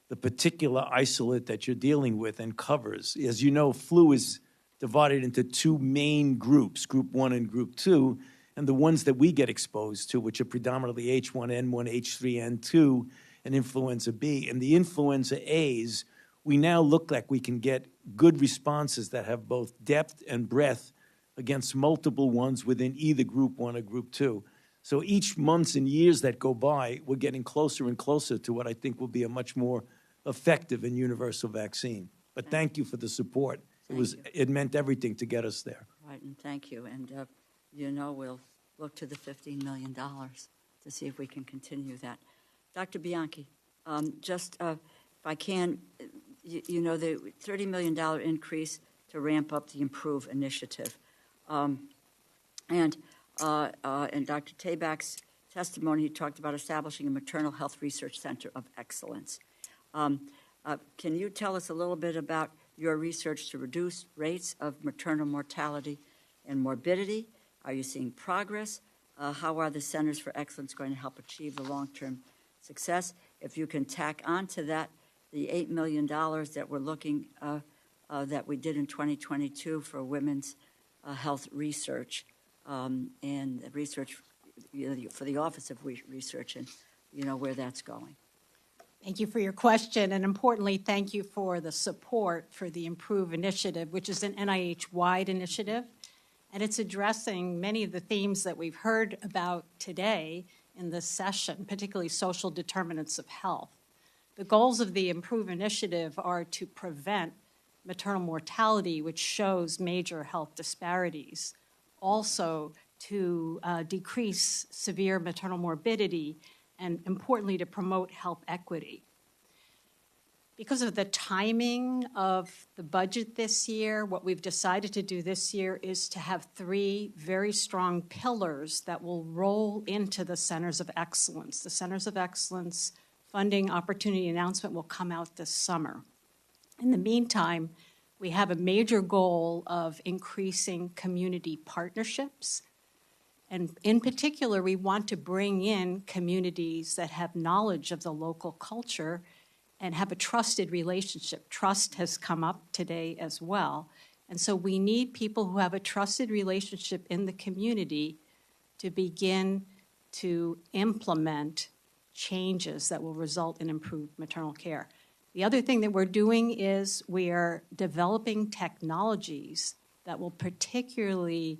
the particular isolate that you're dealing with and covers. As you know, flu is divided into two main groups, Group 1 and Group 2, and the ones that we get exposed to, which are predominantly H1N1, H3N2, and influenza B. And the influenza A's, we now look like we can get good responses that have both depth and breadth against multiple ones within either Group 1 or Group 2. So each months and years that go by, we're getting closer and closer to what I think will be a much more effective and universal vaccine. But thank you for the support. It meant everything to get us there. Right, and thank you. And, we'll look to the $15 million to see if we can continue that. Dr. Bianchi, if I can, the $30 million increase to ramp up the Improve initiative. And in Dr. Tabak's testimony, he talked about establishing a maternal health research center of excellence. Can you tell us a little bit about your research to reduce rates of maternal mortality and morbidity? Are you seeing progress? How are the Centers for Excellence going to help achieve the long-term success? If you can tack on to that the $8 million that we're looking that we did in 2022 for women's health research and research for the Office of Research, and where that's going. Thank you for your question, and importantly, thank you for the support for the Improve initiative, which is an NIH-wide initiative, and it's addressing many of the themes that we've heard about today in this session, particularly social determinants of health. The goals of the Improve initiative are to prevent maternal mortality, which shows major health disparities, also to decrease severe maternal morbidity, and importantly, to promote health equity. Because of the timing of the budget this year, what we've decided to do this year is to have 3 very strong pillars that will roll into the Centers of Excellence. The Centers of Excellence funding opportunity announcement will come out this summer. In the meantime, we have a major goal of increasing community partnerships. And in particular, we want to bring in communities that have knowledge of the local culture and have a trusted relationship. Trust has come up today as well. And so we need people who have a trusted relationship in the community to begin to implement changes that will result in improved maternal care. The other thing that we're doing is we are developing technologies that will particularly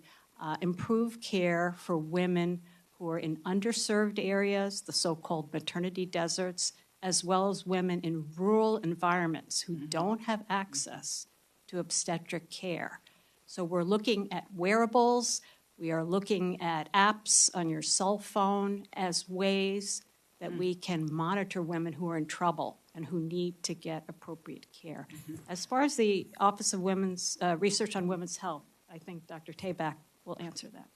improve care for women who are in underserved areas, the so-called maternity deserts, as well as women in rural environments who don't have access to obstetric care. So we're looking at wearables, we are looking at apps on your cell phone as ways that we can monitor women who are in trouble and who need to get appropriate care. As far as the Office of Women's Research on Women's Health, I think Dr. Tabak will answer that.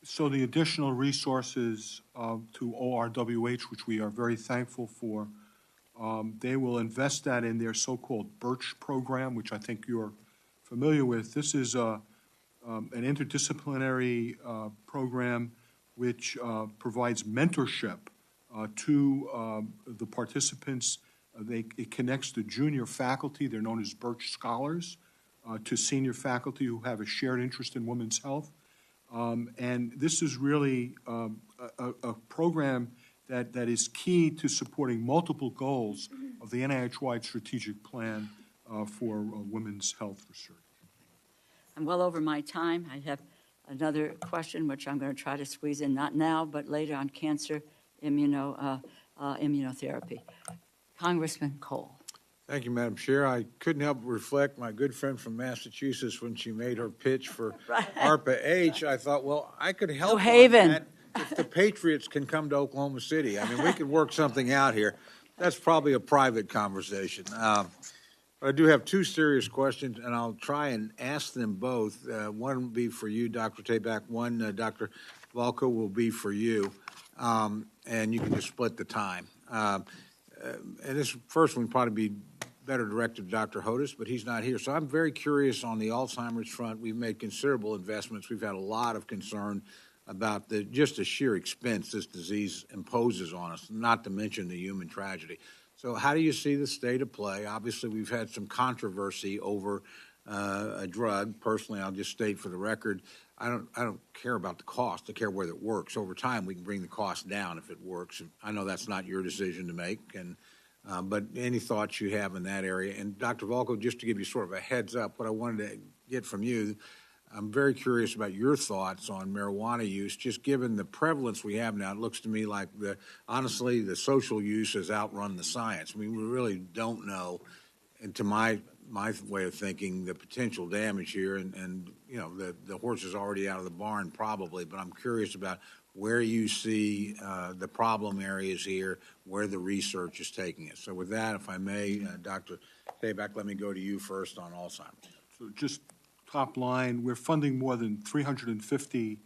So the additional resources to ORWH, which we are very thankful for, they will invest that in their so-called Birch program, which I think you're familiar with. This is an interdisciplinary program which provides mentorship to the participants. It connects the junior faculty, they're known as Birch Scholars, to senior faculty who have a shared interest in women's health. And this is really a program that is key to supporting multiple goals of the NIH-wide strategic plan for women's health research. I'm well over my time. I have another question, which I'm going to try to squeeze in, not now, but later, on cancer immunotherapy. Congressman Cole. Thank you, Madam Chair. I couldn't help but reflect my good friend from Massachusetts when she made her pitch for ARPA-H. I thought, well, I could help on that if the Patriots can come to Oklahoma City. I mean, we could work something out here. That's probably a private conversation. But I do have two serious questions, and I'll try and ask them both. One will be for you, Dr. Tabak. One, Dr. Volkow, will be for you. And you can just split the time. And this first one would probably be better directed to Dr. Hodes, but he's not here. So I'm very curious on the Alzheimer's front. We've made considerable investments. We've had a lot of concern about just the sheer expense this disease imposes on us, not to mention the human tragedy. So how do you see the state of play? Obviously, we've had some controversy over a drug. Personally, I'll just state for the record, I don't care about the cost. I care whether it works. Over time, we can bring the cost down if it works. I know that's not your decision to make, but any thoughts you have in that area? And Dr. Volkow, just to give you sort of a heads up, what I wanted to get from you, I'm very curious about your thoughts on marijuana use. Just given the prevalence we have now, it looks to me like honestly, the social use has outrun the science. I mean, we really don't know, and to my way of thinking, the potential damage here, and you know, the horse is already out of the barn probably, but I'm curious about where you see the problem areas here, where the research is taking us. So with that, if I may, Dr. Tabak, let me go to you first on Alzheimer's. So just top line, we're funding more than 350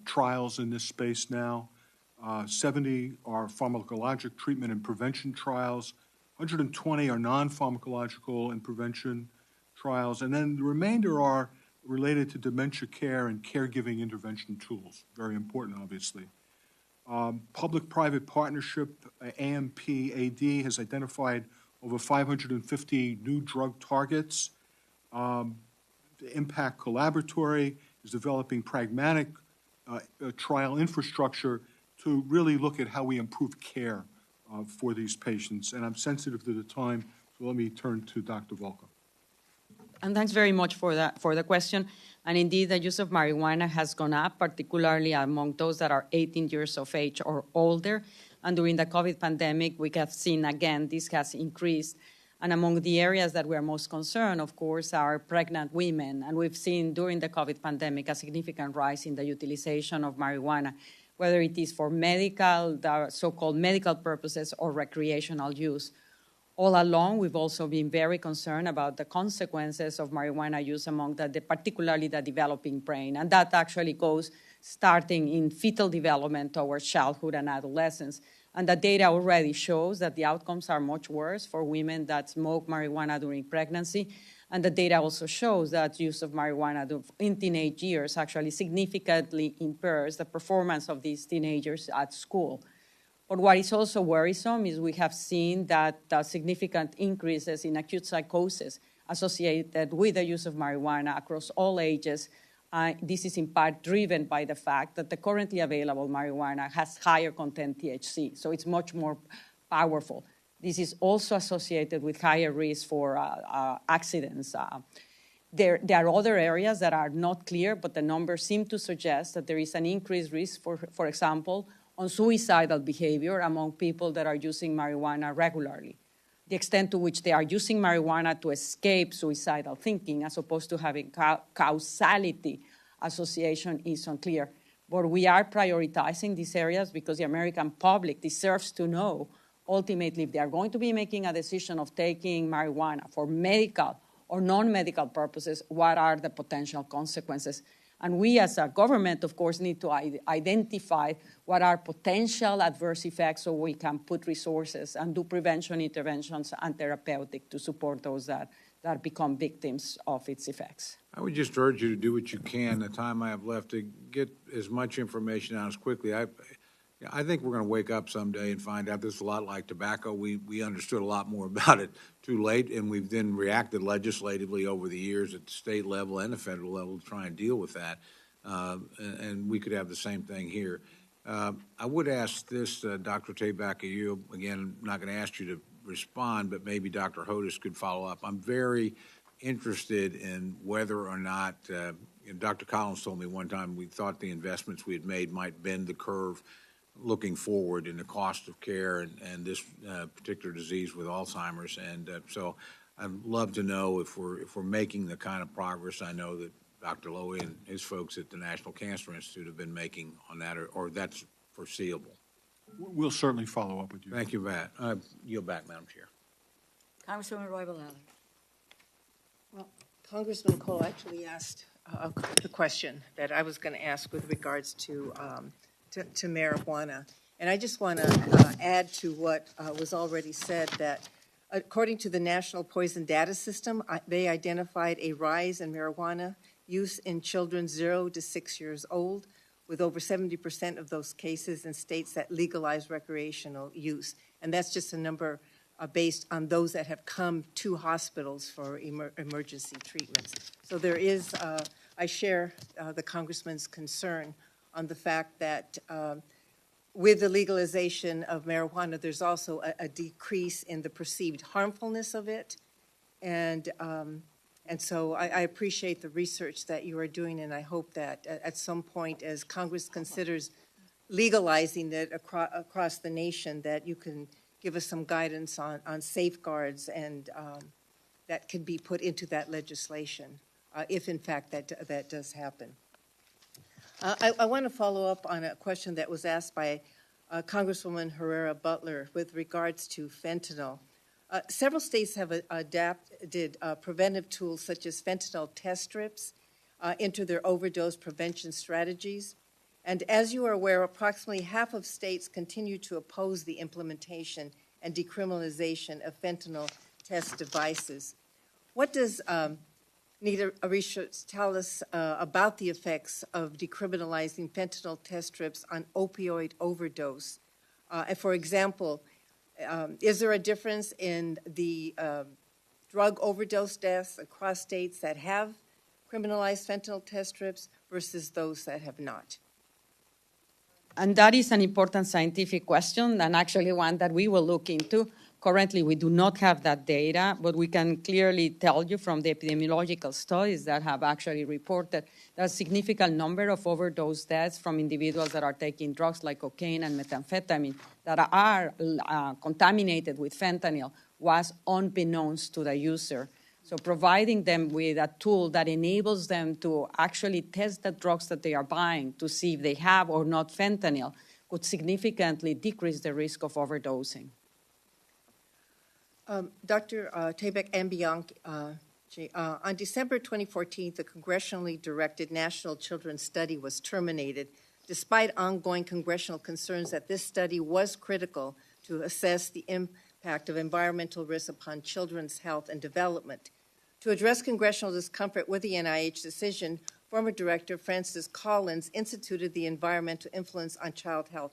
trials in this space now. 70 are pharmacologic treatment and prevention trials. 120 are non-pharmacological and prevention trials. And then the remainder are related to dementia care and caregiving intervention tools. Very important, obviously. Public-private partnership, AMP-AD, has identified over 550 new drug targets. The Impact Collaboratory is developing pragmatic trial infrastructure to really look at how we improve care for these patients. And I'm sensitive to the time, so let me turn to Dr. Volkow. And thanks very much for the question. And indeed, the use of marijuana has gone up, particularly among those that are 18 years of age or older. And during the COVID pandemic, we have seen, again, this has increased. And among the areas that we are most concerned, of course, are pregnant women. And we've seen during the COVID pandemic a significant rise in the utilization of marijuana, whether it is for medical, the so-called medical purposes, or recreational use. All along, we've also been very concerned about the consequences of marijuana use among particularly the developing brain. And that actually goes starting in fetal development towards childhood and adolescence. And the data already shows that the outcomes are much worse for women that smoke marijuana during pregnancy. And the data also shows that use of marijuana in teenage years actually significantly impairs the performance of these teenagers at school. But what is also worrisome is we have seen that significant increases in acute psychosis associated with the use of marijuana across all ages. This is in part driven by the fact that the currently available marijuana has higher content THC, so it's much more powerful. This is also associated with higher risk for accidents. There are other areas that are not clear, but the numbers seem to suggest that there is an increased risk, for example, on suicidal behavior among people that are using marijuana regularly. The extent to which they are using marijuana to escape suicidal thinking as opposed to having causality association is unclear. But we are prioritizing these areas because the American public deserves to know, ultimately, if they are going to be making a decision of taking marijuana for medical or non-medical purposes, what are the potential consequences. And we as a government, of course, need to identify what are potential adverse effects so we can put resources and do prevention interventions and therapeutic to support those that become victims of its effects. I would just urge you to do what you can, the time I have left, to get as much information out as quickly. I think we're going to wake up someday and find out this is a lot like tobacco. We understood a lot more about it too late, and we've then reacted legislatively over the years at the state level and the federal level to try and deal with that. And we could have the same thing here. I would ask this, Dr. Tabak, you, again, I'm not going to ask you to respond, but maybe Dr. Hodes could follow up. I'm very interested in whether or not, Dr. Collins told me one time we thought the investments we had made might bend the curve looking forward in the cost of care and this particular disease with Alzheimer's. And so I'd love to know if we're making the kind of progress I know that Dr. Lowy and his folks at the National Cancer Institute have been making on that, or that's foreseeable. We'll certainly follow up with you. Thank you, Matt. Yield back, Madam Chair. Congresswoman Roybal-Alley. Well, Congressman Cole actually asked the question that I was going to ask with regards to marijuana. And I just want to add to what was already said that according to the National Poison Data System, they identified a rise in marijuana use in children 0 to 6 years old, with over 70% of those cases in states that legalize recreational use. And that's just a number based on those that have come to hospitals for emergency treatments. So there is, I share the Congressman's concern on the fact that with the legalization of marijuana, there's also a decrease in the perceived harmfulness of it. And so I appreciate the research that you are doing, and I hope that at some point, as Congress considers legalizing it across the nation, that you can give us some guidance on safeguards and that can be put into that legislation, if in fact that does happen. I want to follow up on a question that was asked by Congresswoman Herrera Butler with regards to fentanyl. Several states have adapted preventive tools such as fentanyl test strips into their overdose prevention strategies. And as you are aware, approximately half of states continue to oppose the implementation and decriminalization of fentanyl test devices. What does NIDA research tell us about the effects of decriminalizing fentanyl test strips on opioid overdose? For example, is there a difference in the drug overdose deaths across states that have criminalized fentanyl test strips versus those that have not? And that is an important scientific question, and actually one that we will look into. Currently, we do not have that data, but we can clearly tell you from the epidemiological studies that have actually reported that a significant number of overdose deaths from individuals that are taking drugs like cocaine and methamphetamine that are contaminated with fentanyl was unbeknownst to the user. So providing them with a tool that enables them to actually test the drugs that they are buying to see if they have or not fentanyl could significantly decrease the risk of overdosing. Dr. Tabak and Bianchi, on December 2014, the congressionally directed National Children's Study was terminated, despite ongoing congressional concerns that this study was critical to assess the impact of environmental risks upon children's health and development. To address congressional discomfort with the NIH decision, former Director Francis Collins instituted the Environmental Influence on Child Health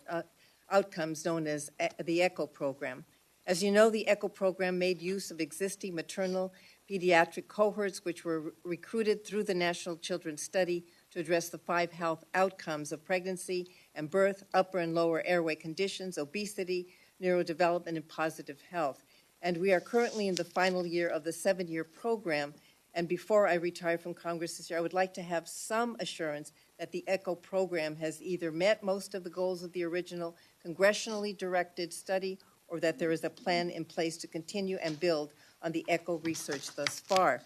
Outcomes, known as the ECHO program. As you know, the ECHO program made use of existing maternal pediatric cohorts, which were recruited through the National Children's Study to address the 5 health outcomes of pregnancy and birth, upper and lower airway conditions, obesity, neurodevelopment, and positive health. And we are currently in the final year of the 7-year program. And before I retire from Congress this year, I would like to have some assurance that the ECHO program has either met most of the goals of the original congressionally directed study, or that there is a plan in place to continue and build on the ECHO research thus far.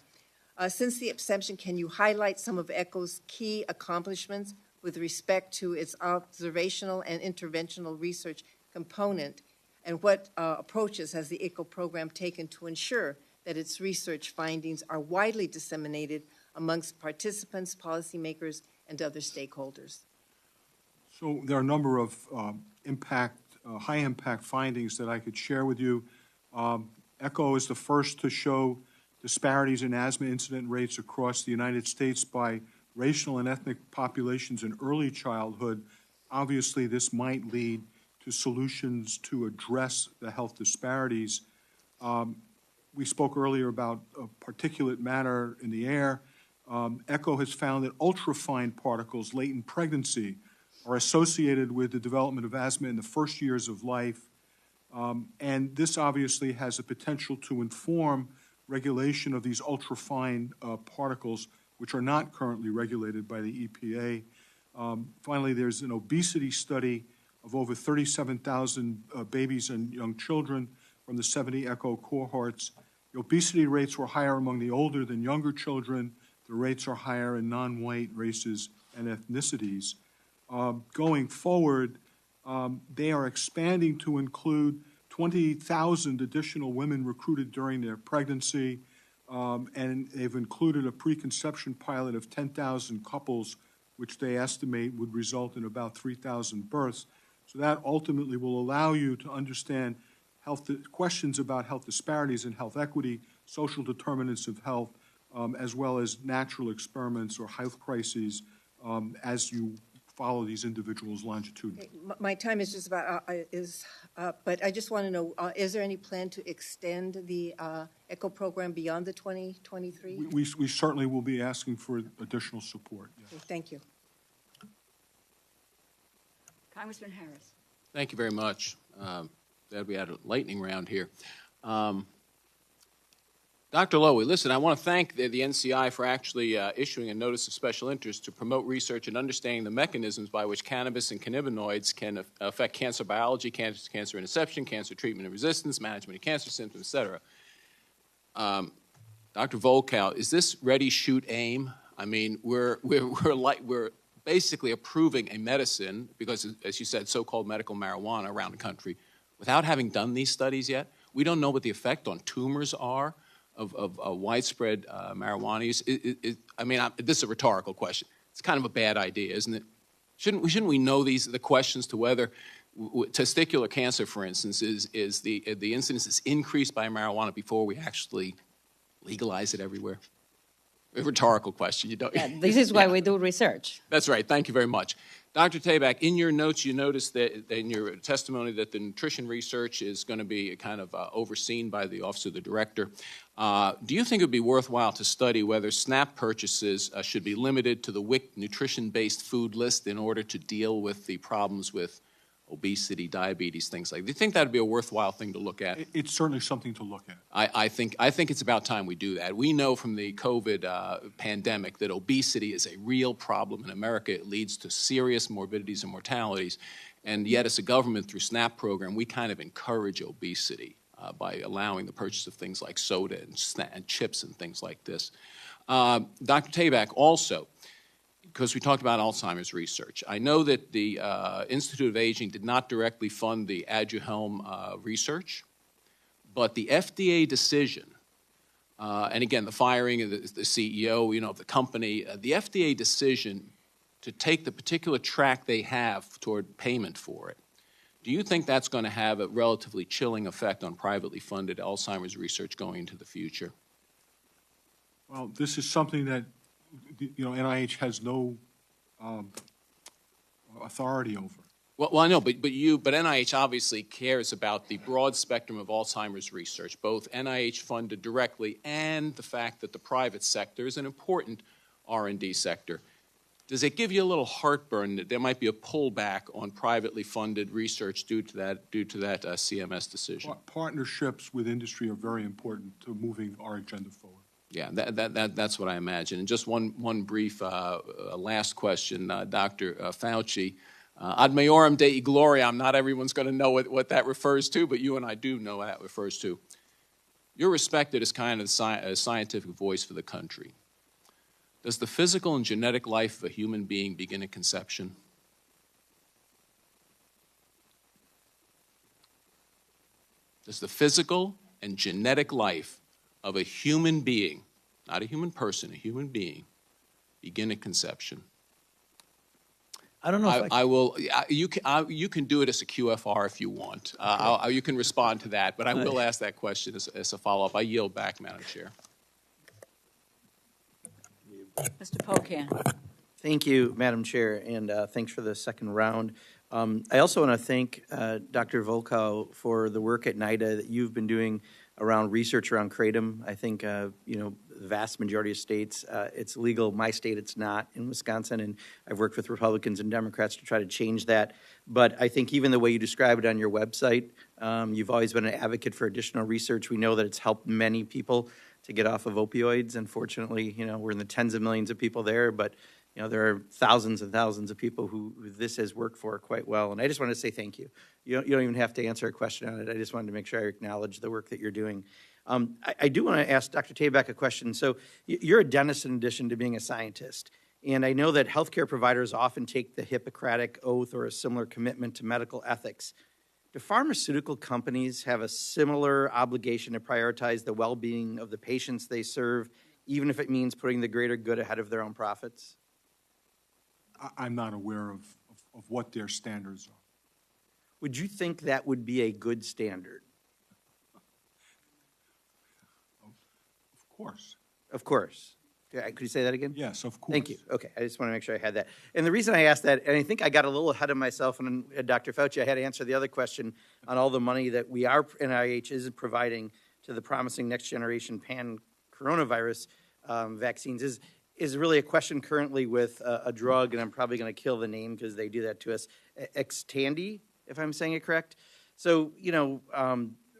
Since the inception, can you highlight some of ECHO's key accomplishments with respect to its observational and interventional research component, and what approaches has the ECHO program taken to ensure that its research findings are widely disseminated amongst participants, policymakers, and other stakeholders? So there are a number of high-impact findings that I could share with you. ECHO is the first to show disparities in asthma incident rates across the United States by racial and ethnic populations in early childhood. Obviously, this might lead to solutions to address the health disparities. We spoke earlier about particulate matter in the air. ECHO has found that ultrafine particles late in pregnancy are associated with the development of asthma in the first years of life. And this obviously has the potential to inform regulation of these ultrafine particles, which are not currently regulated by the EPA. Finally, there's an obesity study of over 37,000 babies and young children from the 70 ECHO cohorts. The obesity rates were higher among the older than younger children. The rates are higher in non-white races and ethnicities. Going forward, they are expanding to include 20,000 additional women recruited during their pregnancy, and they've included a preconception pilot of 10,000 couples, which they estimate would result in about 3,000 births. So that ultimately will allow you to understand questions about health disparities and health equity, social determinants of health, as well as natural experiments or health crises as you follow these individuals longitudinally. My time is just about but I just want to know: is there any plan to extend the ECHO program beyond the 2023? We certainly will be asking for additional support. Yes. Okay, thank you, Congressman Harris. Thank you very much. Glad we had a lightning round here. Dr. Lowy, listen, I want to thank the NCI for actually issuing a notice of special interest to promote research and understanding the mechanisms by which cannabis and cannabinoids can affect cancer biology, cancer interception, cancer treatment and resistance, management of cancer symptoms, et cetera. Dr. Volkow, is this ready, shoot, aim? I mean, we're basically approving a medicine because, as you said, so-called medical marijuana around the country without having done these studies yet. We don't know what the effect on tumors are of widespread marijuana use. This is a rhetorical question. It's kind of a bad idea, isn't it? Shouldn't we know the questions to whether testicular cancer, for instance, is the incidence is increased by marijuana before we actually legalize it everywhere? A rhetorical question. You don't. Yeah, this is why we do research. That's right. Thank you very much. Dr. Tabak, in your notes, you noticed that in your testimony that the nutrition research is going to be kind of overseen by the Office of the Director. Do you think it would be worthwhile to study whether SNAP purchases should be limited to the WIC nutrition-based food list in order to deal with the problems with obesity, diabetes, things like that? Do you think that would be a worthwhile thing to look at? It's certainly something to look at. I think it's about time we do that. We know from the COVID pandemic that obesity is a real problem in America. It leads to serious morbidities and mortalities. And yet, as a government, through SNAP program, we kind of encourage obesity by allowing the purchase of things like soda and chips and things like this. Dr. Tabak, also, because we talked about Alzheimer's research. I know that the Institute of Aging did not directly fund the Aduhelm research, but the FDA decision, and again, the firing of the CEO, of the company, the FDA decision to take the particular track they have toward payment for it, do you think that's going to have a relatively chilling effect on privately funded Alzheimer's research going into the future? Well, this is something that NIH has no authority over. Well, I know, but NIH obviously cares about the broad spectrum of Alzheimer's research, both NIH funded directly and the fact that the private sector is an important R&D sector. Does it give you a little heartburn that there might be a pullback on privately funded research due to that CMS decision? Partnerships with industry are very important to moving our agenda forward. Yeah, that's what I imagine. And just one brief last question, Dr. Fauci. Ad maiorem Dei gloriam, not everyone's going to know what that refers to, but you and I do know what that refers to. You're respected as kind of a scientific voice for the country. Does the physical and genetic life of a human being begin at conception? Does the physical and genetic life of a human being, not a human person, a human being, begin at conception? I don't know if I will. You can do it as a QFR if you want. You can respond to that, but I will ask that question as a follow-up. I yield back, Madam Chair. Mr. Pocan. Thank you, Madam Chair, and thanks for the second round. I also want to thank Dr. Volkow for the work at NIDA that you've been doing around research around kratom. I think, the vast majority of states, it's legal. My state, it's not in Wisconsin, and I've worked with Republicans and Democrats to try to change that. But I think even the way you describe it on your website, you've always been an advocate for additional research. We know that it's helped many people to get off of opioids. Unfortunately, we're in the tens of millions of people there, but there are thousands and thousands of people who this has worked for quite well. And I just wanted to say thank you. You don't even have to answer a question on it. I just wanted to make sure I acknowledge the work that you're doing. I do want to ask Dr. Tabak a question. So you're a dentist in addition to being a scientist. And I know that healthcare providers often take the Hippocratic Oath or a similar commitment to medical ethics. Do pharmaceutical companies have a similar obligation to prioritize the well-being of the patients they serve, even if it means putting the greater good ahead of their own profits? I'm not aware of what their standards are. Would you think that would be a good standard? Of course. Of course. Could you say that again? Yes, of course. Thank you. Okay, I just want to make sure I had that. And the reason I asked that, and I think I got a little ahead of myself, and Dr. Fauci, I had to answer the other question on all the money that NIH is providing to the promising next generation pan-coronavirus vaccines, is really a question currently with a drug, and I'm probably going to kill the name because they do that to us, Xtandi, if I'm saying it correct. So,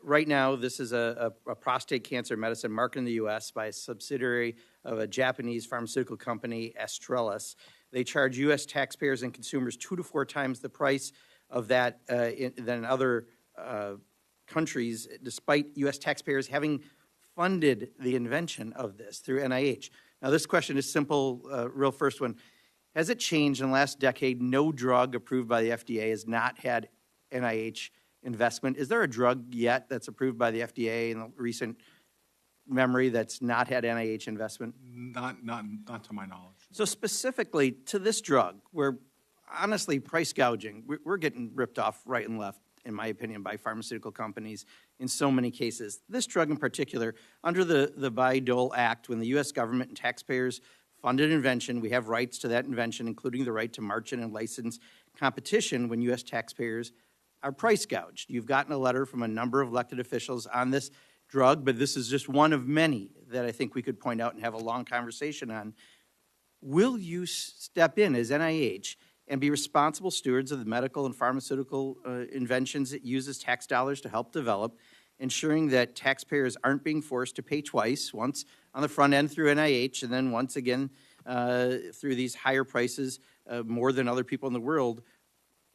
right now, this is a prostate cancer medicine marketed in the U.S. by a subsidiary of a Japanese pharmaceutical company, Astellas. They charge U.S. taxpayers and consumers 2 to 4 times the price of that than other countries, despite U.S. taxpayers having funded the invention of this through NIH. Now, this question is simple, real first one. Has it changed in the last decade? No drug approved by the FDA has not had NIH investment. Is there a drug yet that's approved by the FDA in the recent memory that's not had NIH investment? Not to my knowledge. So specifically to this drug, where honestly price gouging, we're getting ripped off right and left, in my opinion, by pharmaceutical companies in so many cases. This drug in particular, under the Bayh-Dole Act, when the U.S. government and taxpayers funded invention, we have rights to that invention, including the right to market and license competition when U.S. taxpayers are price gouged. You've gotten a letter from a number of elected officials on this drug, but this is just one of many that I think we could point out and have a long conversation on. Will you step in as NIH and be responsible stewards of the medical and pharmaceutical inventions it uses tax dollars to help develop, ensuring that taxpayers aren't being forced to pay twice, once on the front end through NIH and then once again through these higher prices more than other people in the world?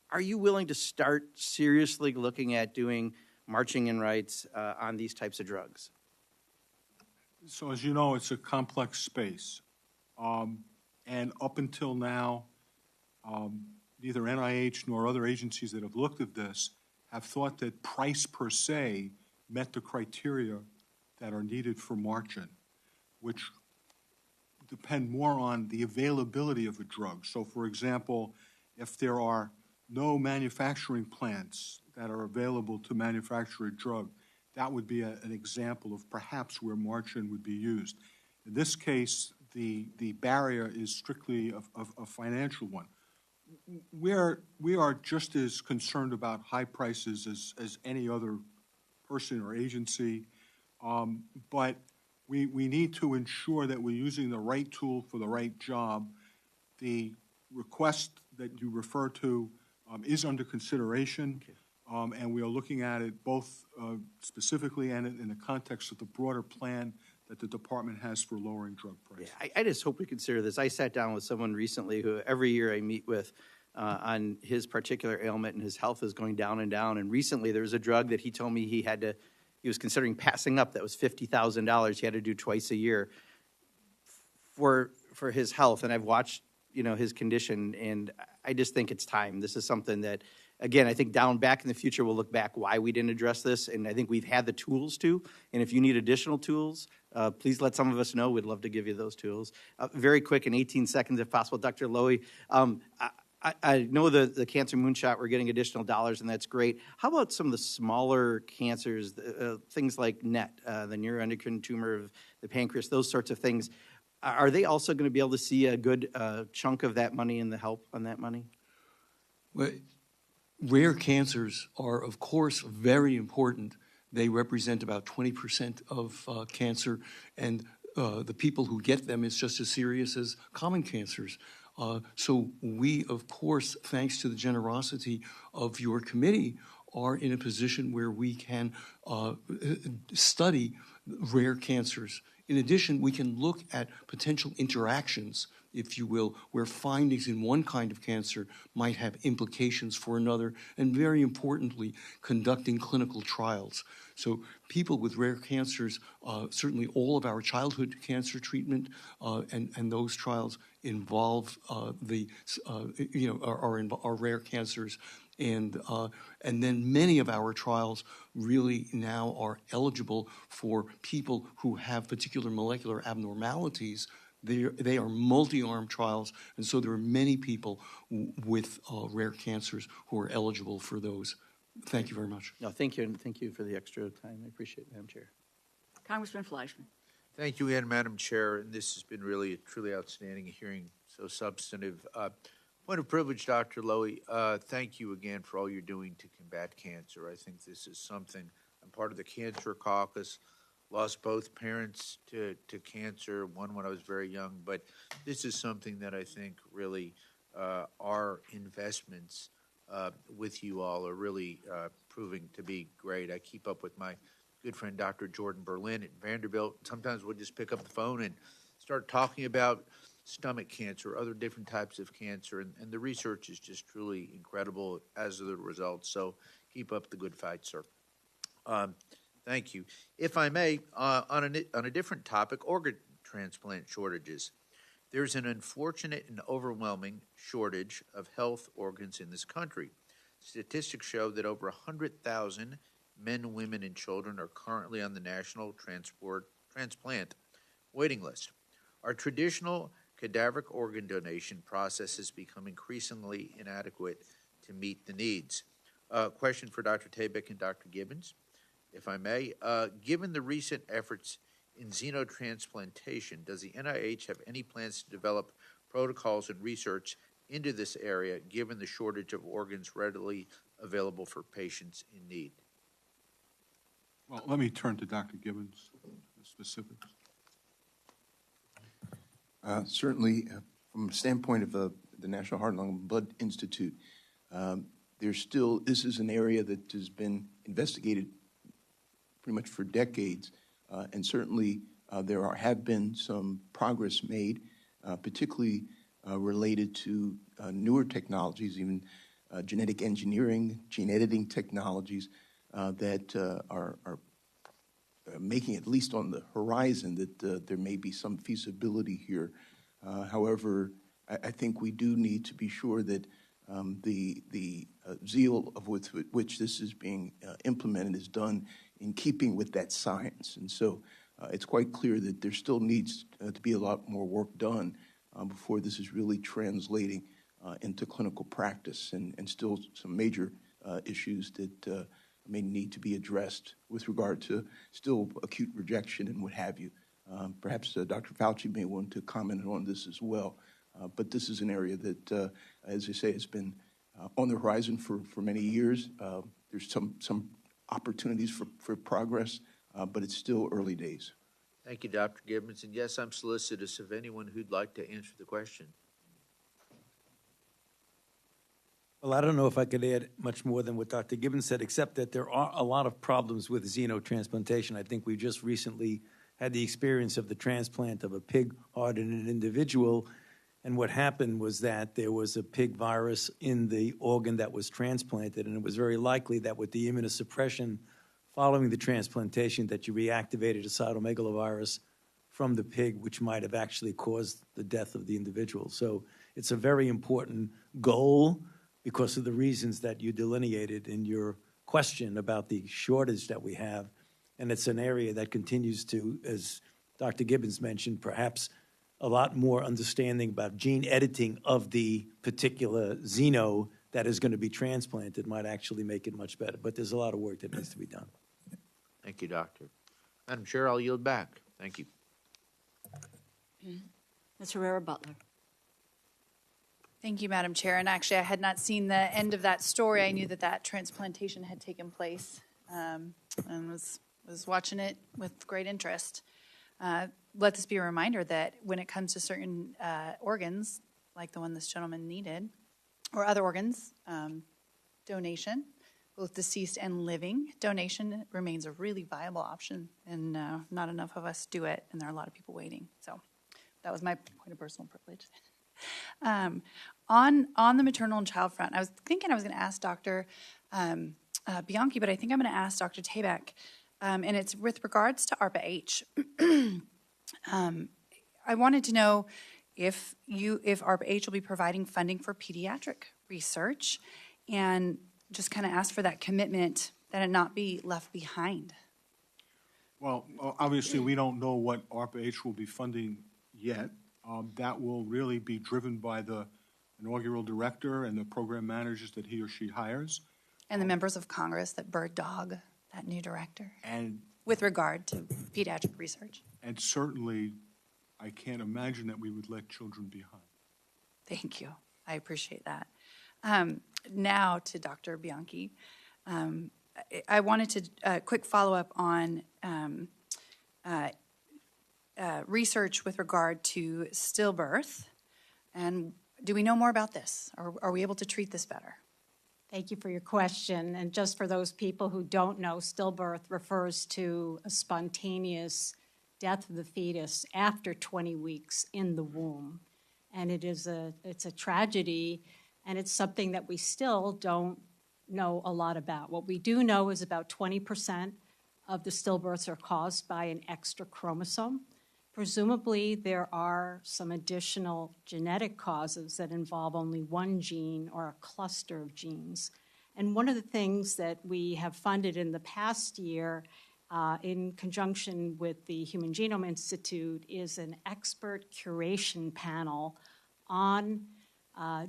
Are you willing to start seriously looking at doing marching in rights on these types of drugs? So as you know, it's a complex space. And up until now, neither NIH nor other agencies that have looked at this have thought that price per se met the criteria that are needed for margin, which depend more on the availability of a drug. So for example, if there are no manufacturing plants that are available to manufacture a drug, that would be an example of perhaps where margin would be used. In this case, the barrier is strictly a financial one. We are just as concerned about high prices as any other person or agency, but we need to ensure that we're using the right tool for the right job. The request that you refer to is under consideration, and we are looking at it both specifically and in the context of the broader plan that the department has for lowering drug prices. Yeah, I just hope we consider this. I sat down with someone recently who every year I meet with on his particular ailment, and his health is going down and down. And recently there was a drug that he told me he was considering passing up that was $50,000 he had to do twice a year for his health. And I've watched his condition, and I just think it's time. This is something that, again, I think back in the future, we'll look back why we didn't address this, and I think we've had the tools to. And if you need additional tools, please let some of us know. We'd love to give you those tools. Very quick, in 18 seconds, if possible, Dr. Lowy, I know the Cancer Moonshot, we're getting additional dollars, and that's great. How about some of the smaller cancers, things like NET, the neuroendocrine tumor of the pancreas, those sorts of things? Are they also going to be able to see a good chunk of that money and the help on that money? Well, rare cancers are, of course, very important. They represent about 20% of cancer, and the people who get them is just as serious as common cancers. So we, of course, thanks to the generosity of your committee, are in a position where we can study rare cancers. In addition, we can look at potential interactions, if you will, where findings in one kind of cancer might have implications for another, and very importantly, conducting clinical trials. So people with rare cancers, certainly all of our childhood cancer treatment and those trials involve are rare cancers. And then many of our trials really now are eligible for people who have particular molecular abnormalities. They are multi-arm trials, and so there are many people with rare cancers who are eligible for those. Thank you very much. No, thank you, and thank you for the extra time. I appreciate it, Madam Chair. Congressman Fleischman. Thank you again, Madam Chair, and this has been really a truly outstanding hearing, so substantive. Point of privilege, Dr. Lowy, thank you again for all you're doing to combat cancer. I think this is something, I'm part of the Cancer Caucus, lost both parents to cancer, one when I was very young, but this is something that I think really our investments with you all are really proving to be great. I keep up with my good friend Dr. Jordan Berlin at Vanderbilt. Sometimes we'll just pick up the phone and start talking about stomach cancer, other different types of cancer, and the research is just truly incredible, as are the results. So keep up the good fight, sir. Thank you. If I may, on a different topic, organ transplant shortages. There's an unfortunate and overwhelming shortage of health organs in this country. Statistics show that over 100,000 men, women, and children are currently on the national transplant waiting list. Our traditional cadaveric organ donation process has become increasingly inadequate to meet the needs. Question for Dr. Tabak and Dr. Gibbons, if I may. Given the recent efforts in xenotransplantation, does the NIH have any plans to develop protocols and research into this area, given the shortage of organs readily available for patients in need? Well, let me turn to Dr. Gibbons for the specifics. Certainly, from a standpoint of the National Heart, Lung, and Blood Institute, this is an area that has been investigated pretty much for decades, and certainly there have been some progress made, particularly related to newer technologies, even genetic engineering, gene editing technologies that are making, at least on the horizon, that there may be some feasibility here. However, I think we do need to be sure that the zeal of which this is being implemented is done in keeping with that science. And so it's quite clear that there still needs to be a lot more work done before this is really translating into clinical practice, and still some major issues that may need to be addressed with regard to still acute rejection and what have you. Perhaps Dr. Fauci may want to comment on this as well. But this is an area that, as I say, has been on the horizon for many years. There's some opportunities for progress, but it's still early days. Thank you, Dr. Gibbons. And yes, I'm solicitous of anyone who'd like to answer the question. Well, I don't know if I could add much more than what Dr. Gibbons said, except that there are a lot of problems with xenotransplantation. I think we just recently had the experience of the transplant of a pig heart in an individual, and what happened was that there was a pig virus in the organ that was transplanted, and it was very likely that with the immunosuppression following the transplantation that you reactivated a cytomegalovirus from the pig, which might have actually caused the death of the individual. So it's a very important goal because of the reasons that you delineated in your question about the shortage that we have. And it's an area that continues to, as Dr. Gibbons mentioned, perhaps a lot more understanding about gene editing of the particular xeno that is going to be transplanted might actually make it much better. But there's a lot of work that needs to be done. Thank you, Doctor. Madam Chair, I'll yield back. Thank you. Ms. Herrera-Butler. Thank you, Madam Chair. And actually, I had not seen the end of that story. I knew that that transplantation had taken place and was watching it with great interest. Let this be a reminder that when it comes to certain organs, like the one this gentleman needed, or other organs, donation, both deceased and living, donation remains a really viable option, and not enough of us do it, and there are a lot of people waiting. So that was my point of personal privilege. On the maternal and child front, I was thinking I was going to ask Dr. Bianchi, but I think I'm going to ask Dr. Tabak, and it's with regards to ARPA-H. I wanted to know if ARPA-H will be providing funding for pediatric research, and just kind of ask for that commitment that it not be left behind. Well, obviously, we don't know what ARPA-H will be funding yet. That will really be driven by the inaugural director and the program managers that he or she hires. And the members of Congress that bird dog that new director. And with regard to pediatric research. And certainly, I can't imagine that we would let children behind. Thank you. I appreciate that. Now to Dr. Bianchi. I wanted to quick follow-up on research with regard to stillbirth. And do we know more about this? Are we able to treat this better? Thank you for your question. And just for those people who don't know, stillbirth refers to a spontaneous death of the fetus after 20 weeks in the womb. And it's a tragedy, and it's something that we still don't know a lot about. What we do know is about 20% of the stillbirths are caused by an extra chromosome. Presumably, there are some additional genetic causes that involve only one gene or a cluster of genes. And one of the things that we have funded in the past year in conjunction with the Human Genome Institute is an expert curation panel on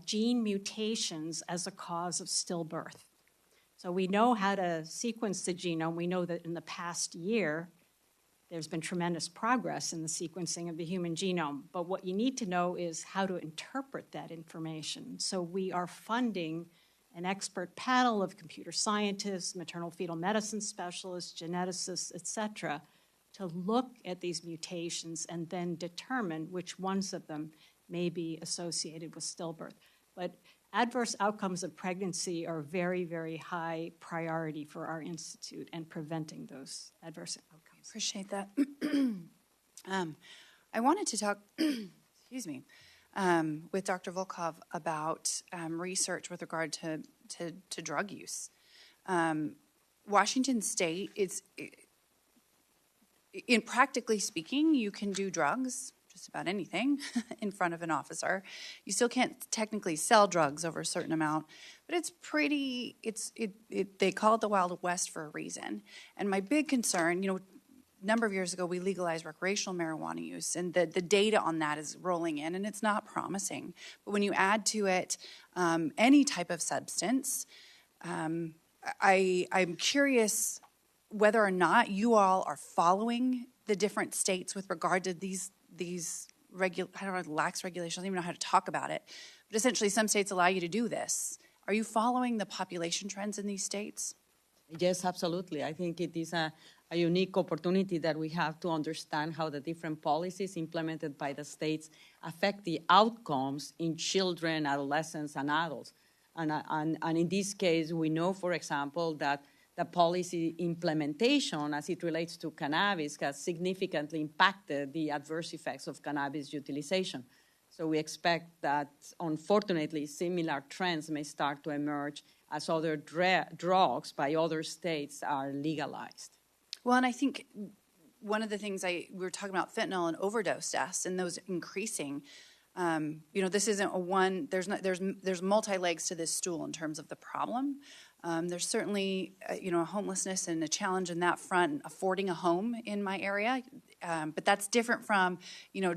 gene mutations as a cause of stillbirth. So we know how to sequence the genome. We know that in the past year, there's been tremendous progress in the sequencing of the human genome. But what you need to know is how to interpret that information. So we are funding an expert panel of computer scientists, maternal fetal medicine specialists, geneticists, et cetera, to look at these mutations and then determine which ones of them may be associated with stillbirth. But adverse outcomes of pregnancy are very, very high priority for our institute and preventing those adverse outcomes. Appreciate that. I wanted to talk, excuse me, with Dr. Volkow about research with regard to drug use. Washington State, in practically speaking, you can do drugs, just about anything, in front of an officer. You still can't technically sell drugs over a certain amount, but it's pretty, they call it the Wild West for a reason. And my big concern, a number of years ago, we legalized recreational marijuana use, and the data on that is rolling in, and it's not promising. But when you add to it any type of substance, I'm curious whether or not you all are following the different states with regard to these I don't know, lax regulations. I don't even know how to talk about it. But essentially, some states allow you to do this. Are you following the population trends in these states? Yes, absolutely. I think it is a unique opportunity that we have to understand how the different policies implemented by the states affect the outcomes in children, adolescents, and adults. And in this case, we know, for example, that the policy implementation as it relates to cannabis has significantly impacted the adverse effects of cannabis utilization. So we expect that, unfortunately, similar trends may start to emerge as other drugs by other states are legalized. Well, and I think one of the things we were talking about fentanyl and overdose deaths and those increasing. This isn't a one. There's multi-legs to this stool in terms of the problem. There's certainly, homelessness and a challenge in that front. Affording a home in my area But that's different from,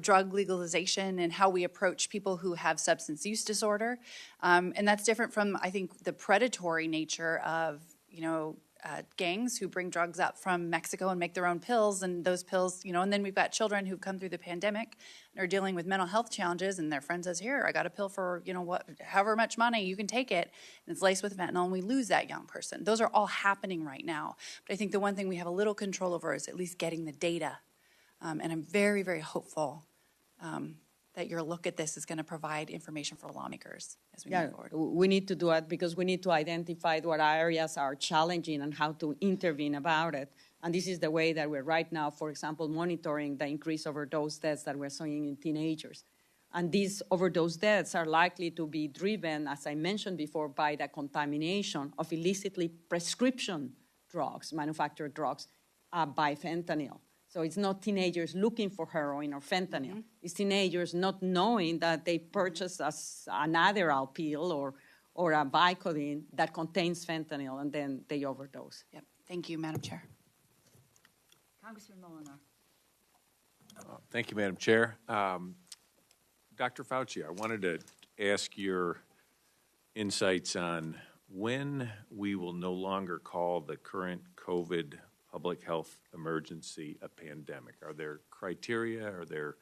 drug legalization and how we approach people who have substance use disorder. And that's different from, I think, the predatory nature of, gangs who bring drugs up from Mexico and make their own pills, and those pills, and then we've got children who've come through the pandemic and are dealing with mental health challenges, and their friend says, here, I got a pill for, however much money, you can take it, and it's laced with fentanyl, and we lose that young person. Those are all happening right now. But I think the one thing we have a little control over is at least getting the data. And I'm very, very hopeful that your look at this is going to provide information for lawmakers as we move forward. We need to do it because we need to identify what areas are challenging and how to intervene about it. And this is the way that we're right now, for example, monitoring the increased overdose deaths that we're seeing in teenagers. And these overdose deaths are likely to be driven, as I mentioned before, by the contamination of illicitly prescription drugs, manufactured drugs, by fentanyl. So it's not teenagers looking for heroin or fentanyl. Mm-hmm. It's teenagers not knowing that they purchased an Adderall pill or a Vicodin that contains fentanyl, and then they overdose. Yep. Thank you, Madam Chair. Congressman Molinar. Thank you, Madam Chair. Dr. Fauci, I wanted to ask your insights on when we will no longer call the current COVID public health emergency a pandemic. Are there criteria? Are there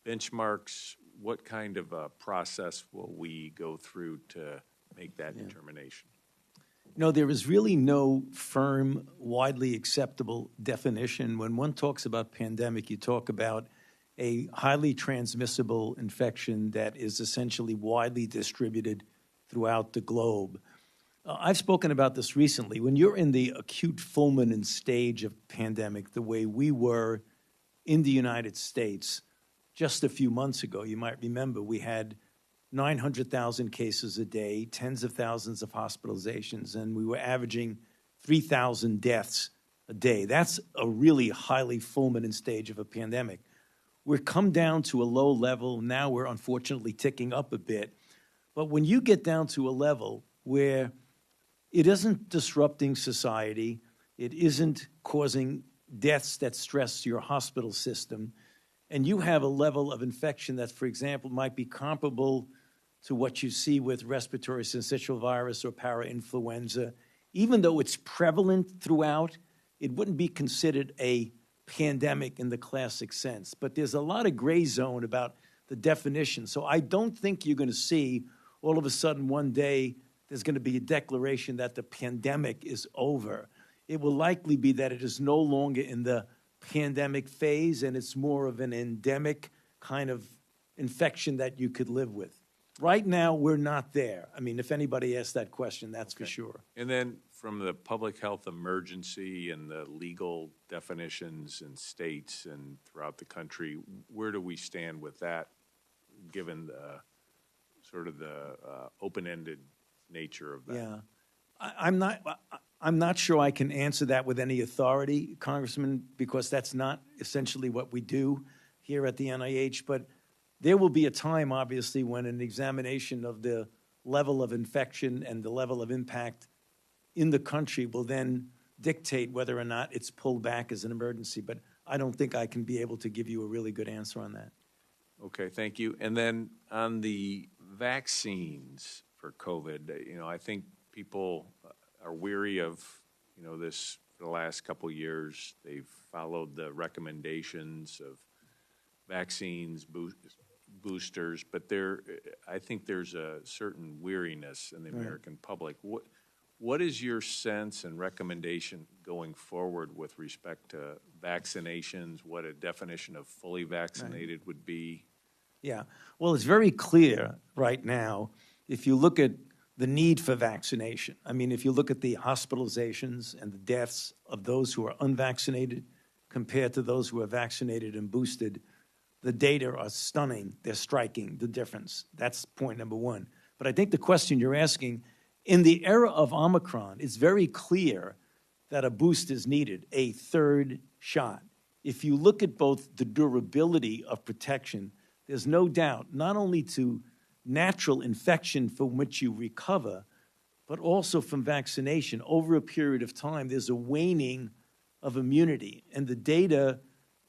benchmarks? What kind of a process will we go through to make that determination? No, there is really no firm, widely acceptable definition. When one talks about pandemic, you talk about a highly transmissible infection that is essentially widely distributed throughout the globe. I've spoken about this recently. When you're in the acute fulminant stage of pandemic, the way we were in the United States just a few months ago, you might remember we had 900,000 cases a day, tens of thousands of hospitalizations, and we were averaging 3,000 deaths a day. That's a really highly fulminant stage of a pandemic. We've come down to a low level. Now we're unfortunately ticking up a bit. But when you get down to a level where it isn't disrupting society, it isn't causing deaths that stress your hospital system, and you have a level of infection that, for example, might be comparable to what you see with respiratory syncytial virus or parainfluenza, even though it's prevalent throughout, it wouldn't be considered a pandemic in the classic sense. But there's a lot of gray zone about the definition. So I don't think you're going to see all of a sudden one day there's going to be a declaration that the pandemic is over. It will likely be that it is no longer in the pandemic phase and it's more of an endemic kind of infection that you could live with. Right now, we're not there. I mean, if anybody asks that question, that's for sure. And then from the public health emergency and the legal definitions in states and throughout the country, where do we stand with that, given the sort of the open-ended nature of that? Yeah. I'm not sure I can answer that with any authority, Congressman, because that's not essentially what we do here at the NIH. But there will be a time, obviously, when an examination of the level of infection and the level of impact in the country will then dictate whether or not it's pulled back as an emergency. But I don't think I can be able to give you a really good answer on that. Okay, thank you. And then on the vaccines for COVID, I think people are weary of, this for the last couple of years. They've followed the recommendations of vaccines, boosters, but I think there's a certain weariness in the American public. What is your sense and recommendation going forward with respect to vaccinations, what a definition of fully vaccinated would be? Yeah, well, it's very clear right now, if you look at the need for vaccination. I mean, if you look at the hospitalizations and the deaths of those who are unvaccinated compared to those who are vaccinated and boosted, the data are stunning. They're striking the difference. That's point number one. But I think the question you're asking, in the era of Omicron, it's very clear that a boost is needed, a third shot. If you look at both the durability of protection, there's no doubt, not only to natural infection from which you recover, but also from vaccination. Over a period of time, there's a waning of immunity. And the data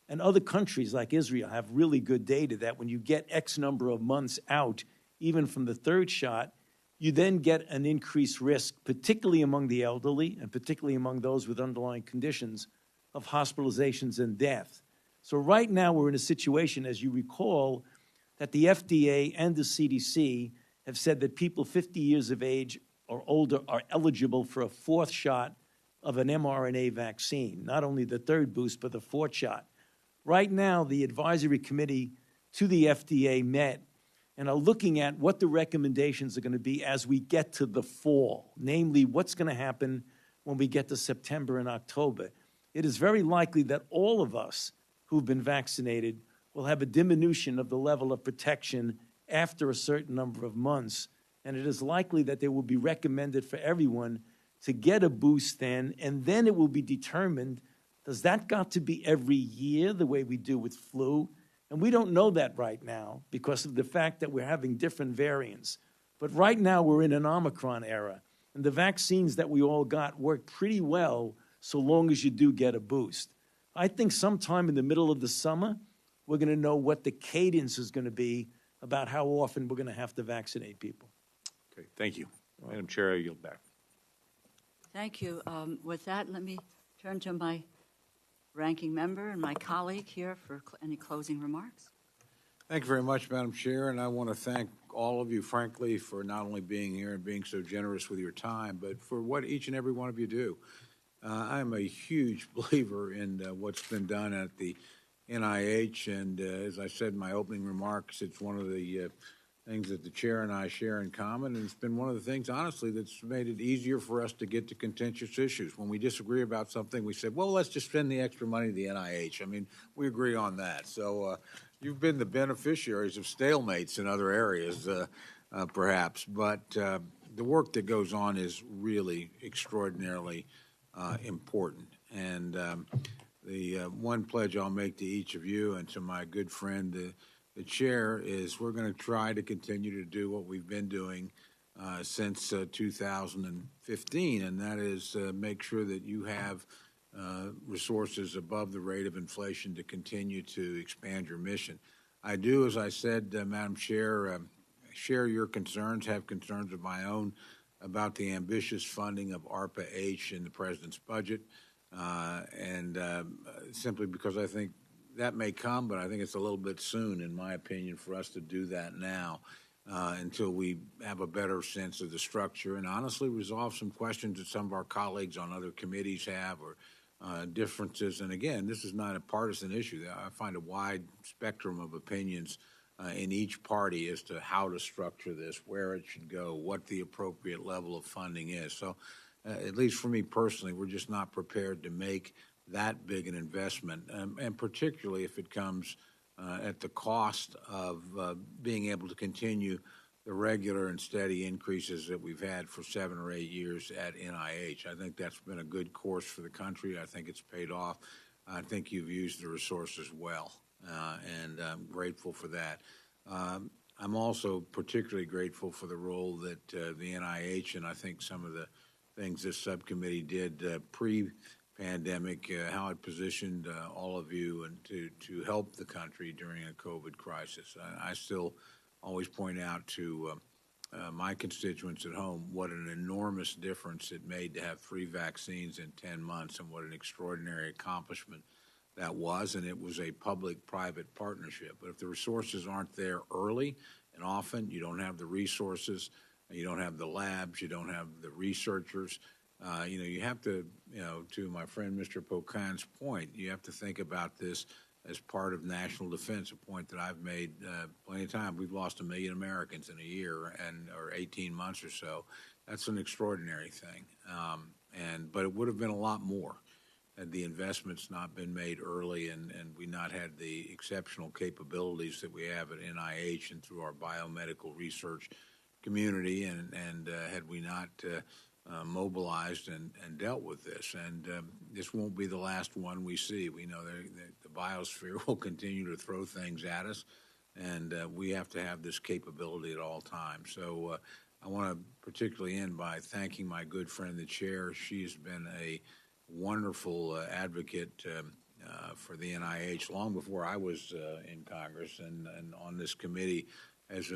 And other countries like Israel have really good data that when you get X number of months out, even from the third shot, you then get an increased risk, particularly among the elderly and particularly among those with underlying conditions of hospitalizations and death. So right now we're in a situation, as you recall, that the FDA and the CDC have said that people 50 years of age or older are eligible for a fourth shot of an mRNA vaccine, not only the third boost, but the fourth shot. Right now, the advisory committee to the FDA met and are looking at what the recommendations are going to be as we get to the fall, namely what's going to happen when we get to September and October. It is very likely that all of us who've been vaccinated will have a diminution of the level of protection after a certain number of months, and it is likely that they will be recommended for everyone to get a boost then, and then it will be determined, does that got to be every year the way we do with flu? And we don't know that right now because of the fact that we're having different variants. But right now we're in an Omicron era, and the vaccines that we all got work pretty well so long as you do get a boost. I think sometime in the middle of the summer, we're going to know what the cadence is going to be about how often we're going to have to vaccinate people. Okay, thank you. Madam Chair, I yield back. Thank you. With that, let me turn to my ranking member and my colleague here for any closing remarks. Thank you very much, Madam Chair, and I want to thank all of you, frankly, for not only being here and being so generous with your time, but for what each and every one of you do. I'm a huge believer in what's been done at the NIH, and as I said in my opening remarks, it's one of the things that the chair and I share in common, and it's been one of the things, honestly, that's made it easier for us to get to contentious issues. When we disagree about something, we said, well, let's just spend the extra money to the NIH. I mean, we agree on that. So you've been the beneficiaries of stalemates in other areas, perhaps, but the work that goes on is really extraordinarily important. And the one pledge I'll make to each of you and to my good friend, the chair, is we're going to try to continue to do what we've been doing since 2015, and that is make sure that you have resources above the rate of inflation to continue to expand your mission. I do, as I said, Madam Chair, share your concerns, have concerns of my own about the ambitious funding of ARPA-H in the President's budget, and simply because I think that may come, but I think it's a little bit soon, in my opinion, for us to do that now until we have a better sense of the structure and honestly resolve some questions that some of our colleagues on other committees have or differences. And again, this is not a partisan issue. I find a wide spectrum of opinions in each party as to how to structure this, where it should go, what the appropriate level of funding is. So at least for me personally, we're just not prepared to make that big an investment, and particularly if it comes at the cost of being able to continue the regular and steady increases that we've had for 7 or 8 years at NIH. I think that's been a good course for the country. I think it's paid off. I think you've used the resources well, and I'm grateful for that. I'm also particularly grateful for the role that the NIH and I think some of the things this subcommittee did pre-pandemic, how it positioned all of you and to help the country during a COVID crisis. I still always point out to my constituents at home what an enormous difference it made to have 3 vaccines in 10 months and what an extraordinary accomplishment that was, and it was a public-private partnership. But if the resources aren't there early, and often you don't have the resources, you don't have the labs, you don't have the researchers, you have to, to my friend Mr. Pocan's point, you have to think about this as part of national defense, a point that I've made plenty of time. We've lost 1 million Americans in a year or 18 months or so. That's an extraordinary thing. But it would have been a lot more had the investments not been made early and we not had the exceptional capabilities that we have at NIH and through our biomedical research community, and had we not mobilized and dealt with this. And this won't be the last one we see. We know the biosphere will continue to throw things at us, and we have to have this capability at all times. So I want to particularly end by thanking my good friend, the chair. She's been a wonderful advocate for the NIH long before I was in Congress, and on this committee has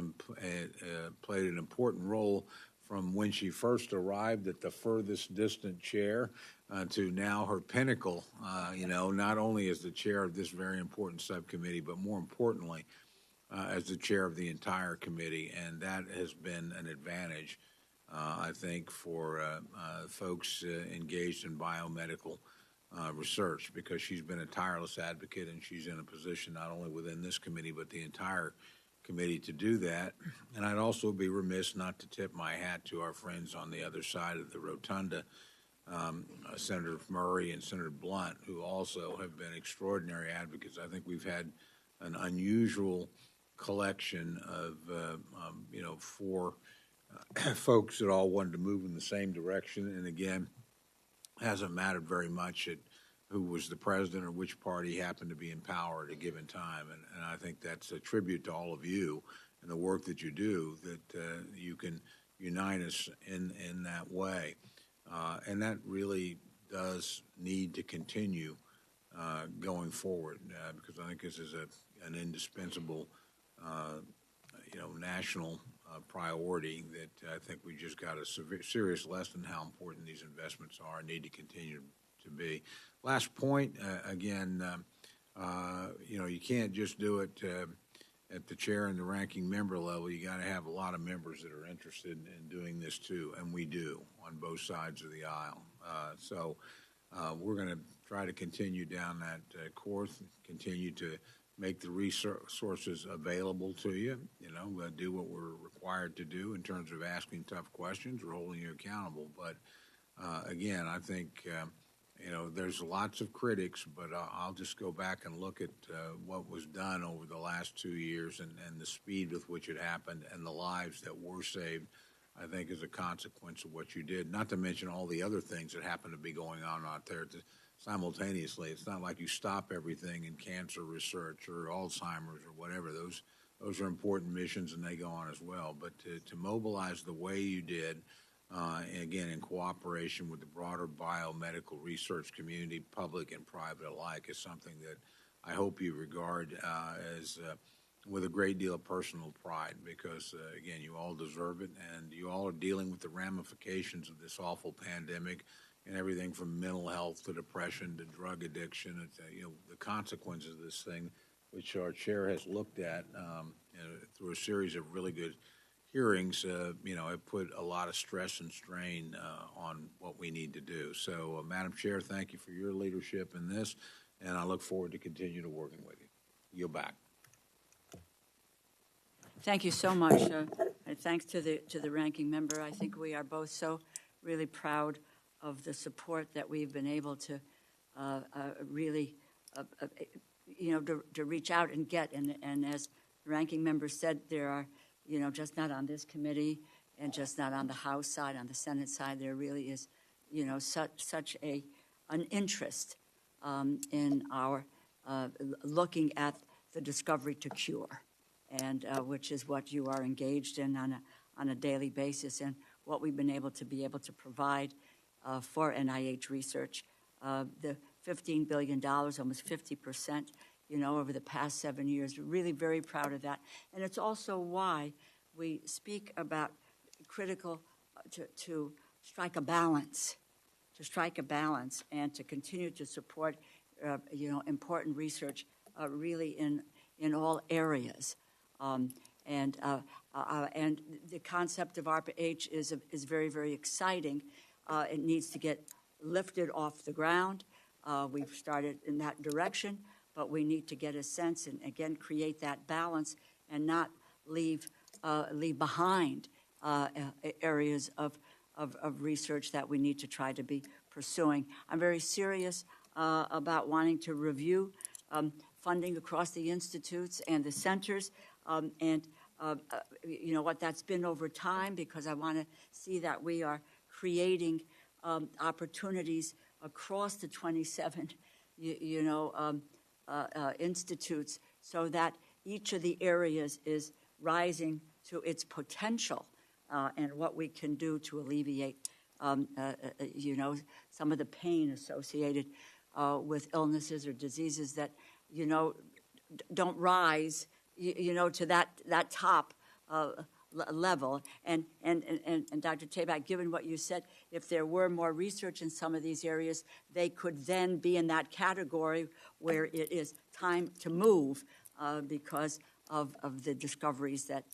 played an important role from when she first arrived at the furthest distant chair to now her pinnacle, not only as the chair of this very important subcommittee, but more importantly, as the chair of the entire committee. And that has been an advantage, I think, for folks engaged in biomedical research, because she's been a tireless advocate, and she's in a position not only within this committee, but the entire committee to do that. And I'd also be remiss not to tip my hat to our friends on the other side of the rotunda, Senator Murray and Senator Blunt, who also have been extraordinary advocates. I think we've had an unusual collection of, four folks that all wanted to move in the same direction. And again, hasn't mattered very much who was the president or which party happened to be in power at a given time. And I think that's a tribute to all of you and the work that you do, that you can unite us in that way. And that really does need to continue going forward, because I think this is an indispensable, national priority that I think we just got a serious lesson how important these investments are and need to continue to be. Last point, again, you can't just do it at the chair and the ranking member level. You got to have a lot of members that are interested in doing this too, and we do on both sides of the aisle. So we're going to try to continue down that course, continue to make the resources available to you, do what we're required to do in terms of asking tough questions or holding you accountable. But again, I think, there's lots of critics, but I'll just go back and look at what was done over the last 2 years and the speed with which it happened and the lives that were saved, I think, is a consequence of what you did, not to mention all the other things that happen to be going on out there simultaneously. It's not like you stop everything in cancer research or Alzheimer's or whatever. Those are important missions, and they go on as well. But to mobilize the way you did, again, in cooperation with the broader biomedical research community, public and private alike, is something that I hope you regard as with a great deal of personal pride, because, again, you all deserve it, and you all are dealing with the ramifications of this awful pandemic and everything from mental health to depression to drug addiction. It's, the consequences of this thing, which our chair has looked at through a series of really good hearings, have put a lot of stress and strain on what we need to do. So, Madam Chair, thank you for your leadership in this, and I look forward to continue to working with you. Yield back. Thank you so much, and thanks to the ranking member. I think we are both so really proud of the support that we've been able to really, to reach out and get. And as the ranking member said, there are, just not on this committee and just not on the House side, on the Senate side, there really is, such an interest in our looking at the discovery to cure, and which is what you are engaged in on a daily basis, and what we've been able to provide for NIH research. The $15 billion, almost 50%, over the past 7 years. We're really very proud of that. And it's also why we speak about critical to strike a balance, and to continue to support, important research really in all areas. And the concept of ARPA-H is very, very exciting. It needs to get lifted off the ground. We've started in that direction, but we need to get a sense and, again, create that balance and not leave behind areas of research that we need to try to be pursuing. I'm very serious about wanting to review funding across the institutes and the centers, what that's been over time, because I want to see that we are creating opportunities across the 27, institutes, so that each of the areas is rising to its potential, and what we can do to alleviate, some of the pain associated with illnesses or diseases that, don't rise, to that top level. And Dr. Tabak, given what you said, if there were more research in some of these areas, they could then be in that category where it is time to move because of the discoveries that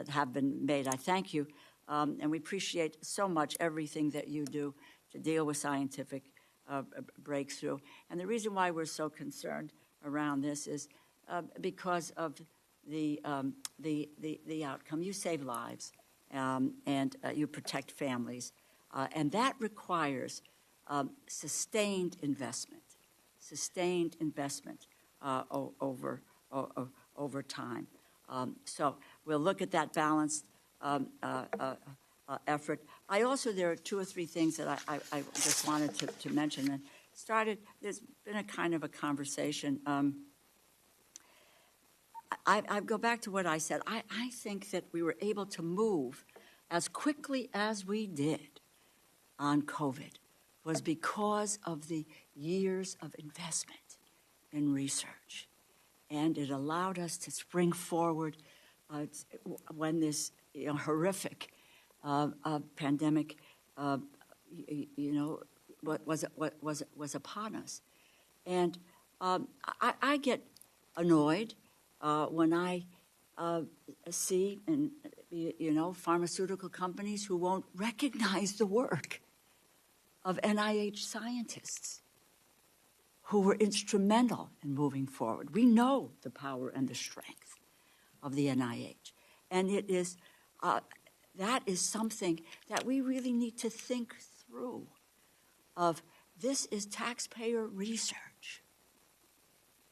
have been made. I thank you, and we appreciate so much everything that you do to deal with scientific breakthrough. And the reason why we're so concerned around this is because of the outcome. You save lives, and you protect families, and that requires sustained investment over time. So we'll look at that balanced effort. There are two or three things that I just wanted to mention. And there's been a kind of a conversation. I go back to what I said. I think that we were able to move as quickly as we did on COVID was because of the years of investment in research. And it allowed us to spring forward when this horrific pandemic was upon us. And I get annoyed when I see pharmaceutical companies who won't recognize the work of NIH scientists who were instrumental in moving forward. We know the power and the strength of the NIH, and it is that is something that we really need to think through. Of this is taxpayer research.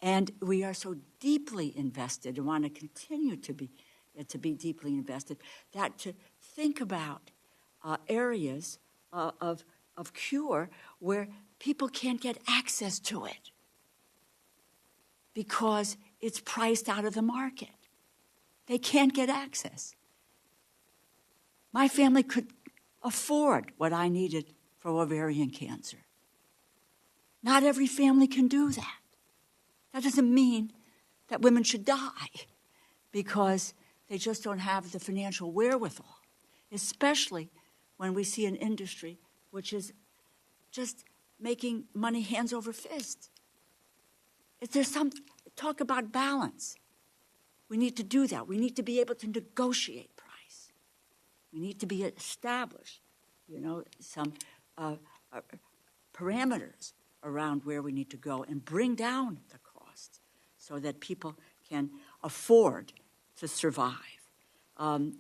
And we are so deeply invested and want to continue to be deeply invested that to think about areas of cure where people can't get access to it because it's priced out of the market. They can't get access. My family could afford what I needed for ovarian cancer. Not every family can do that. That doesn't mean that women should die because they just don't have the financial wherewithal, especially when we see an industry which is just making money hands over fist. If there's some talk about balance, we need to do that. We need to be able to negotiate price. We need to be established, some parameters around where we need to go and bring down the cost so that people can afford to survive.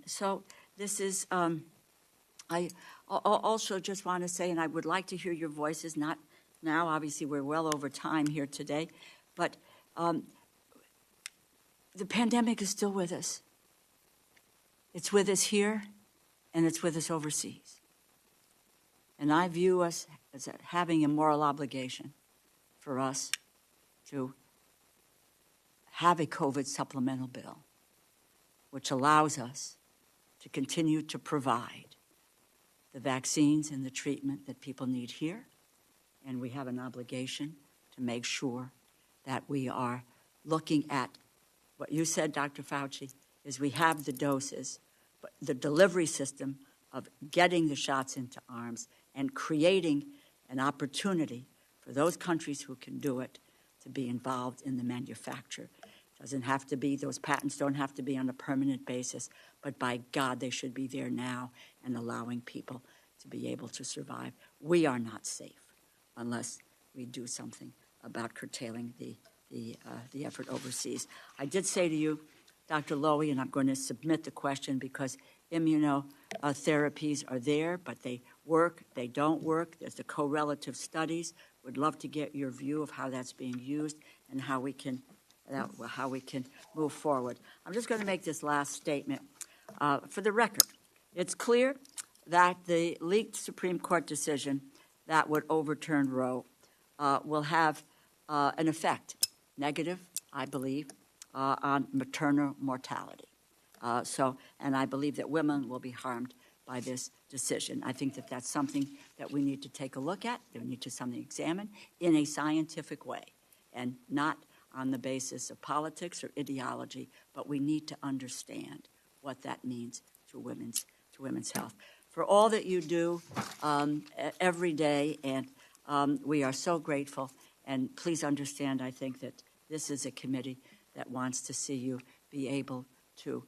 So this is, I also just want to say, and I would like to hear your voices, not now, obviously we're well over time here today, but the pandemic is still with us. It's with us here, and it's with us overseas. And I view us as having a moral obligation for us to have a COVID supplemental bill, which allows us to continue to provide the vaccines and the treatment that people need here. And we have an obligation to make sure that we are looking at what you said, Dr. Fauci, is we have the doses, but the delivery system of getting the shots into arms and creating an opportunity for those countries who can do it to be involved in the manufacture. Doesn't have to be, those patents don't have to be on a permanent basis, but by God, they should be there now and allowing people to be able to survive. We are not safe unless we do something about curtailing the effort overseas. I did say to you, Dr. Lowy, and I'm going to submit the question because immunotherapies are there, but they work, they don't work. There's the correlative studies. Would love to get your view of how that's being used and how we can move forward. I'm just going to make this last statement. For the record, it's clear that the leaked Supreme Court decision that would overturn Roe will have an effect, negative, I believe, on maternal mortality. And I believe that women will be harmed by this decision. decision. I think that that's something that we need to take a look at, that we need to something examine in a scientific way, and not on the basis of politics or ideology, but we need to understand what that means to women's health. For all that you do every day, and we are so grateful, and please understand, I think that this is a committee that wants to see you be able to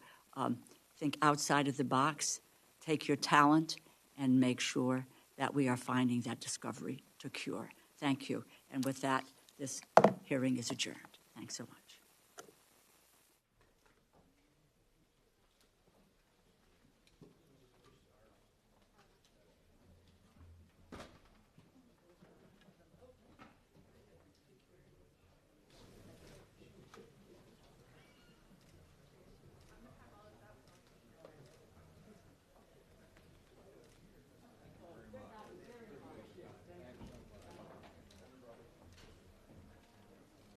think outside of the box, take your talent, and make sure that we are finding that discovery to cure. Thank you. And with that, this hearing is adjourned. Thanks so much.